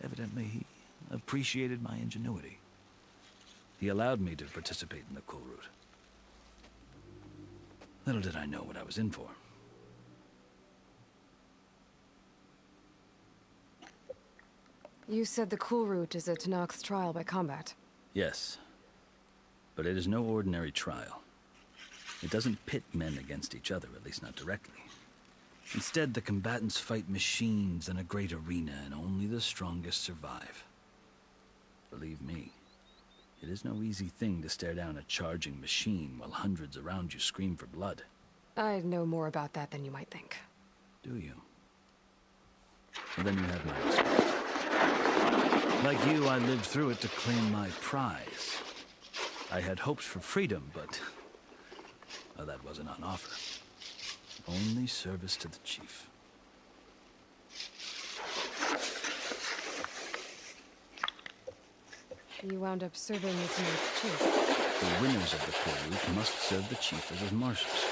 Speaker 23: Evidently, he appreciated my ingenuity. He allowed me to participate in the Kurut. Little did I know what I was in for.
Speaker 1: You said the Kulrut is a Tenakth's trial by combat.
Speaker 23: Yes, but it is no ordinary trial. It doesn't pit men against each other, at least not directly. Instead, the combatants fight machines in a great arena, and only the strongest survive. Believe me, it is no easy thing to stare down a charging machine while hundreds around you scream for blood.
Speaker 1: I know more about that than you might think.
Speaker 23: Do you? Well, then you have my respect. Like you, I lived through it to claim my prize. I had hopes for freedom, but well, that wasn't on offer. Only service to the chief.
Speaker 1: You wound up serving the Tenakth's chief.
Speaker 23: The winners of the Kurut must serve the chief as his marshals.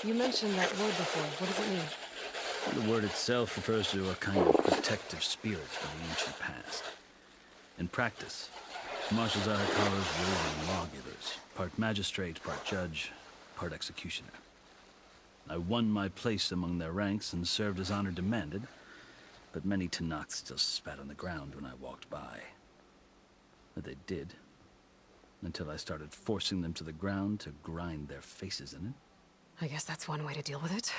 Speaker 1: You mentioned that word before. What does it mean?
Speaker 23: The word itself refers to a kind of protective spirit from the ancient past. In practice, marshals are Hikaru's roving lawgivers, part magistrate, part judge, part executioner. I won my place among their ranks and served as honor demanded, but many Tenakth still spat on the ground when I walked by. But they did, until I started forcing them to the ground to grind their faces in it.
Speaker 1: I guess that's one way to deal with it.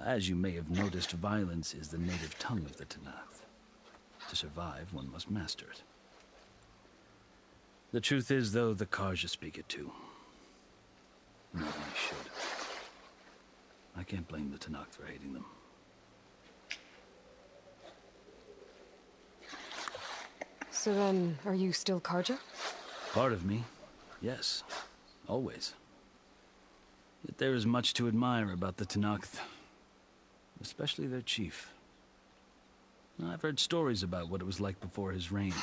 Speaker 23: As you may have noticed, violence is the native tongue of the Tenakth. To survive, one must master it. The truth is, though, the Karja speak it too. More than I should. I can't blame the Tenakth for hating them.
Speaker 1: So then, are you still Karja?
Speaker 23: Part of me, yes. Always. Yet there is much to admire about the Tenakth. Especially their chief. I've heard stories about what it was like before his reign.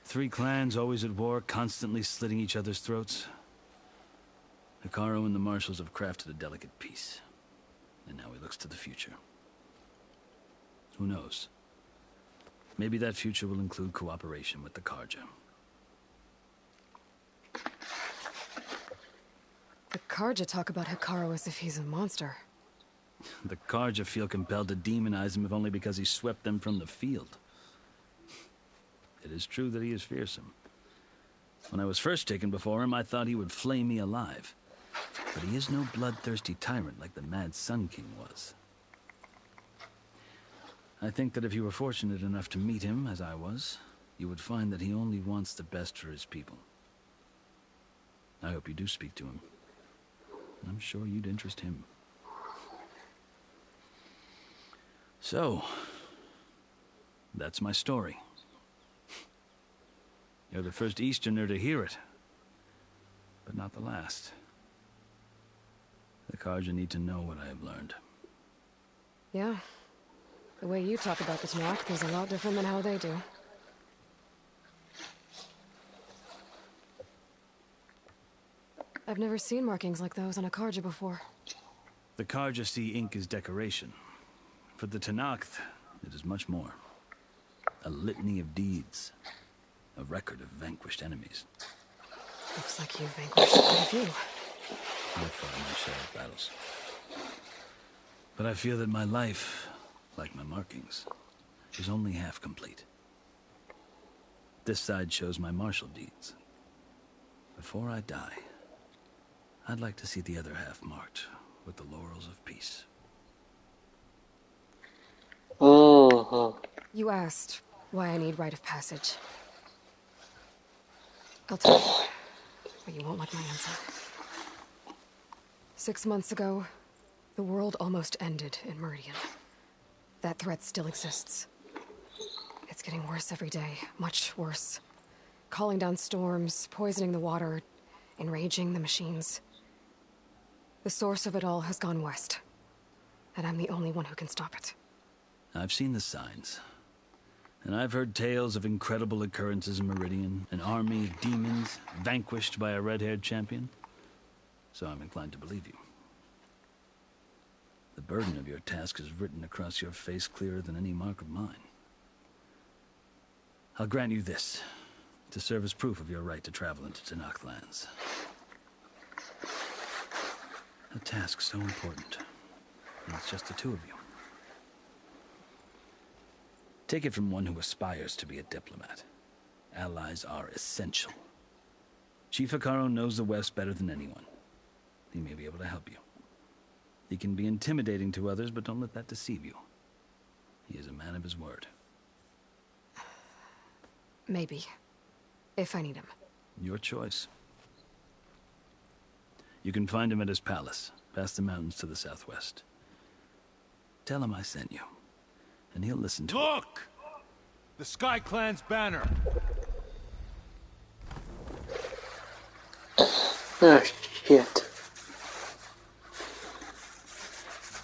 Speaker 23: 3 clans always at war, constantly slitting each other's throats. Hikaru and the marshals have crafted a delicate peace. And now he looks to the future. Who knows? Maybe that future will include cooperation with the Karja.
Speaker 1: The Karja talk about Hikaru as if he's a monster.
Speaker 23: The Karja feel compelled to demonize him if only because he swept them from the field. It is true that he is fearsome. When I was first taken before him, I thought he would flay me alive. But he is no bloodthirsty tyrant like the Mad Sun King was. I think that if you were fortunate enough to meet him, as I was, you would find that he only wants the best for his people. I hope you do speak to him. I'm sure you'd interest him. So, that's my story. You're the first Easterner to hear it, but not the last. The Karja need to know what I have learned.
Speaker 1: Yeah. The way you talk about the Tenakth is a lot different than how they do. I've never seen markings like those on a Karja before.
Speaker 23: The Karja see ink as decoration. For the Tenakth, it is much more. A litany of deeds. A record of vanquished enemies.
Speaker 1: Looks like you vanquished quite a few.
Speaker 23: I've fought my share of battles. But I feel that my life, like my markings, is only half complete. This side shows my martial deeds. Before I die, I'd like to see the other half marked with the laurels of peace.
Speaker 1: You asked why I need rite of passage. I'll tell you, but you won't like my answer. 6 months ago, the world almost ended in Meridian. That threat still exists. It's getting worse every day, much worse. Calling down storms, poisoning the water, enraging the machines. The source of it all has gone west. and I'm the only one who can stop it.
Speaker 23: I've seen the signs. And I've heard tales of incredible occurrences in Meridian, an army of demons vanquished by a red-haired champion. So I'm inclined to believe you. The burden of your task is written across your face clearer than any mark of mine. I'll grant you this, to serve as proof of your right to travel into Tenakth lands. A task so important, and it's just the two of you. Take it from one who aspires to be a diplomat. Allies are essential. Chief Hekarro knows the West better than anyone. He may be able to help you. He can be intimidating to others, but don't let that deceive you. He is a man of his word.
Speaker 1: Maybe. If I need him.
Speaker 23: Your choice. You can find him at his palace, past the mountains to the southwest. Tell him I sent you, and he'll listen to it.
Speaker 15: Look! The Sky Clan's banner.
Speaker 2: Oh, shit.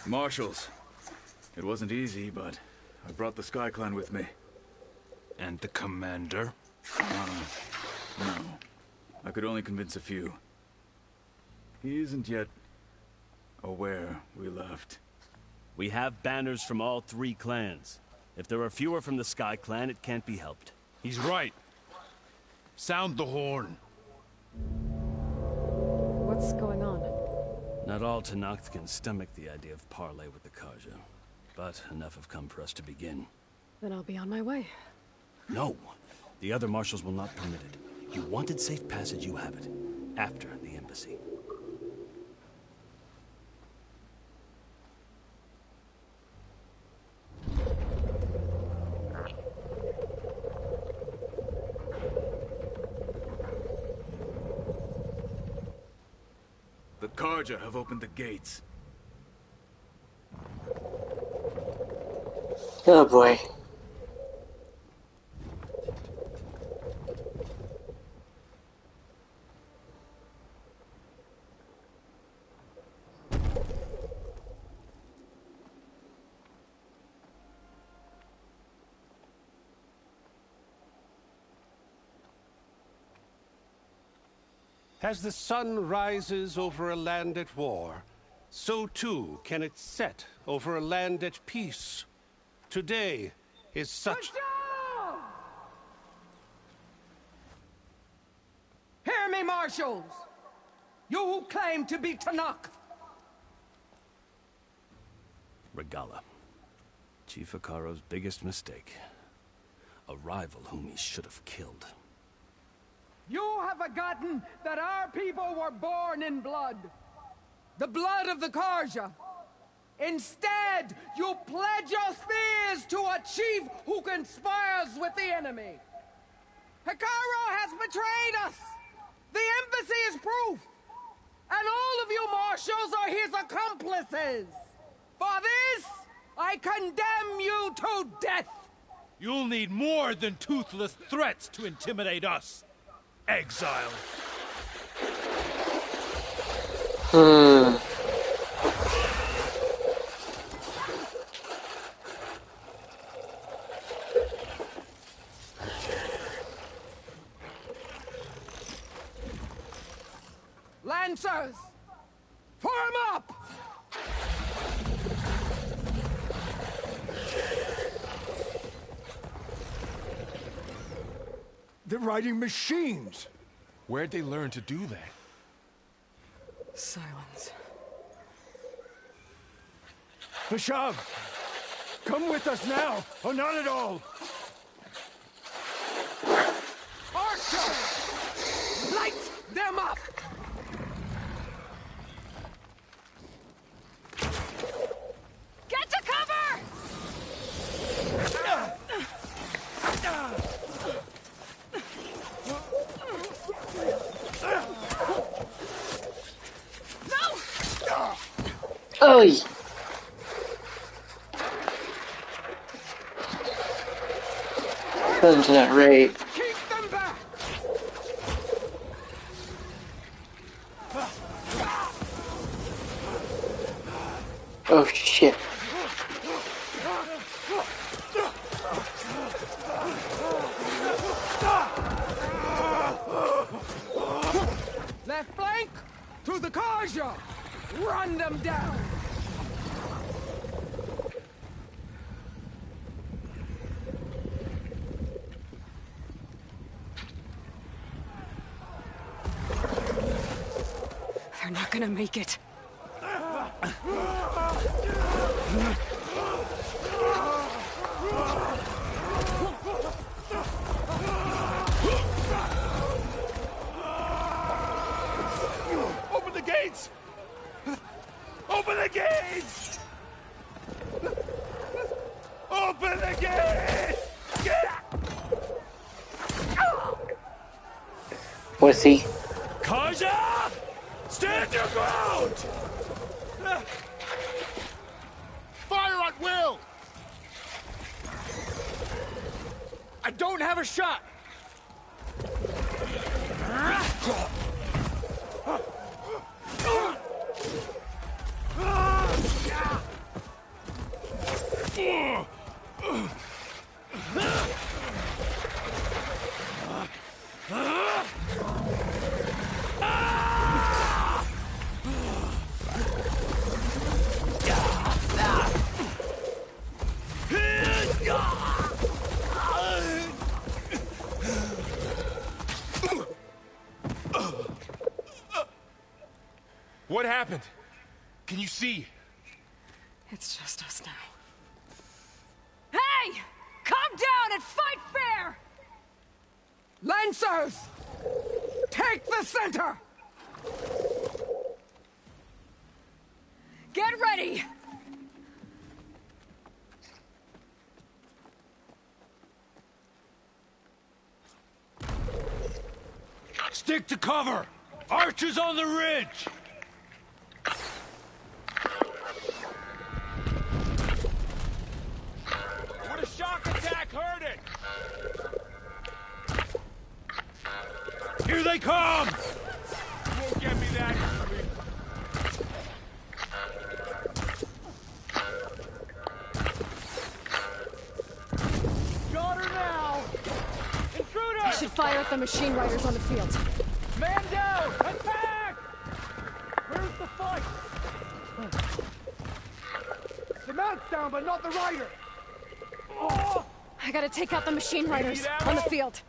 Speaker 8: Marshals. It wasn't easy, but I brought the Sky Clan with me.
Speaker 15: And the commander?
Speaker 8: No. I could only convince a few. He isn't yet aware we left.
Speaker 18: We have banners from all 3 clans. If there are fewer from the Sky Clan, it can't be helped.
Speaker 15: He's right. Sound the horn.
Speaker 1: What's going on?
Speaker 23: Not all Tenakth can stomach the idea of parley with the Karja, but enough have come for us to begin.
Speaker 1: Then I'll be on my way.
Speaker 18: No, the other marshals will not permit it. You wanted safe passage, you have it. After the embassy.
Speaker 8: The Karja have opened the gates.
Speaker 2: Oh boy.
Speaker 22: As the sun rises over a land at war, so too can it set over a land at peace. Today is such...
Speaker 20: Hear me, marshals! You who claim to be Tenakth!
Speaker 23: Regala. Chief Hekarro's biggest mistake. A rival whom he should have killed.
Speaker 20: You have forgotten that our people were born in blood. The blood of the Karja. Instead, you pledge your spears to a chief who conspires with the enemy. Hekarro has betrayed us. The embassy is proof. And all of you marshals are his accomplices. For this, I condemn you to death.
Speaker 15: You'll need more than toothless threats to intimidate us. Exile.
Speaker 20: Lancers, form up!
Speaker 10: They're riding machines!
Speaker 13: Where'd they learn to do that?
Speaker 1: Silence.
Speaker 10: Vashav! Come with us now, or not at all!
Speaker 20: Archers! Light them up!
Speaker 1: Get to cover!
Speaker 2: Oy! That's not right.
Speaker 20: Keep them back!
Speaker 2: Oh shit.
Speaker 20: Left flank! To the Karja! Run them down!
Speaker 1: They're not gonna make it.
Speaker 14: Open the gates! Open the gates! Open the gates!
Speaker 2: What's he?
Speaker 14: Kaja! Stand your ground!
Speaker 9: Fire at will!
Speaker 14: I don't have a shot!
Speaker 13: What happened? Can you see?
Speaker 1: It's just us now.
Speaker 20: Hey! Come down and fight fair! Lancers! Take the center! Get ready!
Speaker 14: Stick to cover! Archers on the ridge!
Speaker 13: Would a shock attack hurt it?
Speaker 14: Here they come!
Speaker 13: You won't get me that easily.
Speaker 20: Got her now! Intruder!
Speaker 1: You should fire at the machine riders on the field.
Speaker 20: Man down! Attack! Where's the fight? The mount's down, but not the rider! Oh!
Speaker 1: I gotta take out the machine riders on the field.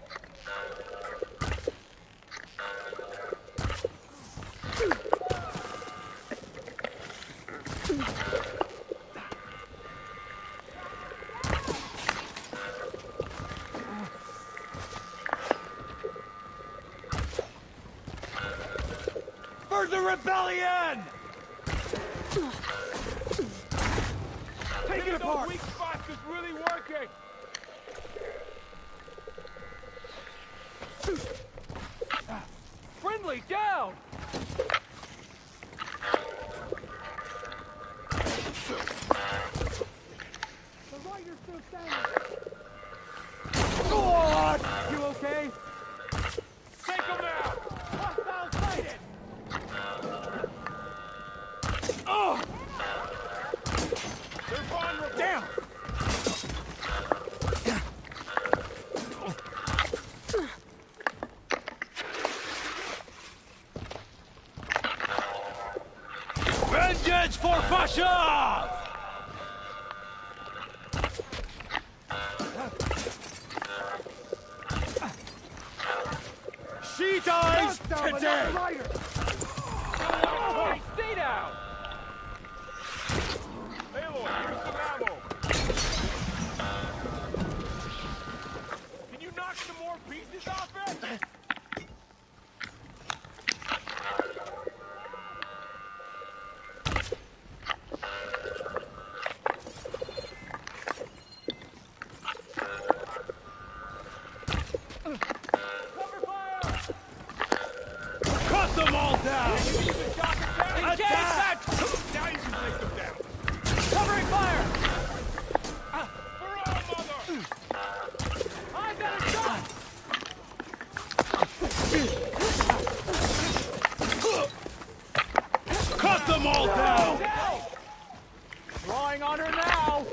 Speaker 14: For the rebellion!
Speaker 13: Take it apart! Weak spots is really working!
Speaker 20: Friendly down! The rider's still standing! God! You okay?
Speaker 13: Take him out!
Speaker 20: Hostile sighted!
Speaker 14: Oh!
Speaker 13: They're vulnerable!
Speaker 14: Down! Vengeance for Fasha! She dies today!
Speaker 13: Oh, stay down! Aloy, here's some ammo! Can you knock some more pieces off it?
Speaker 14: Cut them all down!
Speaker 13: Attack! Now you can take them down!
Speaker 20: Covering fire!
Speaker 13: For all, mother!
Speaker 20: I got a shot!
Speaker 14: Cut them all down!
Speaker 20: Drawing on her now!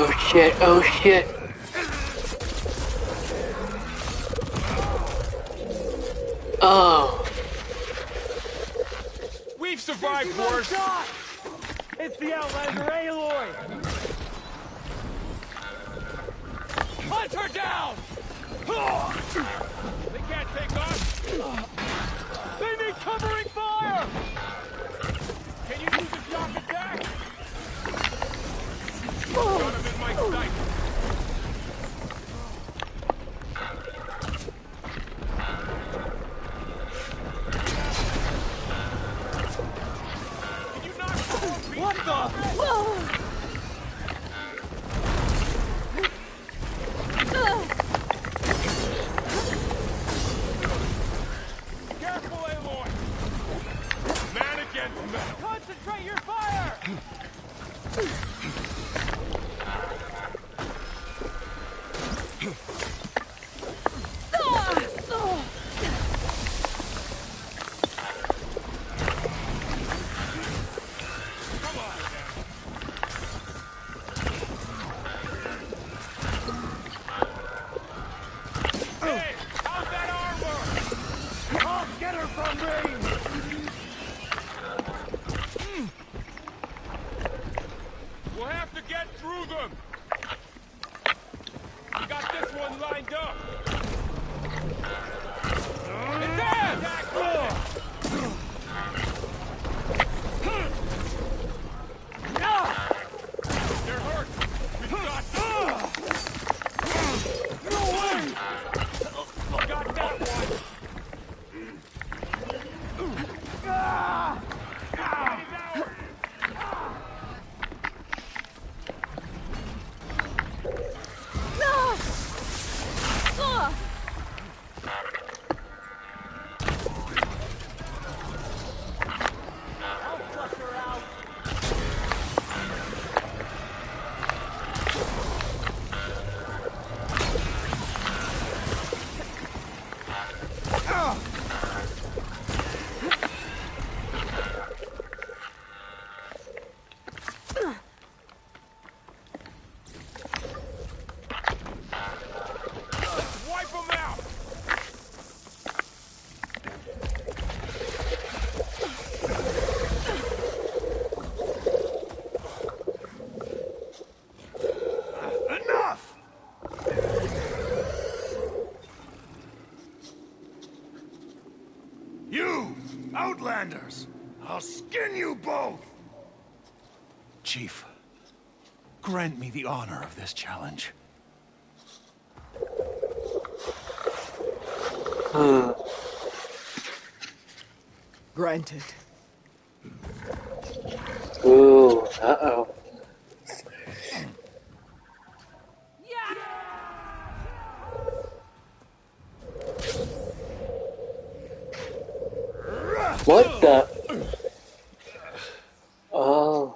Speaker 2: Oh shit, oh shit. Oh.
Speaker 13: We've survived worse.
Speaker 3: It's the Outlander, Aloy! Hunt her down!
Speaker 13: They can't take us.
Speaker 3: They need covering fire!
Speaker 13: Can you use a shock attack? Got him in my sight. Can you knock the
Speaker 3: What the?
Speaker 13: Careful, Aloy! Man against man!
Speaker 3: Concentrate your fire!
Speaker 13: Hey, how's that armor?
Speaker 3: I'll get her from range!
Speaker 13: We'll have to get through them. We got this one lined up. It's in! They're hurt. We've got
Speaker 3: No way!
Speaker 13: got that one.
Speaker 3: I'll flush her out!
Speaker 13: Wipe them out.
Speaker 11: Enough! You, Outlanders! I'll skin you both!
Speaker 15: Chief, grant me the honor of this challenge.
Speaker 1: Granted.
Speaker 2: Ooh, uh-oh. What the? Oh.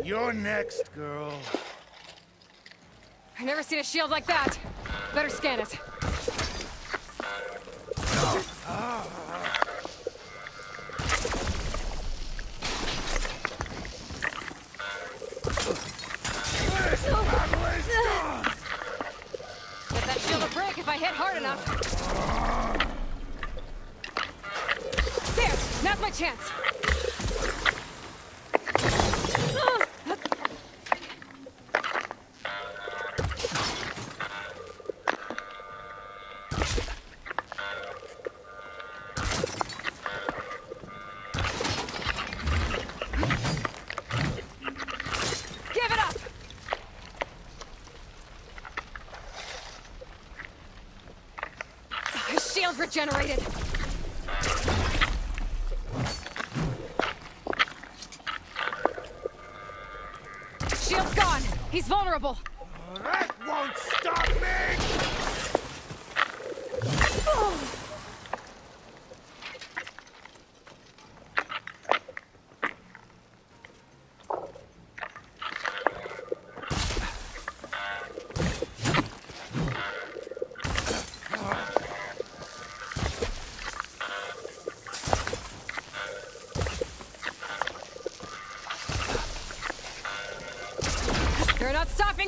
Speaker 11: You're next, girl.
Speaker 1: I've never seen a shield like that. Better scan it. Get that shield a break if I hit hard enough. There! Now's my chance! Give it up! His shield's regenerated. Shield's gone. He's vulnerable.
Speaker 11: That won't stop me!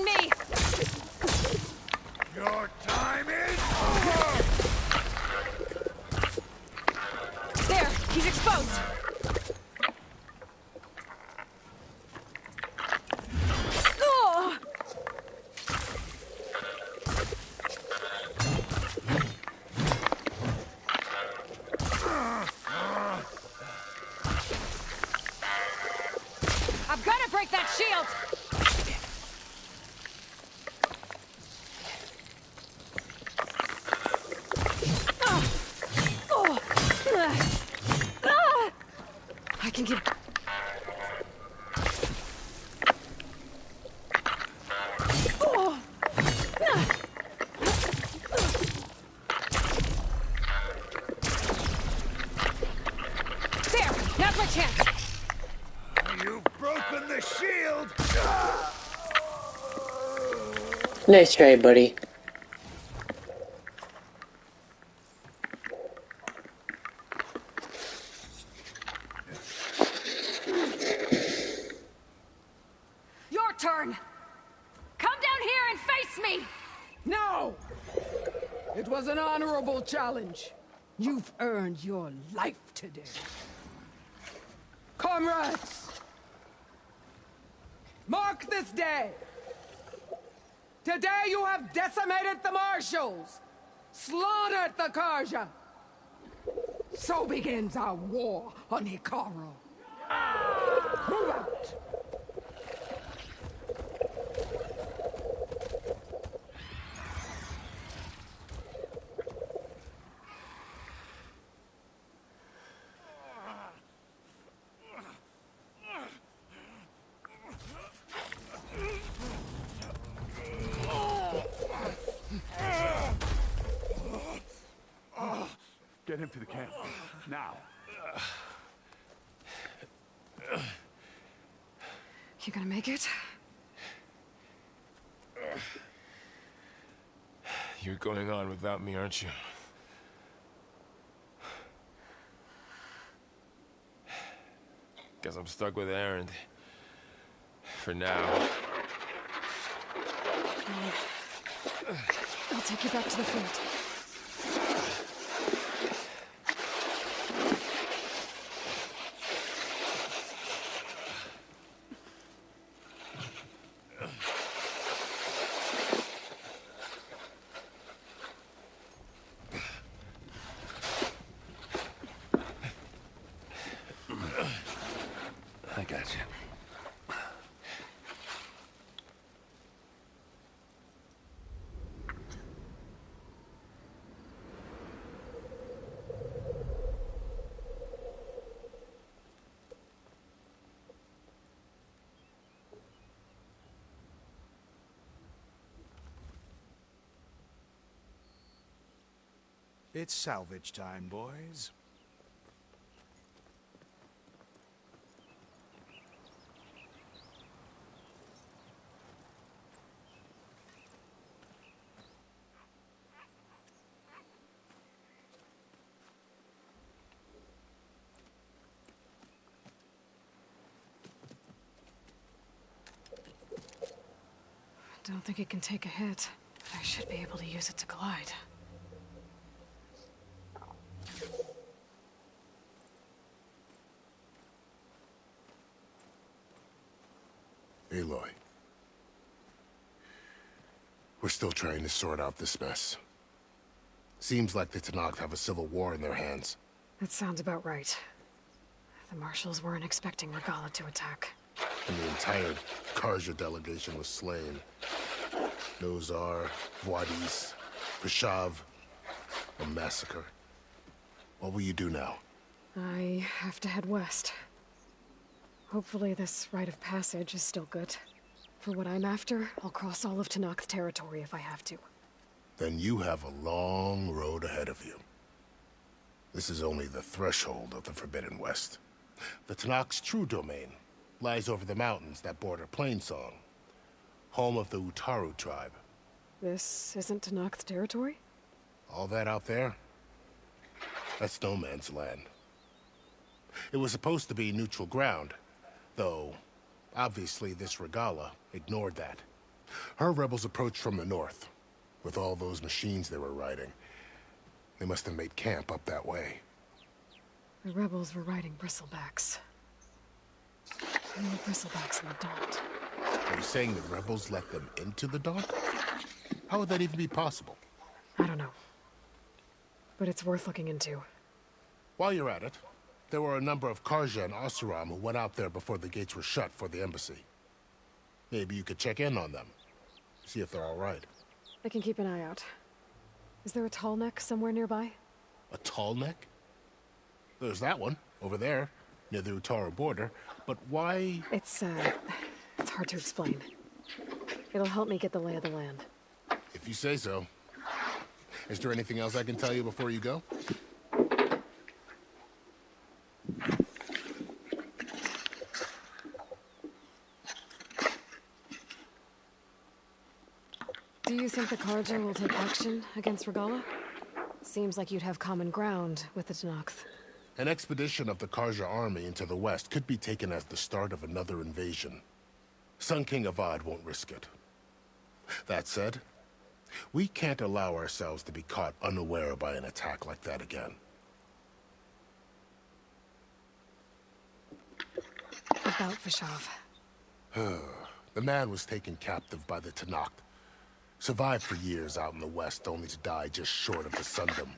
Speaker 1: behind me!
Speaker 14: Your time is over!
Speaker 1: There, he's exposed! Oh! I've got to break that shield! I can get... There! Now's my chance!
Speaker 14: You've broken the shield!
Speaker 2: Nice try, buddy.
Speaker 1: Your turn! Come down here and face me!
Speaker 20: No! It was an honorable challenge. You've earned your life today. Comrades! Mark this day! Today you have decimated the Marshals! Slaughtered the Karja! So begins our war on Hikaru. Move out!
Speaker 9: Get him to the camp. Now.
Speaker 1: You gonna make it?
Speaker 13: You're going on without me, aren't you? Guess I'm stuck with Aaron. For now.
Speaker 1: I'll take you back to the fort.
Speaker 12: I got you.
Speaker 11: It's salvage time, boys.
Speaker 1: Don't think it can take a hit, but I should be able to use it to glide.
Speaker 9: Aloy. We're still trying to sort out this mess. Seems like the Tenakth have a civil war in their hands.
Speaker 1: That sounds about right. The Marshals weren't expecting Regala to attack.
Speaker 9: And the entire Karja delegation was slain. Nozar, Wadis, Vashav, a massacre. What will you do now?
Speaker 1: I have to head west. Hopefully this rite of passage is still good. For what I'm after, I'll cross all of Tenakth territory if I have to.
Speaker 9: Then you have a long road ahead of you. This is only the threshold of the Forbidden West. The Tenakth's true domain lies over the mountains that border Plainsong, home of the Utaru tribe.
Speaker 1: This isn't Tenakth territory?
Speaker 9: All that out there? That's no man's land. It was supposed to be neutral ground, though obviously this Regala ignored that. Her rebels approached from the north, with all those machines they were riding. They must have made camp up that way.
Speaker 1: The rebels were riding bristlebacks. And there were bristlebacks in the Daunt.
Speaker 9: Are you saying the rebels let them into the Daunt? How would that even be possible?
Speaker 1: I don't know. But it's worth looking into.
Speaker 9: While you're at it, there were a number of Karja and Oseram who went out there before the gates were shut for the embassy. Maybe you could check in on them. See if they're all right.
Speaker 1: I can keep an eye out. Is there a tall neck somewhere nearby?
Speaker 9: A tall neck? There's that one, over there, near the Utaru border. But why...
Speaker 1: It's hard to explain. It'll help me get the lay of the land.
Speaker 9: If you say so. Is there anything else I can tell you before you go?
Speaker 1: Do you think the Karja will take action against Regala? Seems like you'd have common ground with the Tenakth.
Speaker 9: An expedition of the Karja army into the west could be taken as the start of another invasion. Sun King Avad won't risk it. That said, we can't allow ourselves to be caught unaware by an attack like that again.
Speaker 1: About Vishav.
Speaker 9: The man was taken captive by the Tenakth. Survived for years out in the west, only to die just short of the Sundom.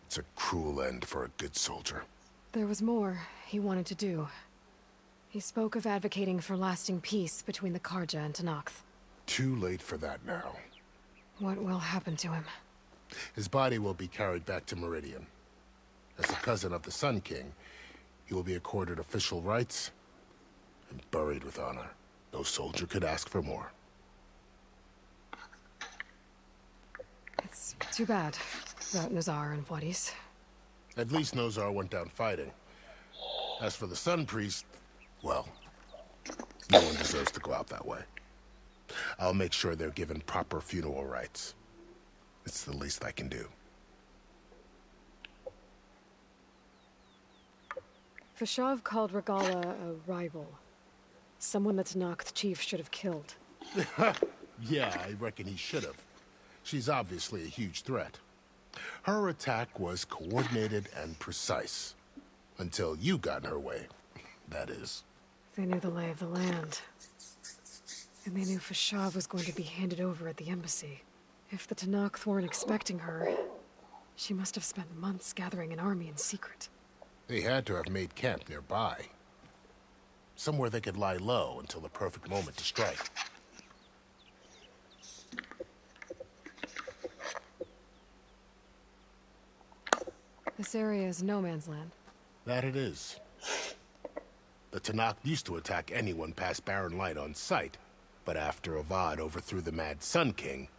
Speaker 9: It's a cruel end for a good soldier.
Speaker 1: There was more he wanted to do. He spoke of advocating for lasting peace between the Karja and Tenakth.
Speaker 9: Too late for that now.
Speaker 1: What will happen to him?
Speaker 9: His body will be carried back to Meridian. As a cousin of the Sun King, he will be accorded official rights and buried with honor. No soldier could ask for more.
Speaker 1: It's too bad about Nazar and Wadis.
Speaker 9: At least Nozar went down fighting. As for the Sun Priest, well, no one deserves to go out that way. I'll make sure they're given proper funeral rites. It's the least I can do.
Speaker 1: Vishav called Regala a rival. Someone the Tenakth chief should have killed.
Speaker 9: Yeah, I reckon he should have. She's obviously a huge threat. Her attack was coordinated and precise. Until you got in her way, that is.
Speaker 1: They knew the lay of the land. And they knew Vishav was going to be handed over at the embassy. If the Tenakth weren't expecting her, she must have spent months gathering an army in secret.
Speaker 9: They had to have made camp nearby. Somewhere they could lie low until the perfect moment to strike.
Speaker 1: This area is no man's land.
Speaker 9: That it is. The Tenakth used to attack anyone past Barren Light on sight, but after Avad overthrew the Mad Sun King,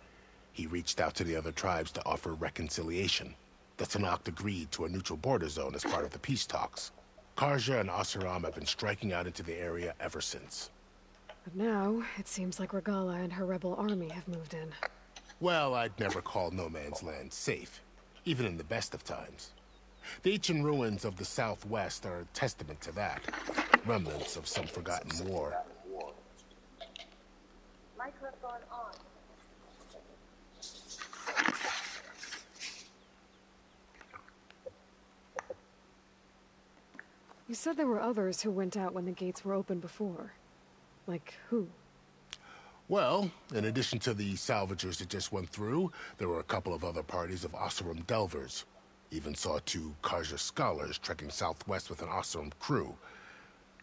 Speaker 9: he reached out to the other tribes to offer reconciliation. The Tenakth agreed to a neutral border zone as part of the peace talks. Karja and Oseram have been striking out into the area ever since.
Speaker 1: But now, it seems like Regala and her rebel army have moved in.
Speaker 9: Well, I'd never call no man's land safe, even in the best of times. The ancient ruins of the Southwest are a testament to that. Remnants of some forgotten war.
Speaker 6: Microphone on.
Speaker 1: You said there were others who went out when the gates were open before. Like who?
Speaker 9: Well, in addition to the salvagers that just went through, there were a couple of other parties of Oseram delvers. Even saw 2 Karja scholars trekking southwest with an Oseram crew.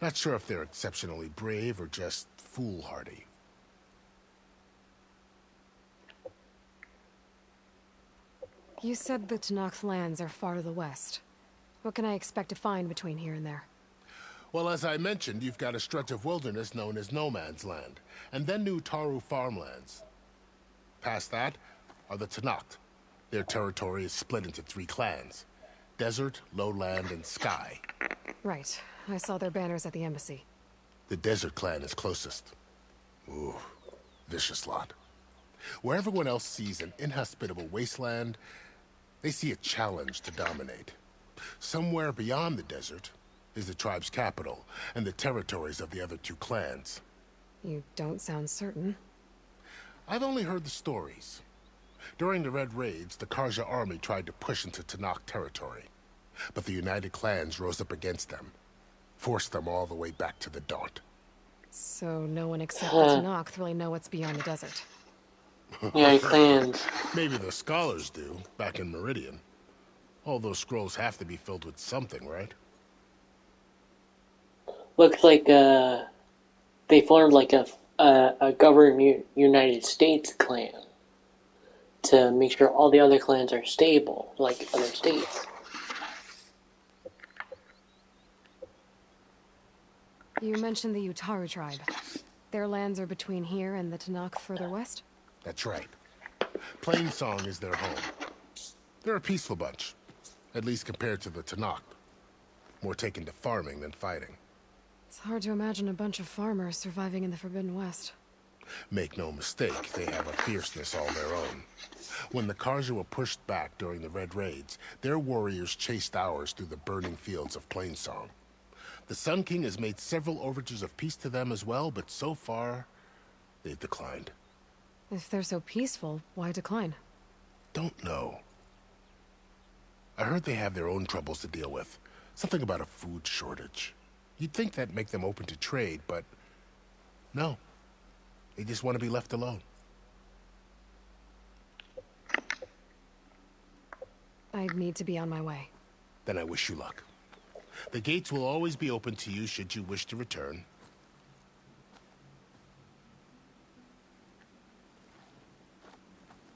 Speaker 9: Not sure if they're exceptionally brave or just foolhardy.
Speaker 1: You said the Tenakth lands are far to the west. What can I expect to find between here and there?
Speaker 9: Well, as I mentioned, you've got a stretch of wilderness known as No Man's Land, and then New Taru farmlands. Past that are the Tenakth. Their territory is split into 3 clans: Desert, Lowland, and Sky.
Speaker 1: Right. I saw their banners at the embassy.
Speaker 9: The Desert clan is closest. Ooh, vicious lot. Where everyone else sees an inhospitable wasteland, they see a challenge to dominate. Somewhere beyond the desert is the tribe's capital and the territories of the other 2 clans.
Speaker 1: You don't sound certain.
Speaker 9: I've only heard the stories. During the Red Raids, the Karja army tried to push into Tanakh territory, but the United Clans rose up against them, forced them all the way back to the Daunt.
Speaker 1: So no one except the Tanakh really know what's beyond the desert.
Speaker 2: Yeah, clans.
Speaker 9: Maybe the scholars do, back in Meridian. All those scrolls have to be filled with something, right?
Speaker 2: Looks like they formed like a governed United States clan to make sure all the other clans are stable, like other states.
Speaker 1: You mentioned the Utaru tribe. Their lands are between here and the Tanakh further west?
Speaker 9: That's right. Plainsong is their home. They're a peaceful bunch, at least compared to the Tanakh. More taken to farming than fighting.
Speaker 1: It's hard to imagine a bunch of farmers surviving in the Forbidden West.
Speaker 9: Make no mistake, they have a fierceness all their own. When the Karja were pushed back during the Red Raids, their warriors chased ours through the burning fields of Plainsong. The Sun King has made several overtures of peace to them as well, but so far, they've declined.
Speaker 1: If they're so peaceful, why decline?
Speaker 9: Don't know. I heard they have their own troubles to deal with. Something about a food shortage. You'd think that'd make them open to trade, but no. They just want to be left alone.
Speaker 1: I'd need to be on my way.
Speaker 9: Then I wish you luck. The gates will always be open to you should you wish to return.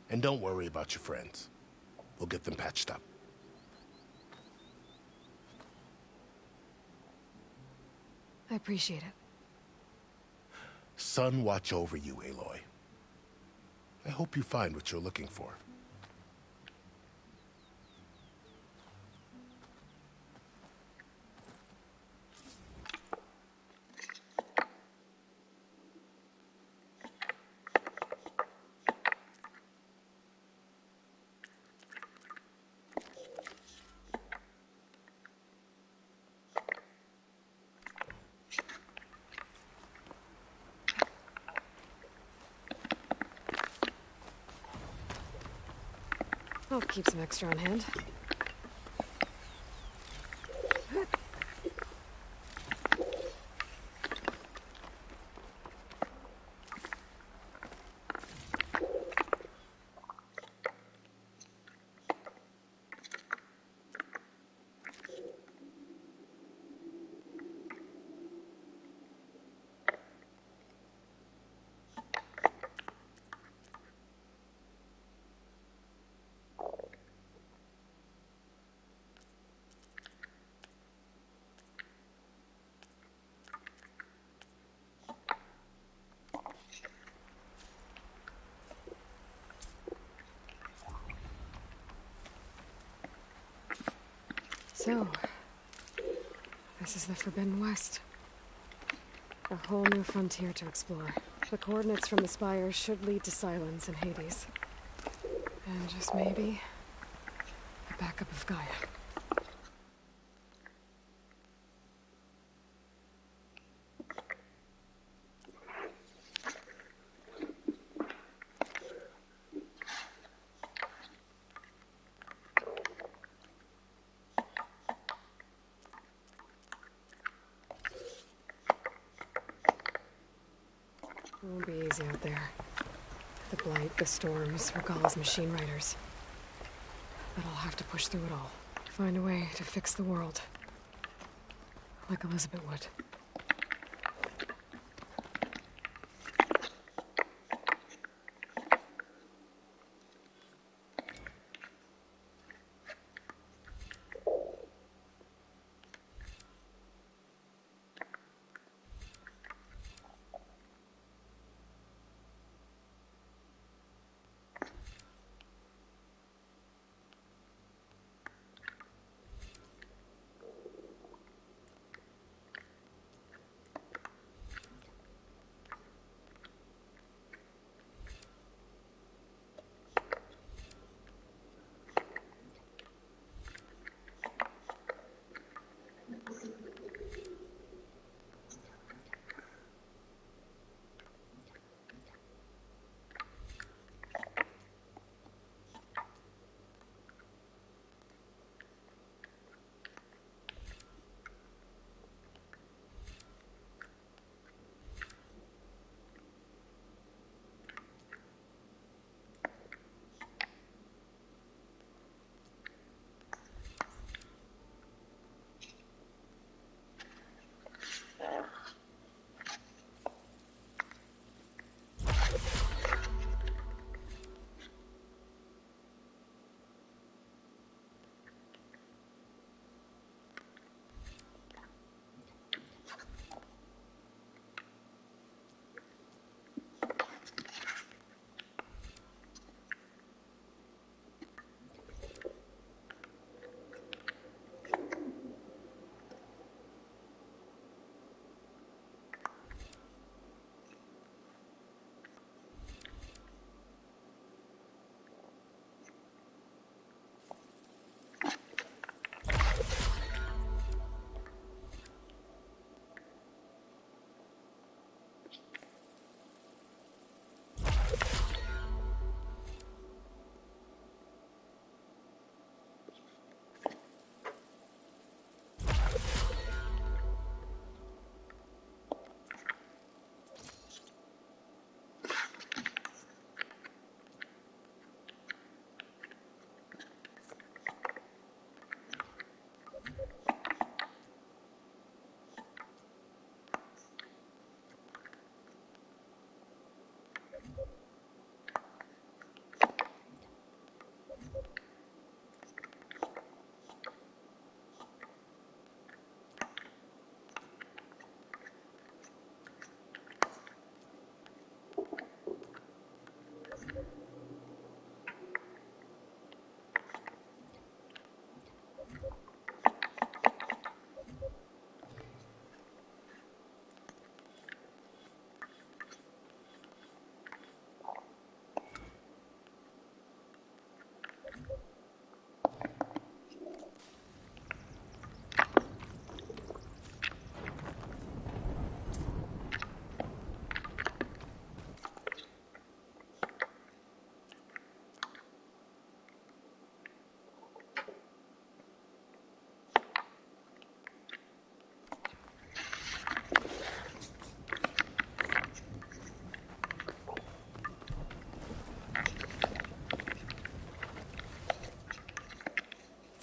Speaker 9: And don't worry about your friends. We'll get them patched up.
Speaker 1: I appreciate it.
Speaker 9: Sun watch over you, Aloy. I hope you find what you're looking for.
Speaker 1: I'll keep some extra on hand. So, this is the Forbidden West. A whole new frontier to explore. The coordinates from the spires should lead to Silence and Hades. And just maybe, a backup of Gaia. It won't be easy out there. The blight, the storms, Regal's machine riders. But I'll have to push through it all. Find a way to fix the world. Like Elizabeth would.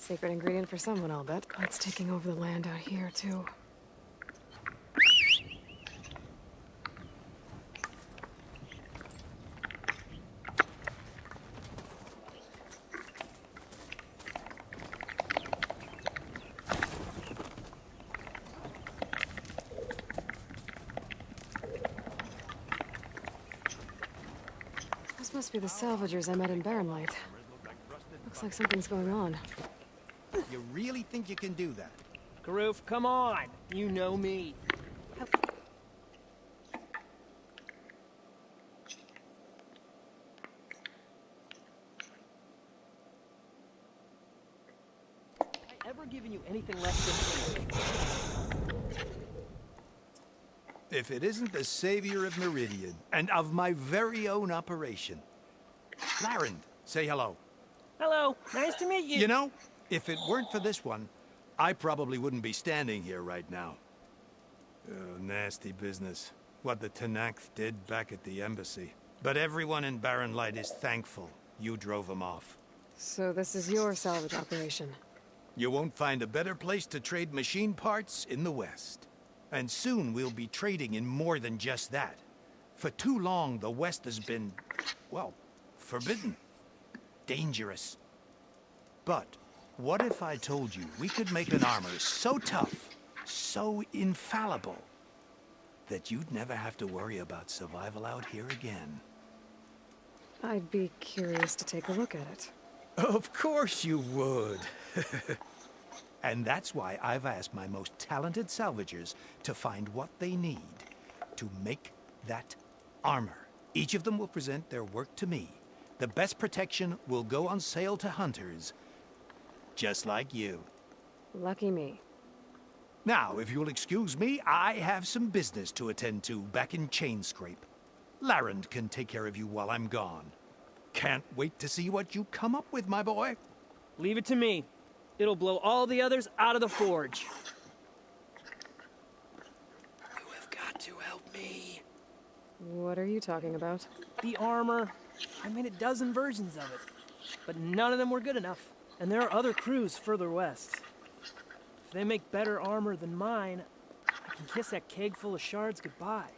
Speaker 1: Secret ingredient for someone, I'll bet. It's taking over the land out here, too. Those must be the salvagers I met in Barrenlight. Looks like something's going on.
Speaker 11: You really think you can do that?
Speaker 6: Karoof, come on. You know me. Have I ever given you anything less than...
Speaker 11: If it isn't the savior of Meridian, and of my very own operation. Larend, say hello.
Speaker 6: Hello, nice to meet you.
Speaker 11: You know, if it weren't for this one, I probably wouldn't be standing here right now. Oh, nasty business. What the Tenakth did back at the embassy. But everyone in Barrenlight is thankful you drove them off.
Speaker 1: So this is your salvage operation?
Speaker 11: You won't find a better place to trade machine parts in the West. And soon we'll be trading in more than just that. For too long, the West has been, well, forbidden. Dangerous. But what if I told you we could make an armor so tough, so infallible, that you'd never have to worry about survival out here again?
Speaker 1: I'd be curious to take a look at it.
Speaker 11: Of course you would. And that's why I've asked my most talented salvagers to find what they need to make that armor. Each of them will present their work to me. The best protection will go on sale to hunters, just like you.
Speaker 1: Lucky me.
Speaker 11: Now, if you'll excuse me, I have some business to attend to back in Chainscrape. Larend can take care of you while I'm gone. Can't wait to see what you come up with, my boy.
Speaker 6: Leave it to me. It'll blow all the others out of the forge. You have got to help me.
Speaker 1: What are you talking about?
Speaker 6: The armor. I made a dozen versions of it, but none of them were good enough. And there are other crews further west. If they make better armor than mine, I can kiss that keg full of shards goodbye.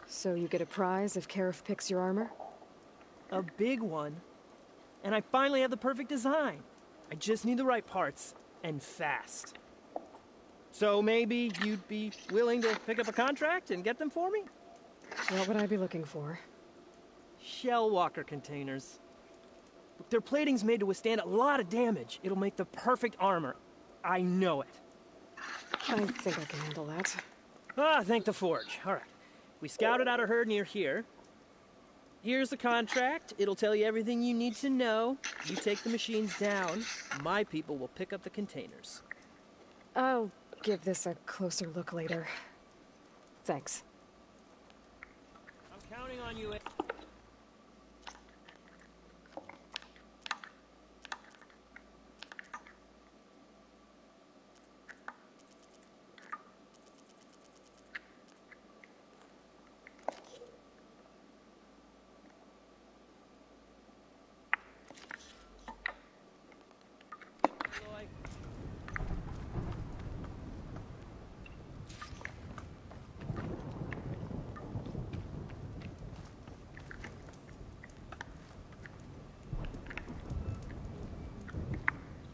Speaker 1: So you get a prize if Karif picks your armor?
Speaker 6: A big one. And I finally have the perfect design. I just need the right parts, and fast. So maybe you'd be willing to pick up a contract and get them for me?
Speaker 1: What would I be looking for?
Speaker 6: Shell walker containers. Look, their plating's made to withstand a lot of damage. It'll make the perfect armor. I know it.
Speaker 1: I think I can handle that.
Speaker 6: Ah, thank the forge. All right. We scouted out a herd near here. Here's the contract. It'll tell you everything you need to know. You take the machines down. My people will pick up the containers.
Speaker 1: I'll give this a closer look later. Thanks.
Speaker 6: I'm counting on you.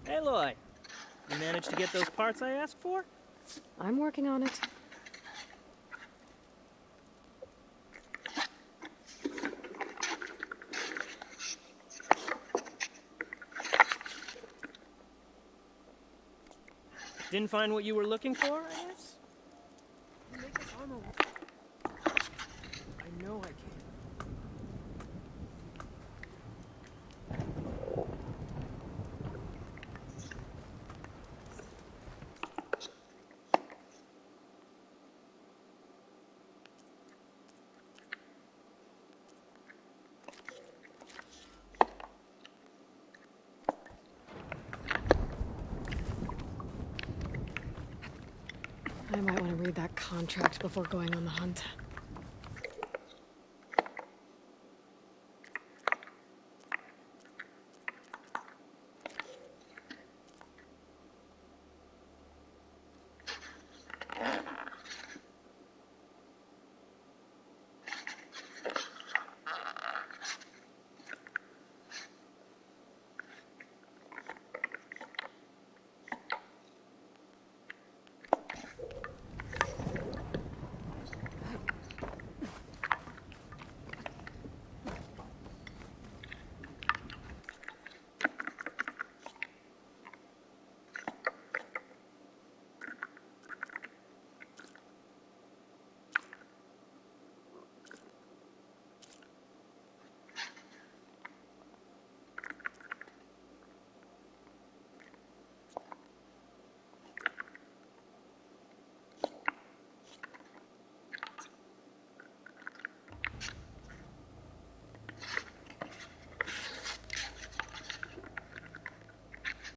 Speaker 6: Hey, Loy. You managed to get those parts I asked for?
Speaker 1: I'm working on it.
Speaker 6: Didn't find what you were looking for, I guess? You make this armor work. I know I can.
Speaker 1: I might want to read that contract before going on the hunt.